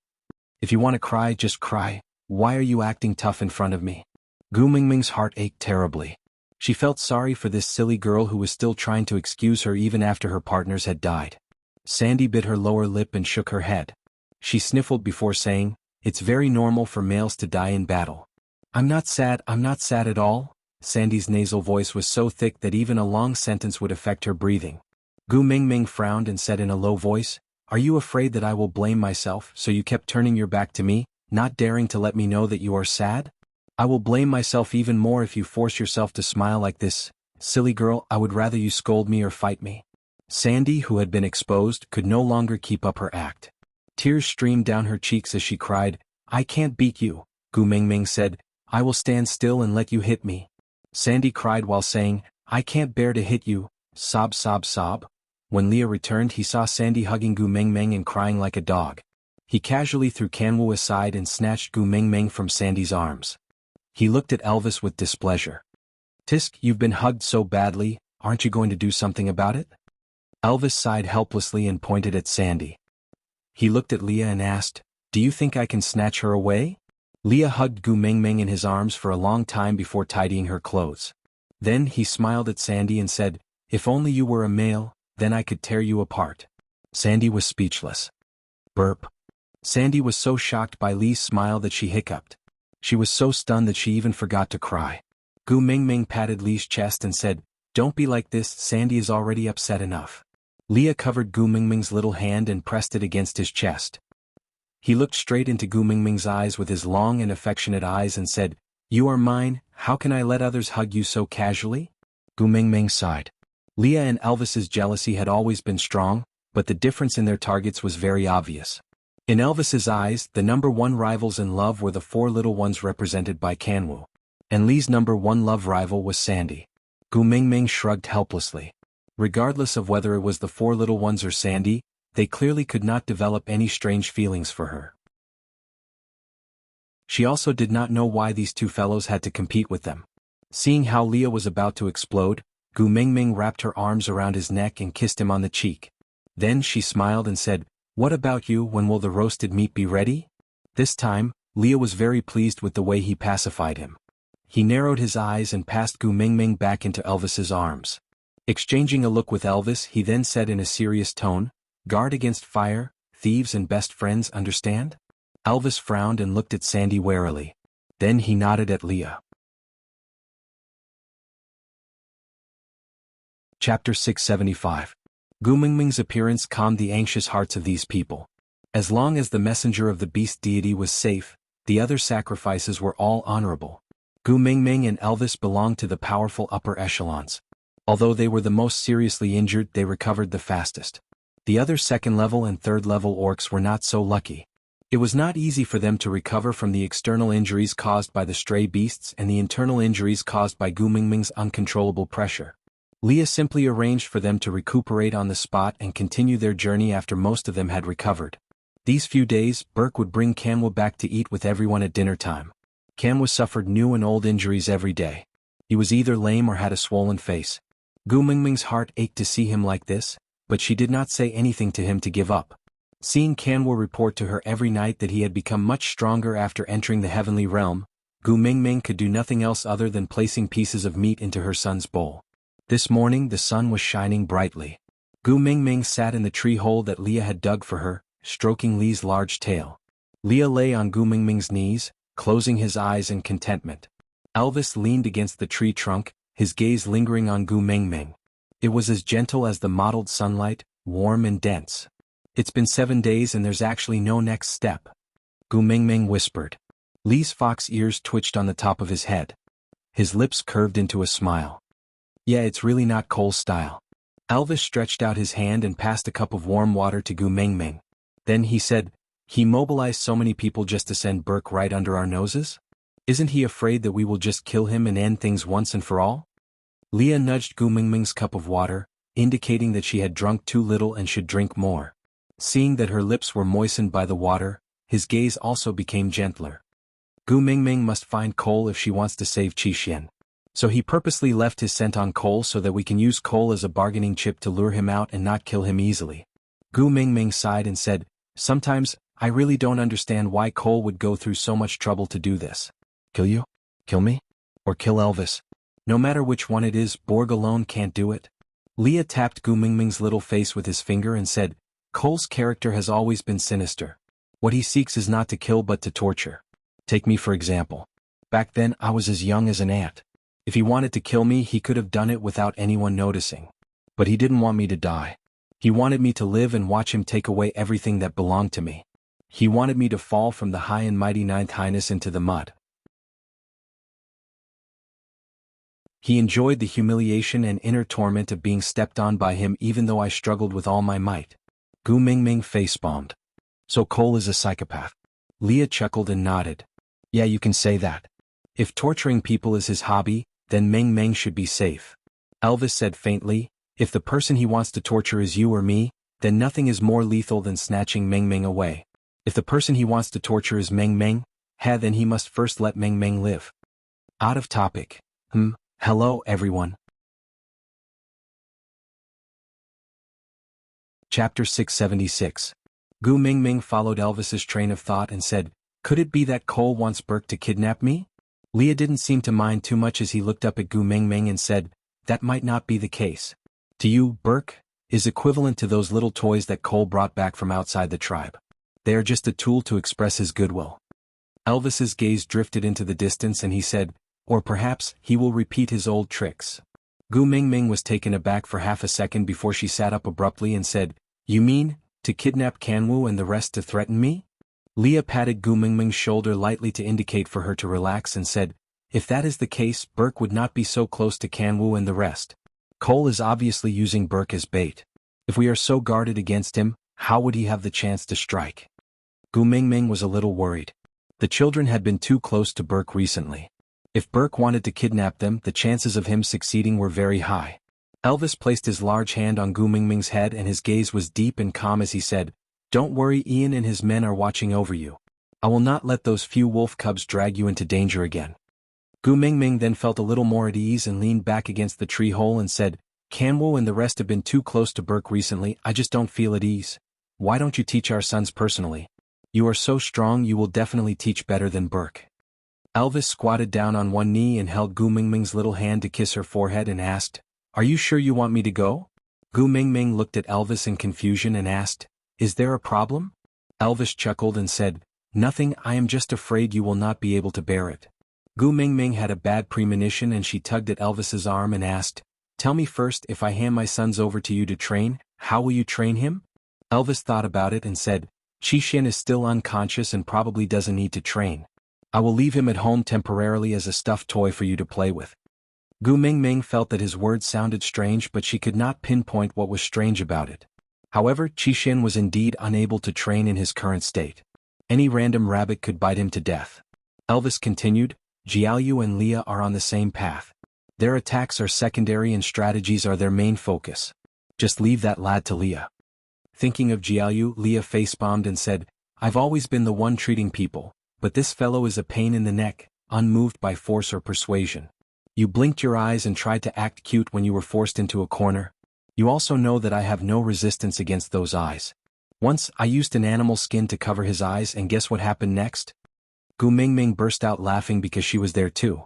If you want to cry, just cry. Why are you acting tough in front of me? Gu Mingming's heart ached terribly. She felt sorry for this silly girl who was still trying to excuse her even after her partners had died. Sandy bit her lower lip and shook her head. She sniffled before saying, It's very normal for males to die in battle. I'm not sad at all. Sandy's nasal voice was so thick that even a long sentence would affect her breathing. Gu Mingming frowned and said in a low voice, Are you afraid that I will blame myself, so you kept turning your back to me, not daring to let me know that you are sad? I will blame myself even more if you force yourself to smile like this. Silly girl, I would rather you scold me or fight me. Sandy, who had been exposed, could no longer keep up her act. Tears streamed down her cheeks as she cried, I can't beat you. Gu Mingming said, I will stand still and let you hit me. Sandy cried while saying, I can't bear to hit you, sob sob sob. When Leah returned he saw Sandy hugging Gu Mingming and crying like a dog. He casually threw Kanwu aside and snatched Gu Mingming from Sandy's arms. He looked at Elvis with displeasure. Tisk, you've been hugged so badly, aren't you going to do something about it? Elvis sighed helplessly and pointed at Sandy. He looked at Leah and asked, do you think I can snatch her away? Leah hugged Gu Mingming in his arms for a long time before tidying her clothes. Then he smiled at Sandy and said, if only you were a male, then I could tear you apart. Sandy was speechless. Burp. Sandy was so shocked by Lee's smile that she hiccuped. She was so stunned that she even forgot to cry. Gu Mingming patted Lee's chest and said, don't be like this, Sandy is already upset enough. Leah covered Gu Mingming's little hand and pressed it against his chest. He looked straight into Gu Mingming's eyes with his long and affectionate eyes and said, you are mine, how can I let others hug you so casually? Gu Mingming sighed. Leah and Elvis's jealousy had always been strong, but the difference in their targets was very obvious. In Elvis's eyes, the number one rivals in love were the four little ones represented by Kanwu. And Lee's number one love rival was Sandy. Gu Mingming shrugged helplessly. Regardless of whether it was the four little ones or Sandy, they clearly could not develop any strange feelings for her. She also did not know why these two fellows had to compete with them. Seeing how Leah was about to explode, Gu Mingming wrapped her arms around his neck and kissed him on the cheek. Then she smiled and said, what about you, when will the roasted meat be ready? This time, Leah was very pleased with the way he pacified him. He narrowed his eyes and passed Gu Mingming back into Elvis's arms. Exchanging a look with Elvis, he then said in a serious tone, guard against fire, thieves and best friends, understand? Elvis frowned and looked at Sandy warily. Then he nodded at Leah. Chapter 675. Gu Mingming's appearance calmed the anxious hearts of these people. As long as the messenger of the beast deity was safe, the other sacrifices were all honorable. Gu Mingming and Elvis belonged to the powerful upper echelons. Although they were the most seriously injured, they recovered the fastest. The other second-level and third-level orcs were not so lucky. It was not easy for them to recover from the external injuries caused by the stray beasts and the internal injuries caused by Gu Mingming's uncontrollable pressure. Leah simply arranged for them to recuperate on the spot and continue their journey after most of them had recovered. These few days, Burke would bring Kanwu back to eat with everyone at dinner time. Kanwu suffered new and old injuries every day. He was either lame or had a swollen face. Gu Mingming's heart ached to see him like this, but she did not say anything to him to give up. Seeing Kanwu report to her every night that he had become much stronger after entering the heavenly realm, Gu Mingming could do nothing else other than placing pieces of meat into her son's bowl. This morning the sun was shining brightly. Gu Mingming sat in the tree hole that Leah had dug for her, stroking Lee's large tail. Leah lay on Gu Mingming's knees, closing his eyes in contentment. Elvis leaned against the tree trunk, his gaze lingering on Gu Mingming. It was as gentle as the mottled sunlight, warm and dense. It's been 7 days and there's actually no next step. Gu Mingming whispered. Lee's fox ears twitched on the top of his head. His lips curved into a smile. Yeah, it's really not Cole's style. Elvis stretched out his hand and passed a cup of warm water to Gu Mingming. Then he said, he mobilized so many people just to send Burke right under our noses? Isn't he afraid that we will just kill him and end things once and for all? Leah nudged Gu Mingming's cup of water, indicating that she had drunk too little and should drink more. Seeing that her lips were moistened by the water, his gaze also became gentler. Gu Mingming must find Cole if she wants to save Qixuan. So he purposely left his scent on Cole so that we can use Cole as a bargaining chip to lure him out and not kill him easily. Gu Mingming sighed and said, sometimes, I really don't understand why Cole would go through so much trouble to do this. Kill you? Kill me? Or kill Elvis? No matter which one it is, Borg alone can't do it. Leah tapped Gu Mingming's little face with his finger and said, Cole's character has always been sinister. What he seeks is not to kill but to torture. Take me for example. Back then I was as young as an ant. If he wanted to kill me, he could have done it without anyone noticing. But he didn't want me to die. He wanted me to live and watch him take away everything that belonged to me. He wanted me to fall from the high and mighty Ninth Highness into the mud. He enjoyed the humiliation and inner torment of being stepped on by him even though I struggled with all my might. Gu Mingming facepalmed. So Cole is a psychopath. Leah chuckled and nodded. Yeah, you can say that. If torturing people is his hobby, then Meng Meng should be safe. Elvis said faintly, if the person he wants to torture is you or me, then nothing is more lethal than snatching Meng Meng away. If the person he wants to torture is Meng Meng, then he must first let Meng Meng live. Out of topic. Hello everyone. Chapter 676. Gu Mingming followed Elvis's train of thought and said, could it be that Cole wants Burke to kidnap me? Leah didn't seem to mind too much as he looked up at Gu Mingming and said, that might not be the case. To you, Burke is equivalent to those little toys that Cole brought back from outside the tribe. They are just a tool to express his goodwill. Elvis's gaze drifted into the distance and he said, or perhaps he will repeat his old tricks. Gu Mingming was taken aback for half a second before she sat up abruptly and said, you mean, to kidnap Kanwu and the rest to threaten me? Leah patted Gu Mingming's shoulder lightly to indicate for her to relax and said, if that is the case, Burke would not be so close to Kanwu and the rest. Cole is obviously using Burke as bait. If we are so guarded against him, how would he have the chance to strike? Gu Mingming was a little worried. The children had been too close to Burke recently. If Burke wanted to kidnap them, the chances of him succeeding were very high. Elvis placed his large hand on Gu Mingming's head and his gaze was deep and calm as he said, don't worry, Ian and his men are watching over you. I will not let those few wolf cubs drag you into danger again. Gu Mingming then felt a little more at ease and leaned back against the tree hole and said, Kanwu and the rest have been too close to Burke recently, I just don't feel at ease. Why don't you teach our sons personally? You are so strong, you will definitely teach better than Burke. Elvis squatted down on one knee and held Gu Mingming's little hand to kiss her forehead and asked, are you sure you want me to go? Gu Mingming looked at Elvis in confusion and asked, is there a problem? Elvis chuckled and said, nothing, I am just afraid you will not be able to bear it. Gu Mingming had a bad premonition and she tugged at Elvis's arm and asked, tell me first, if I hand my sons over to you to train, how will you train him? Elvis thought about it and said, Qixin is still unconscious and probably doesn't need to train. I will leave him at home temporarily as a stuffed toy for you to play with. Gu Mingming felt that his words sounded strange, but she could not pinpoint what was strange about it. However, Qixin was indeed unable to train in his current state. Any random rabbit could bite him to death. Elvis continued, Jiaoyu and Leah are on the same path. Their attacks are secondary and strategies are their main focus. Just leave that lad to Leah. Thinking of Jiaoyu, Leah facepalmed and said, I've always been the one treating people, but this fellow is a pain in the neck, unmoved by force or persuasion. You blinked your eyes and tried to act cute when you were forced into a corner. You also know that I have no resistance against those eyes. Once, I used an animal skin to cover his eyes and guess what happened next? Gu Mingming burst out laughing because she was there too.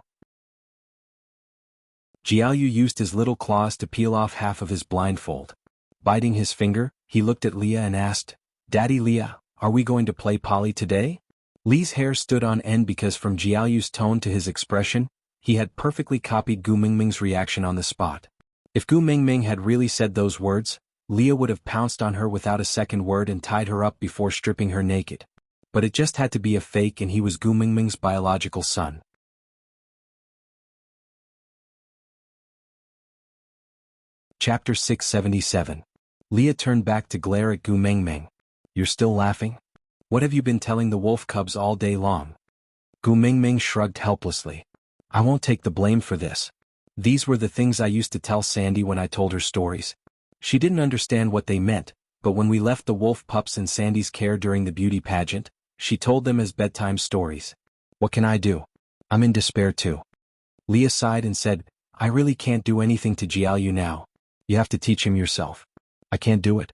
Jiaoyu used his little claws to peel off half of his blindfold. Biting his finger, he looked at Leah and asked, Daddy Leah, are we going to play Polly today? Lee's hair stood on end because from Jiaoyu's tone to his expression, he had perfectly copied Gu Mingming's reaction on the spot. If Gu Mingming had really said those words, Leah would have pounced on her without a second word and tied her up before stripping her naked. But it just had to be a fake and he was Gu Mingming's biological son. Chapter 677. Leah turned back to glare at Gu Mingming. You're still laughing? What have you been telling the wolf cubs all day long? Gu Mingming shrugged helplessly. I won't take the blame for this. These were the things I used to tell Sandy when I told her stories. She didn't understand what they meant, but when we left the wolf pups in Sandy's care during the beauty pageant, she told them as bedtime stories. What can I do? I'm in despair too. Leah sighed and said, I really can't do anything to Jiaoyu now. You have to teach him yourself. I can't do it.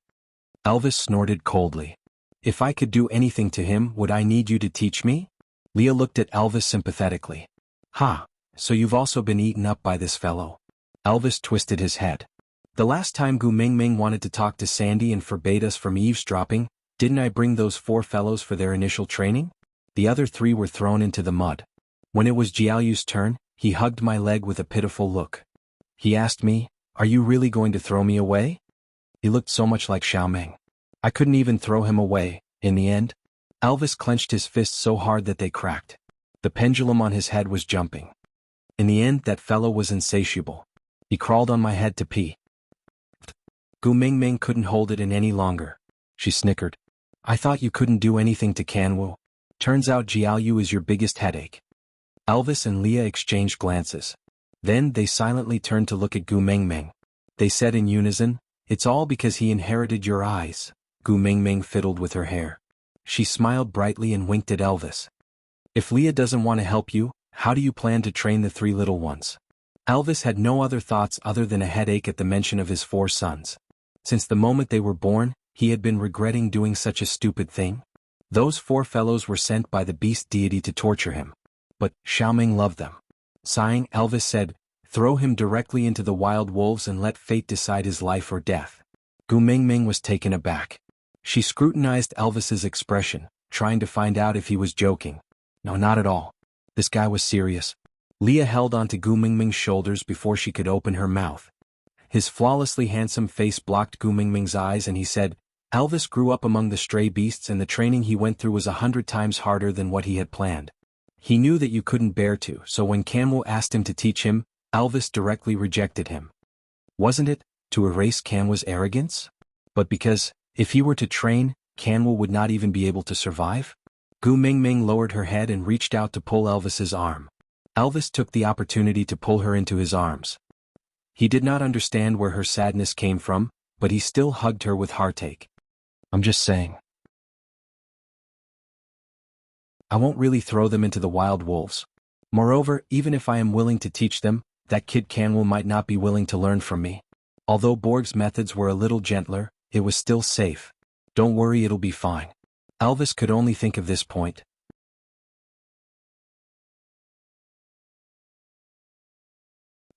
Elvis snorted coldly. If I could do anything to him, would I need you to teach me? Leah looked at Elvis sympathetically. Ha, so you've also been eaten up by this fellow. Elvis twisted his head. The last time Gu Mingming wanted to talk to Sandy and forbade us from eavesdropping, didn't I bring those 4 fellows for their initial training? The other 3 were thrown into the mud. When it was Jiaoyu's turn, he hugged my leg with a pitiful look. He asked me, are you really going to throw me away? He looked so much like Xiaoming. I couldn't even throw him away, in the end. Elvis clenched his fists so hard that they cracked. The pendulum on his head was jumping. In the end, that fellow was insatiable. He crawled on my head to pee. Gu Mingming couldn't hold it in any longer. She snickered. I thought you couldn't do anything to Kanwu. Turns out Jiaoyu is your biggest headache. Elvis and Leah exchanged glances. Then they silently turned to look at Gu Mingming. They said in unison, "It's all because he inherited your eyes." Gu Mingming fiddled with her hair. She smiled brightly and winked at Elvis. "If Leah doesn't want to help you, how do you plan to train the 3 little ones?" Elvis had no other thoughts other than a headache at the mention of his 4 sons. Since the moment they were born, he had been regretting doing such a stupid thing. Those 4 fellows were sent by the beast deity to torture him. But Xiaoming loved them. Sighing, Elvis said, "Throw him directly into the wild wolves and let fate decide his life or death." Gu Mingming was taken aback. She scrutinized Elvis's expression, trying to find out if he was joking. No, not at all. This guy was serious. Leah held onto Gu Mingming's shoulders before she could open her mouth. His flawlessly handsome face blocked Gu Mingming's eyes and he said, "Elvis grew up among the stray beasts and the training he went through was 100 times harder than what he had planned. He knew that you couldn't bear to, so when Kanwu asked him to teach him, Elvis directly rejected him. Wasn't it to erase Kanwu's arrogance? But because, if he were to train, Kanwu would not even be able to survive?" Gu Mingming lowered her head and reached out to pull Elvis's arm. Elvis took the opportunity to pull her into his arms. He did not understand where her sadness came from, but he still hugged her with heartache. "I'm just saying. I won't really throw them into the wild wolves. Moreover, even if I am willing to teach them, that kid Kanwu might not be willing to learn from me. Although Borg's methods were a little gentler, it was still safe. Don't worry, it'll be fine." Elvis could only think of this point.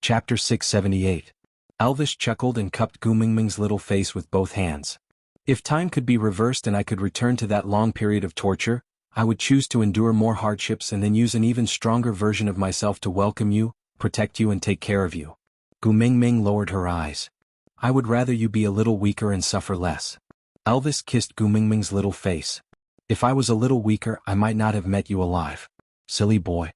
Chapter 678. Elvis chuckled and cupped Gu Mingming's little face with both hands. "If time could be reversed and I could return to that long period of torture, I would choose to endure more hardships and then use an even stronger version of myself to welcome you, protect you and take care of you." Gu Mingming lowered her eyes. "I would rather you be a little weaker and suffer less." Elvis kissed Gu Mingming's little face. "If I was a little weaker, I might not have met you alive. Silly boy."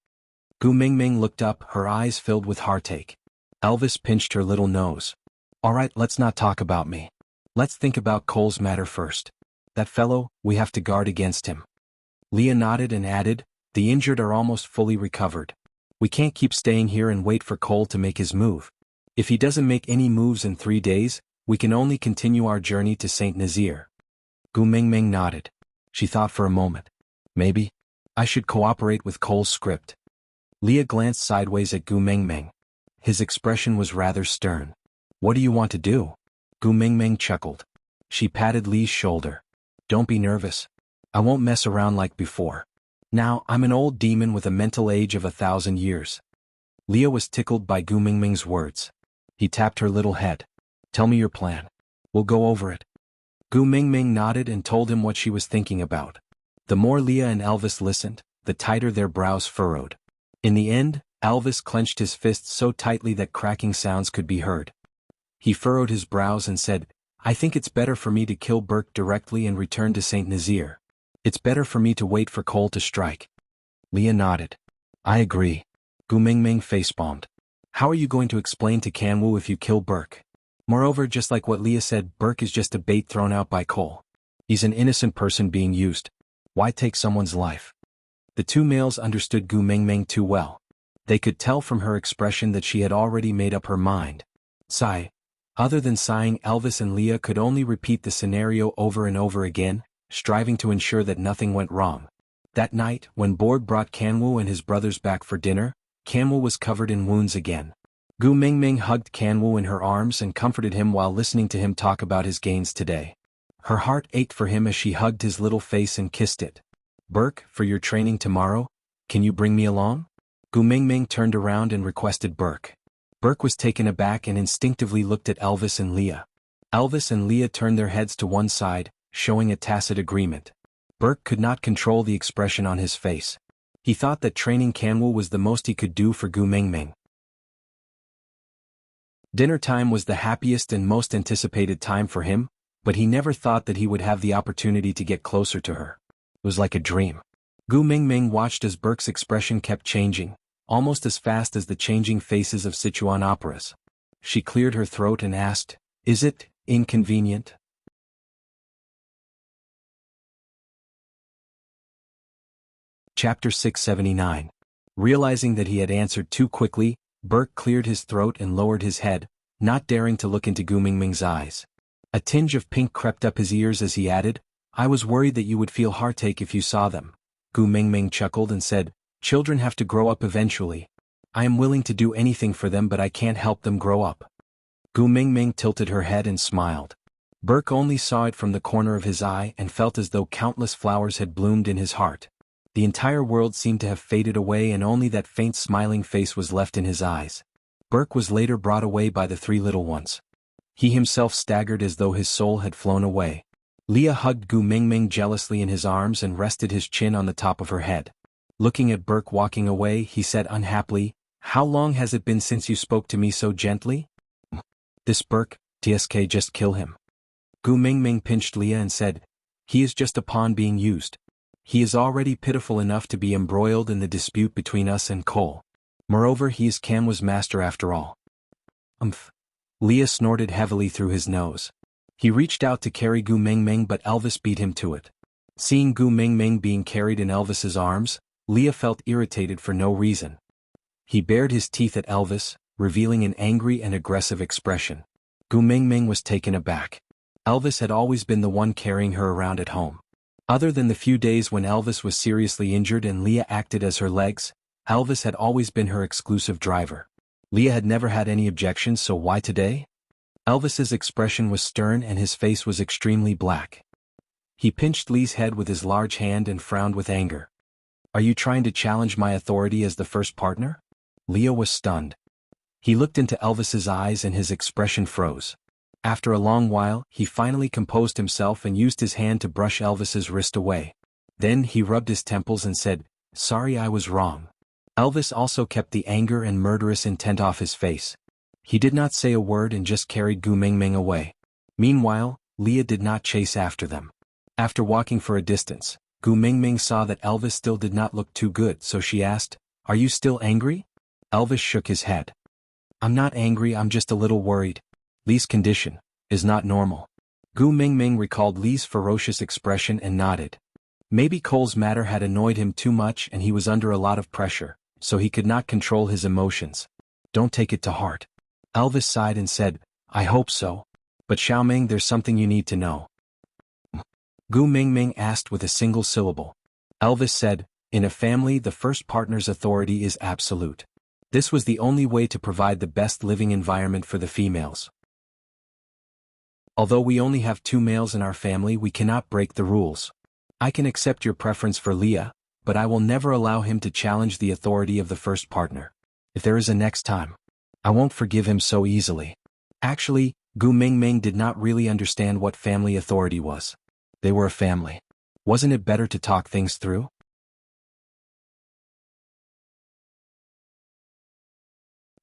Gu Mingming looked up, her eyes filled with heartache. Elvis pinched her little nose. "All right, let's not talk about me. Let's think about Cole's matter first. That fellow, we have to guard against him." Leah nodded and added, "The injured are almost fully recovered. We can't keep staying here and wait for Cole to make his move. If he doesn't make any moves in 3 days, we can only continue our journey to St. Nazaire." Gu Mingming nodded. She thought for a moment. "Maybe I should cooperate with Cole's script." Leah glanced sideways at Gu Mingming. His expression was rather stern. "What do you want to do?" Gu Mingming chuckled. She patted Lee's shoulder. "Don't be nervous. I won't mess around like before. Now, I'm an old demon with a mental age of 1,000 years." Leah was tickled by Gu Mingming's words. He tapped her little head. "Tell me your plan. We'll go over it." Gu Mingming nodded and told him what she was thinking about. The more Leah and Elvis listened, the tighter their brows furrowed. In the end, Elvis clenched his fists so tightly that cracking sounds could be heard. He furrowed his brows and said, "I think it's better for me to kill Burke directly and return to St. Nazaire. It's better for me to wait for Cole to strike." Leah nodded. "I agree." Gu Mingming facepalmed. "How are you going to explain to Kanwu if you kill Burke? Moreover, just like what Leah said, Burke is just a bait thrown out by Cole. He's an innocent person being used. Why take someone's life?" The 2 males understood Gu Mingming too well. They could tell from her expression that she had already made up her mind. Sigh. Other than sighing, Elvis and Leah could only repeat the scenario over and over again, striving to ensure that nothing went wrong. That night, when Borg brought Kanwu and his brothers back for dinner, Kanwu was covered in wounds again. Gu Mingming hugged Kanwu in her arms and comforted him while listening to him talk about his gains today. Her heart ached for him as she hugged his little face and kissed it. "Burke, for your training tomorrow, can you bring me along?" Gu Mingming turned around and requested Burke. Burke was taken aback and instinctively looked at Elvis and Leah. Elvis and Leah turned their heads to one side, showing a tacit agreement. Burke could not control the expression on his face. He thought that training Kanwu was the most he could do for Gu Mingming. Dinner time was the happiest and most anticipated time for him, but he never thought that he would have the opportunity to get closer to her. It was like a dream. Gu Mingming watched as Burke's expression kept changing, almost as fast as the changing faces of Sichuan operas. She cleared her throat and asked, "Is it inconvenient?" Chapter 679. Realizing that he had answered too quickly, Burke cleared his throat and lowered his head, not daring to look into Gu Mingming's eyes. A tinge of pink crept up his ears as he added, "I was worried that you would feel heartache if you saw them." Gu Mingming chuckled and said, "Children have to grow up eventually. I am willing to do anything for them, but I can't help them grow up." Gu Mingming tilted her head and smiled. Burke only saw it from the corner of his eye and felt as though countless flowers had bloomed in his heart. The entire world seemed to have faded away and only that faint smiling face was left in his eyes. Burke was later brought away by the three little ones. He himself staggered as though his soul had flown away. Leah hugged Gu Mingming jealously in his arms and rested his chin on the top of her head. Looking at Burke walking away, he said unhappily, "How long has it been since you spoke to me so gently?" "This Burke, TSK, just kill him." Gu Mingming pinched Leah and said, "He is just a pawn being used. He is already pitiful enough to be embroiled in the dispute between us and Cole. Moreover, he is Kamwa's master after all." Leah snorted heavily through his nose. He reached out to carry Gu Mingming, but Elvis beat him to it. Seeing Gu Mingming being carried in Elvis's arms, Leah felt irritated for no reason. He bared his teeth at Elvis, revealing an angry and aggressive expression. Gu Mingming was taken aback. Elvis had always been the one carrying her around at home. Other than the few days when Elvis was seriously injured and Leah acted as her legs, Elvis had always been her exclusive driver. Leah had never had any objections, so why today? Elvis's expression was stern and his face was extremely black. He pinched Lee's head with his large hand and frowned with anger. "Are you trying to challenge my authority as the first partner?" Leah was stunned. He looked into Elvis's eyes and his expression froze. After a long while, he finally composed himself and used his hand to brush Elvis's wrist away. Then he rubbed his temples and said, "Sorry, I was wrong." Elvis also kept the anger and murderous intent off his face. He did not say a word and just carried Gu Mingming away. Meanwhile, Leah did not chase after them. After walking for a distance, Gu Mingming saw that Elvis still did not look too good, so she asked, "Are you still angry?" Elvis shook his head. "I'm not angry, I'm just a little worried. Lee's condition is not normal." Gu Mingming recalled Lee's ferocious expression and nodded. Maybe Cole's matter had annoyed him too much and he was under a lot of pressure, so he could not control his emotions. "Don't take it to heart." Elvis sighed and said, "I hope so. But Xiaoming, there's something you need to know." Gu Mingming asked with a single syllable. Elvis said, "In a family, the first partner's authority is absolute. This was the only way to provide the best living environment for the females. Although we only have 2 males in our family, we cannot break the rules. I can accept your preference for Leah, but I will never allow him to challenge the authority of the first partner. If there is a next time, I won't forgive him so easily." Actually, Gu Mingming did not really understand what family authority was. They were a family. Wasn't it better to talk things through?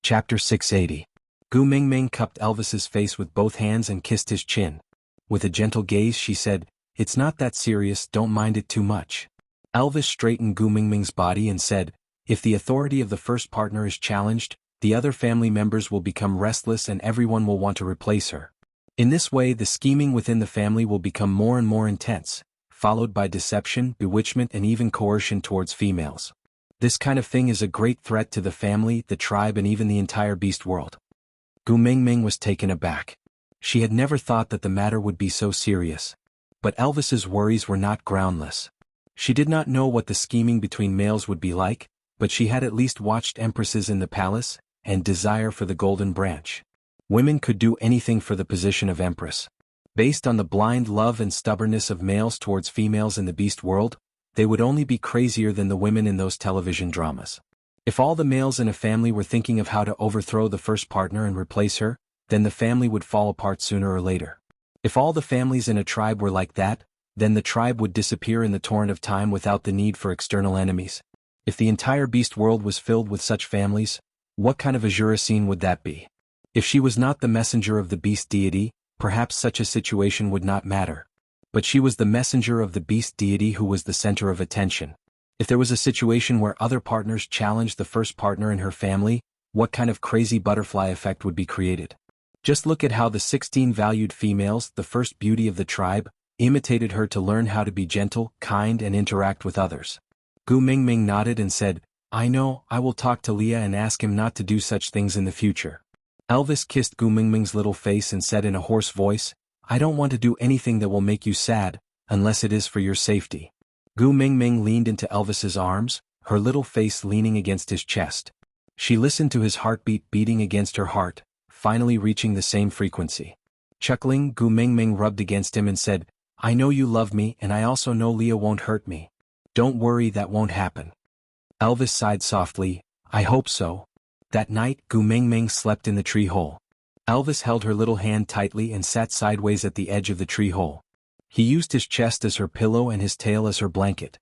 Chapter 680. Gu Mingming cupped Elvis's face with both hands and kissed his chin. With a gentle gaze she said, "It's not that serious, don't mind it too much." Elvis straightened Gu Mingming's body and said, "If the authority of the first partner is challenged, the other family members will become restless and everyone will want to replace her. In this way the scheming within the family will become more and more intense, followed by deception, bewitchment and even coercion towards females. This kind of thing is a great threat to the family, the tribe and even the entire beast world." Gu Mingming was taken aback. She had never thought that the matter would be so serious. But Elvis's worries were not groundless. She did not know what the scheming between males would be like, but she had at least watched empresses in the palace, and desire for the golden branch. Women could do anything for the position of empress. Based on the blind love and stubbornness of males towards females in the beast world, they would only be crazier than the women in those television dramas. If all the males in a family were thinking of how to overthrow the first partner and replace her, then the family would fall apart sooner or later. If all the families in a tribe were like that, then the tribe would disappear in the torrent of time without the need for external enemies. If the entire beast world was filled with such families, what kind of Azura scene would that be? If she was not the messenger of the beast deity, perhaps such a situation would not matter. But she was the messenger of the beast deity who was the center of attention. If there was a situation where other partners challenged the first partner in her family, what kind of crazy butterfly effect would be created? Just look at how the 16 valued females, the first beauty of the tribe, imitated her to learn how to be gentle, kind and interact with others. Gu Mingming nodded and said, I know, I will talk to Leah and ask him not to do such things in the future. Elvis kissed Gu Mingming's little face and said in a hoarse voice, I don't want to do anything that will make you sad, unless it is for your safety. Gu Mingming leaned into Elvis's arms, her little face leaning against his chest. She listened to his heartbeat beating against her heart, finally reaching the same frequency. Chuckling, Gu Mingming rubbed against him and said, I know you love me and I also know Leah won't hurt me. Don't worry, that won't happen. Elvis sighed softly, I hope so. That night, Gu Mingming slept in the tree hole. Elvis held her little hand tightly and sat sideways at the edge of the tree hole. He used his chest as her pillow and his tail as her blanket.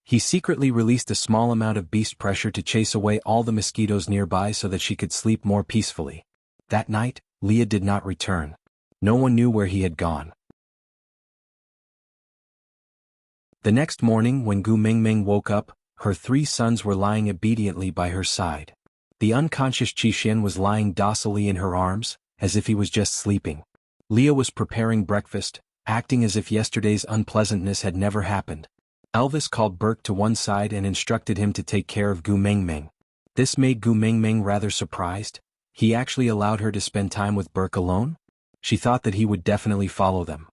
He secretly released a small amount of beast pressure to chase away all the mosquitoes nearby so that she could sleep more peacefully. That night, Leah did not return. No one knew where he had gone. The next morning when Gu Mingming woke up, her 3 sons were lying obediently by her side. The unconscious Qixin was lying docilely in her arms, as if he was just sleeping. Leah was preparing breakfast, acting as if yesterday's unpleasantness had never happened. Elvis called Burke to one side and instructed him to take care of Gu Mingming. This made Gu Mingming rather surprised. He actually allowed her to spend time with Burke alone? She thought that he would definitely follow them.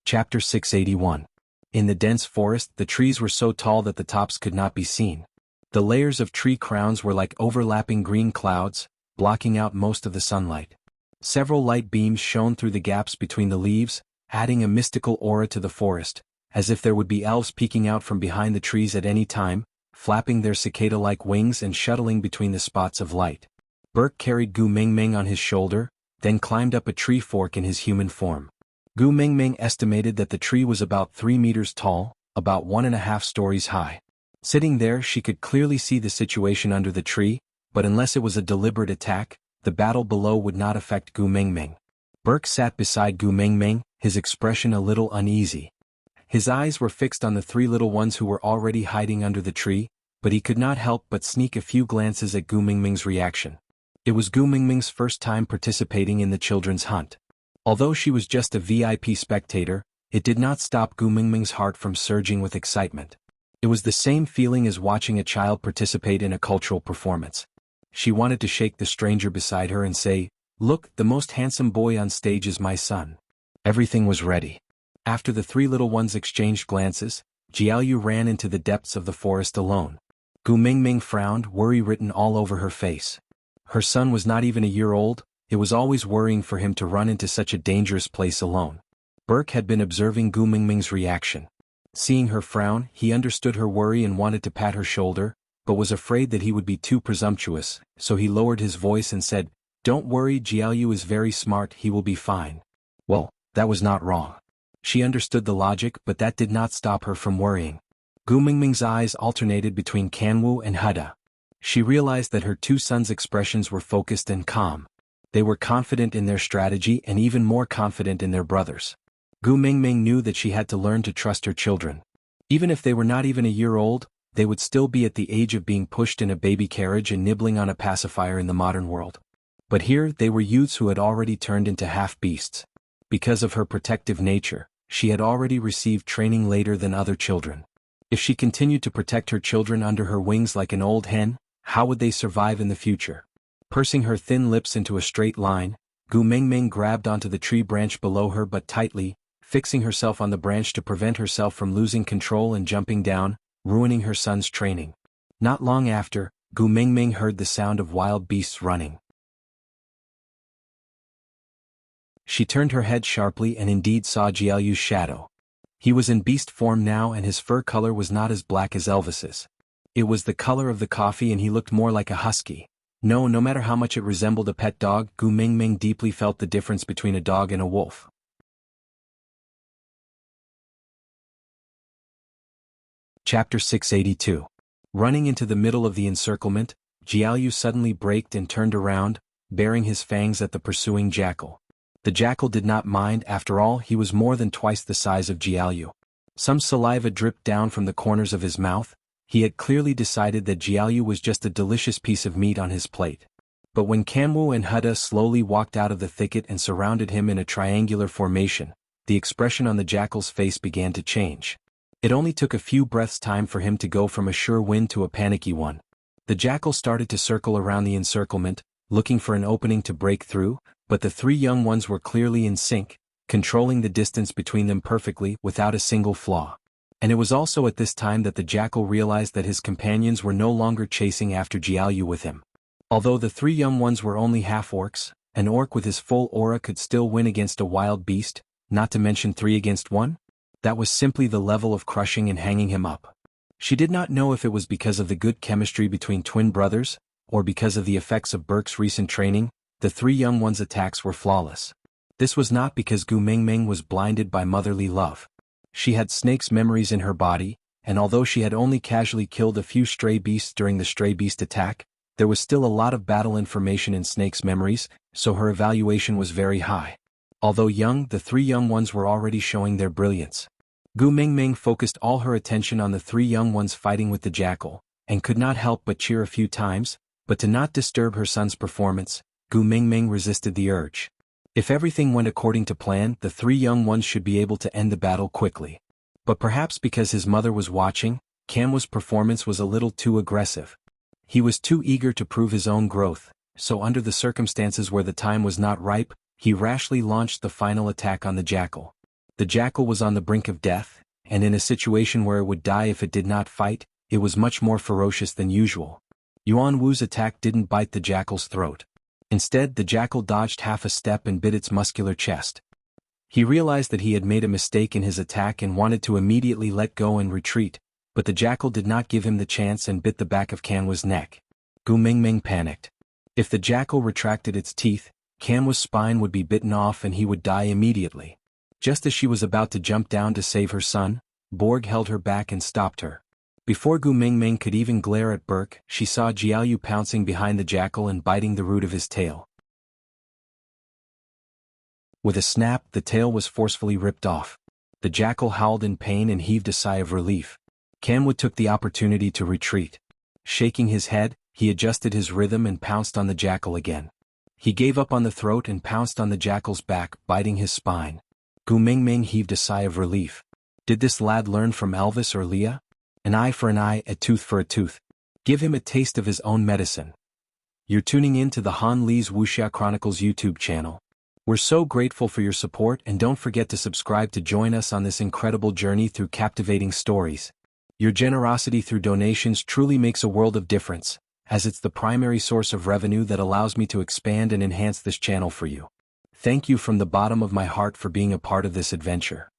Chapter 681. In the dense forest, the trees were so tall that the tops could not be seen. The layers of tree crowns were like overlapping green clouds, blocking out most of the sunlight. Several light beams shone through the gaps between the leaves, adding a mystical aura to the forest, as if there would be elves peeking out from behind the trees at any time, flapping their cicada-like wings and shuttling between the spots of light. Burke carried Gu Mingming on his shoulder, then climbed up a tree fork in his human form. Gu Mingming estimated that the tree was about 3 meters tall, about 1.5 stories high. Sitting there, she could clearly see the situation under the tree, but unless it was a deliberate attack, the battle below would not affect Gu Mingming. Burke sat beside Gu Mingming, his expression a little uneasy. His eyes were fixed on the 3 little ones who were already hiding under the tree, but he could not help but sneak a few glances at Gu Mingming's reaction. It was Gu Mingming's first time participating in the children's hunt. Although she was just a VIP spectator, it did not stop Gu Mingming's heart from surging with excitement. It was the same feeling as watching a child participate in a cultural performance. She wanted to shake the stranger beside her and say, Look, the most handsome boy on stage is my son. Everything was ready. After the 3 little ones exchanged glances, Jiaoyu ran into the depths of the forest alone. Gu Mingming frowned, worry written all over her face. Her son was not even a year old. It was always worrying for him to run into such a dangerous place alone. Burke had been observing Gu Mingming's reaction. Seeing her frown, he understood her worry and wanted to pat her shoulder, but was afraid that he would be too presumptuous, so he lowered his voice and said, Don't worry, Jiaoyu is very smart, he will be fine. Well, that was not wrong. She understood the logic, but that did not stop her from worrying. Gu Mingming's eyes alternated between Kanwu and Huda. She realized that her 2 sons' expressions were focused and calm. They were confident in their strategy and even more confident in their brothers. Gu Mingming knew that she had to learn to trust her children. Even if they were not even a year old, they would still be at the age of being pushed in a baby carriage and nibbling on a pacifier in the modern world. But here they were youths who had already turned into half-beasts. Because of her protective nature, she had already received training later than other children. If she continued to protect her children under her wings like an old hen, how would they survive in the future? Pursing her thin lips into a straight line, Gu Mingming grabbed onto the tree branch below her but tightly, fixing herself on the branch to prevent herself from losing control and jumping down, ruining her son's training. Not long after, Gu Mingming heard the sound of wild beasts running. She turned her head sharply and indeed saw Jiaoyu's shadow. He was in beast form now and his fur color was not as black as Elvis's. It was the color of the coffee and he looked more like a husky. No matter how much it resembled a pet dog, Gu Mingming deeply felt the difference between a dog and a wolf. Chapter 682. Running into the middle of the encirclement, Jiaoyu suddenly braked and turned around, baring his fangs at the pursuing jackal. The jackal did not mind, after all he was more than twice the size of Jiaoyu. Some saliva dripped down from the corners of his mouth. He had clearly decided that Jiaoyu was just a delicious piece of meat on his plate. But when Kanwu and Huda slowly walked out of the thicket and surrounded him in a triangular formation, the expression on the jackal's face began to change. It only took a few breaths' time for him to go from a sure win to a panicky one. The jackal started to circle around the encirclement, looking for an opening to break through, but the three young ones were clearly in sync, controlling the distance between them perfectly without a single flaw. And it was also at this time that the jackal realized that his companions were no longer chasing after Jiaoyu with him. Although the three young ones were only half-orcs, an orc with his full aura could still win against a wild beast, not to mention 3 against 1? That was simply the level of crushing and hanging him up. She did not know if it was because of the good chemistry between twin brothers, or because of the effects of Burke's recent training. The three young ones' attacks were flawless. This was not because Gu Mingming was blinded by motherly love. She had Snake's memories in her body, and although she had only casually killed a few stray beasts during the stray beast attack, there was still a lot of battle information in Snake's memories, so her evaluation was very high. Although young, the three young ones were already showing their brilliance. Gu Mingming focused all her attention on the three young ones fighting with the jackal, and could not help but cheer a few times, but to not disturb her son's performance, Gu Mingming resisted the urge. If everything went according to plan, the three young ones should be able to end the battle quickly. But perhaps because his mother was watching, Kamwa's performance was a little too aggressive. He was too eager to prove his own growth, so under the circumstances where the time was not ripe, he rashly launched the final attack on the jackal. The jackal was on the brink of death, and in a situation where it would die if it did not fight, it was much more ferocious than usual. Yuan Wu's attack didn't bite the jackal's throat. Instead, the jackal dodged half a step and bit its muscular chest. He realized that he had made a mistake in his attack and wanted to immediately let go and retreat, but the jackal did not give him the chance and bit the back of Kamwa's neck. Gu Mingming panicked. If the jackal retracted its teeth, Kamwa's spine would be bitten off and he would die immediately. Just as she was about to jump down to save her son, Borg held her back and stopped her. Before Gu Mingming could even glare at Burke, she saw Jiaoyu pouncing behind the jackal and biting the root of his tail. With a snap, the tail was forcefully ripped off. The jackal howled in pain and heaved a sigh of relief. Kamwa took the opportunity to retreat. Shaking his head, he adjusted his rhythm and pounced on the jackal again. He gave up on the throat and pounced on the jackal's back, biting his spine. Gu Mingming heaved a sigh of relief. Did this lad learn from Elvis or Leah? An eye for an eye, a tooth for a tooth. Give him a taste of his own medicine. You're tuning in to the Han Lee's Wuxia Chronicles YouTube channel. We're so grateful for your support, and don't forget to subscribe to join us on this incredible journey through captivating stories. Your generosity through donations truly makes a world of difference, as it's the primary source of revenue that allows me to expand and enhance this channel for you. Thank you from the bottom of my heart for being a part of this adventure.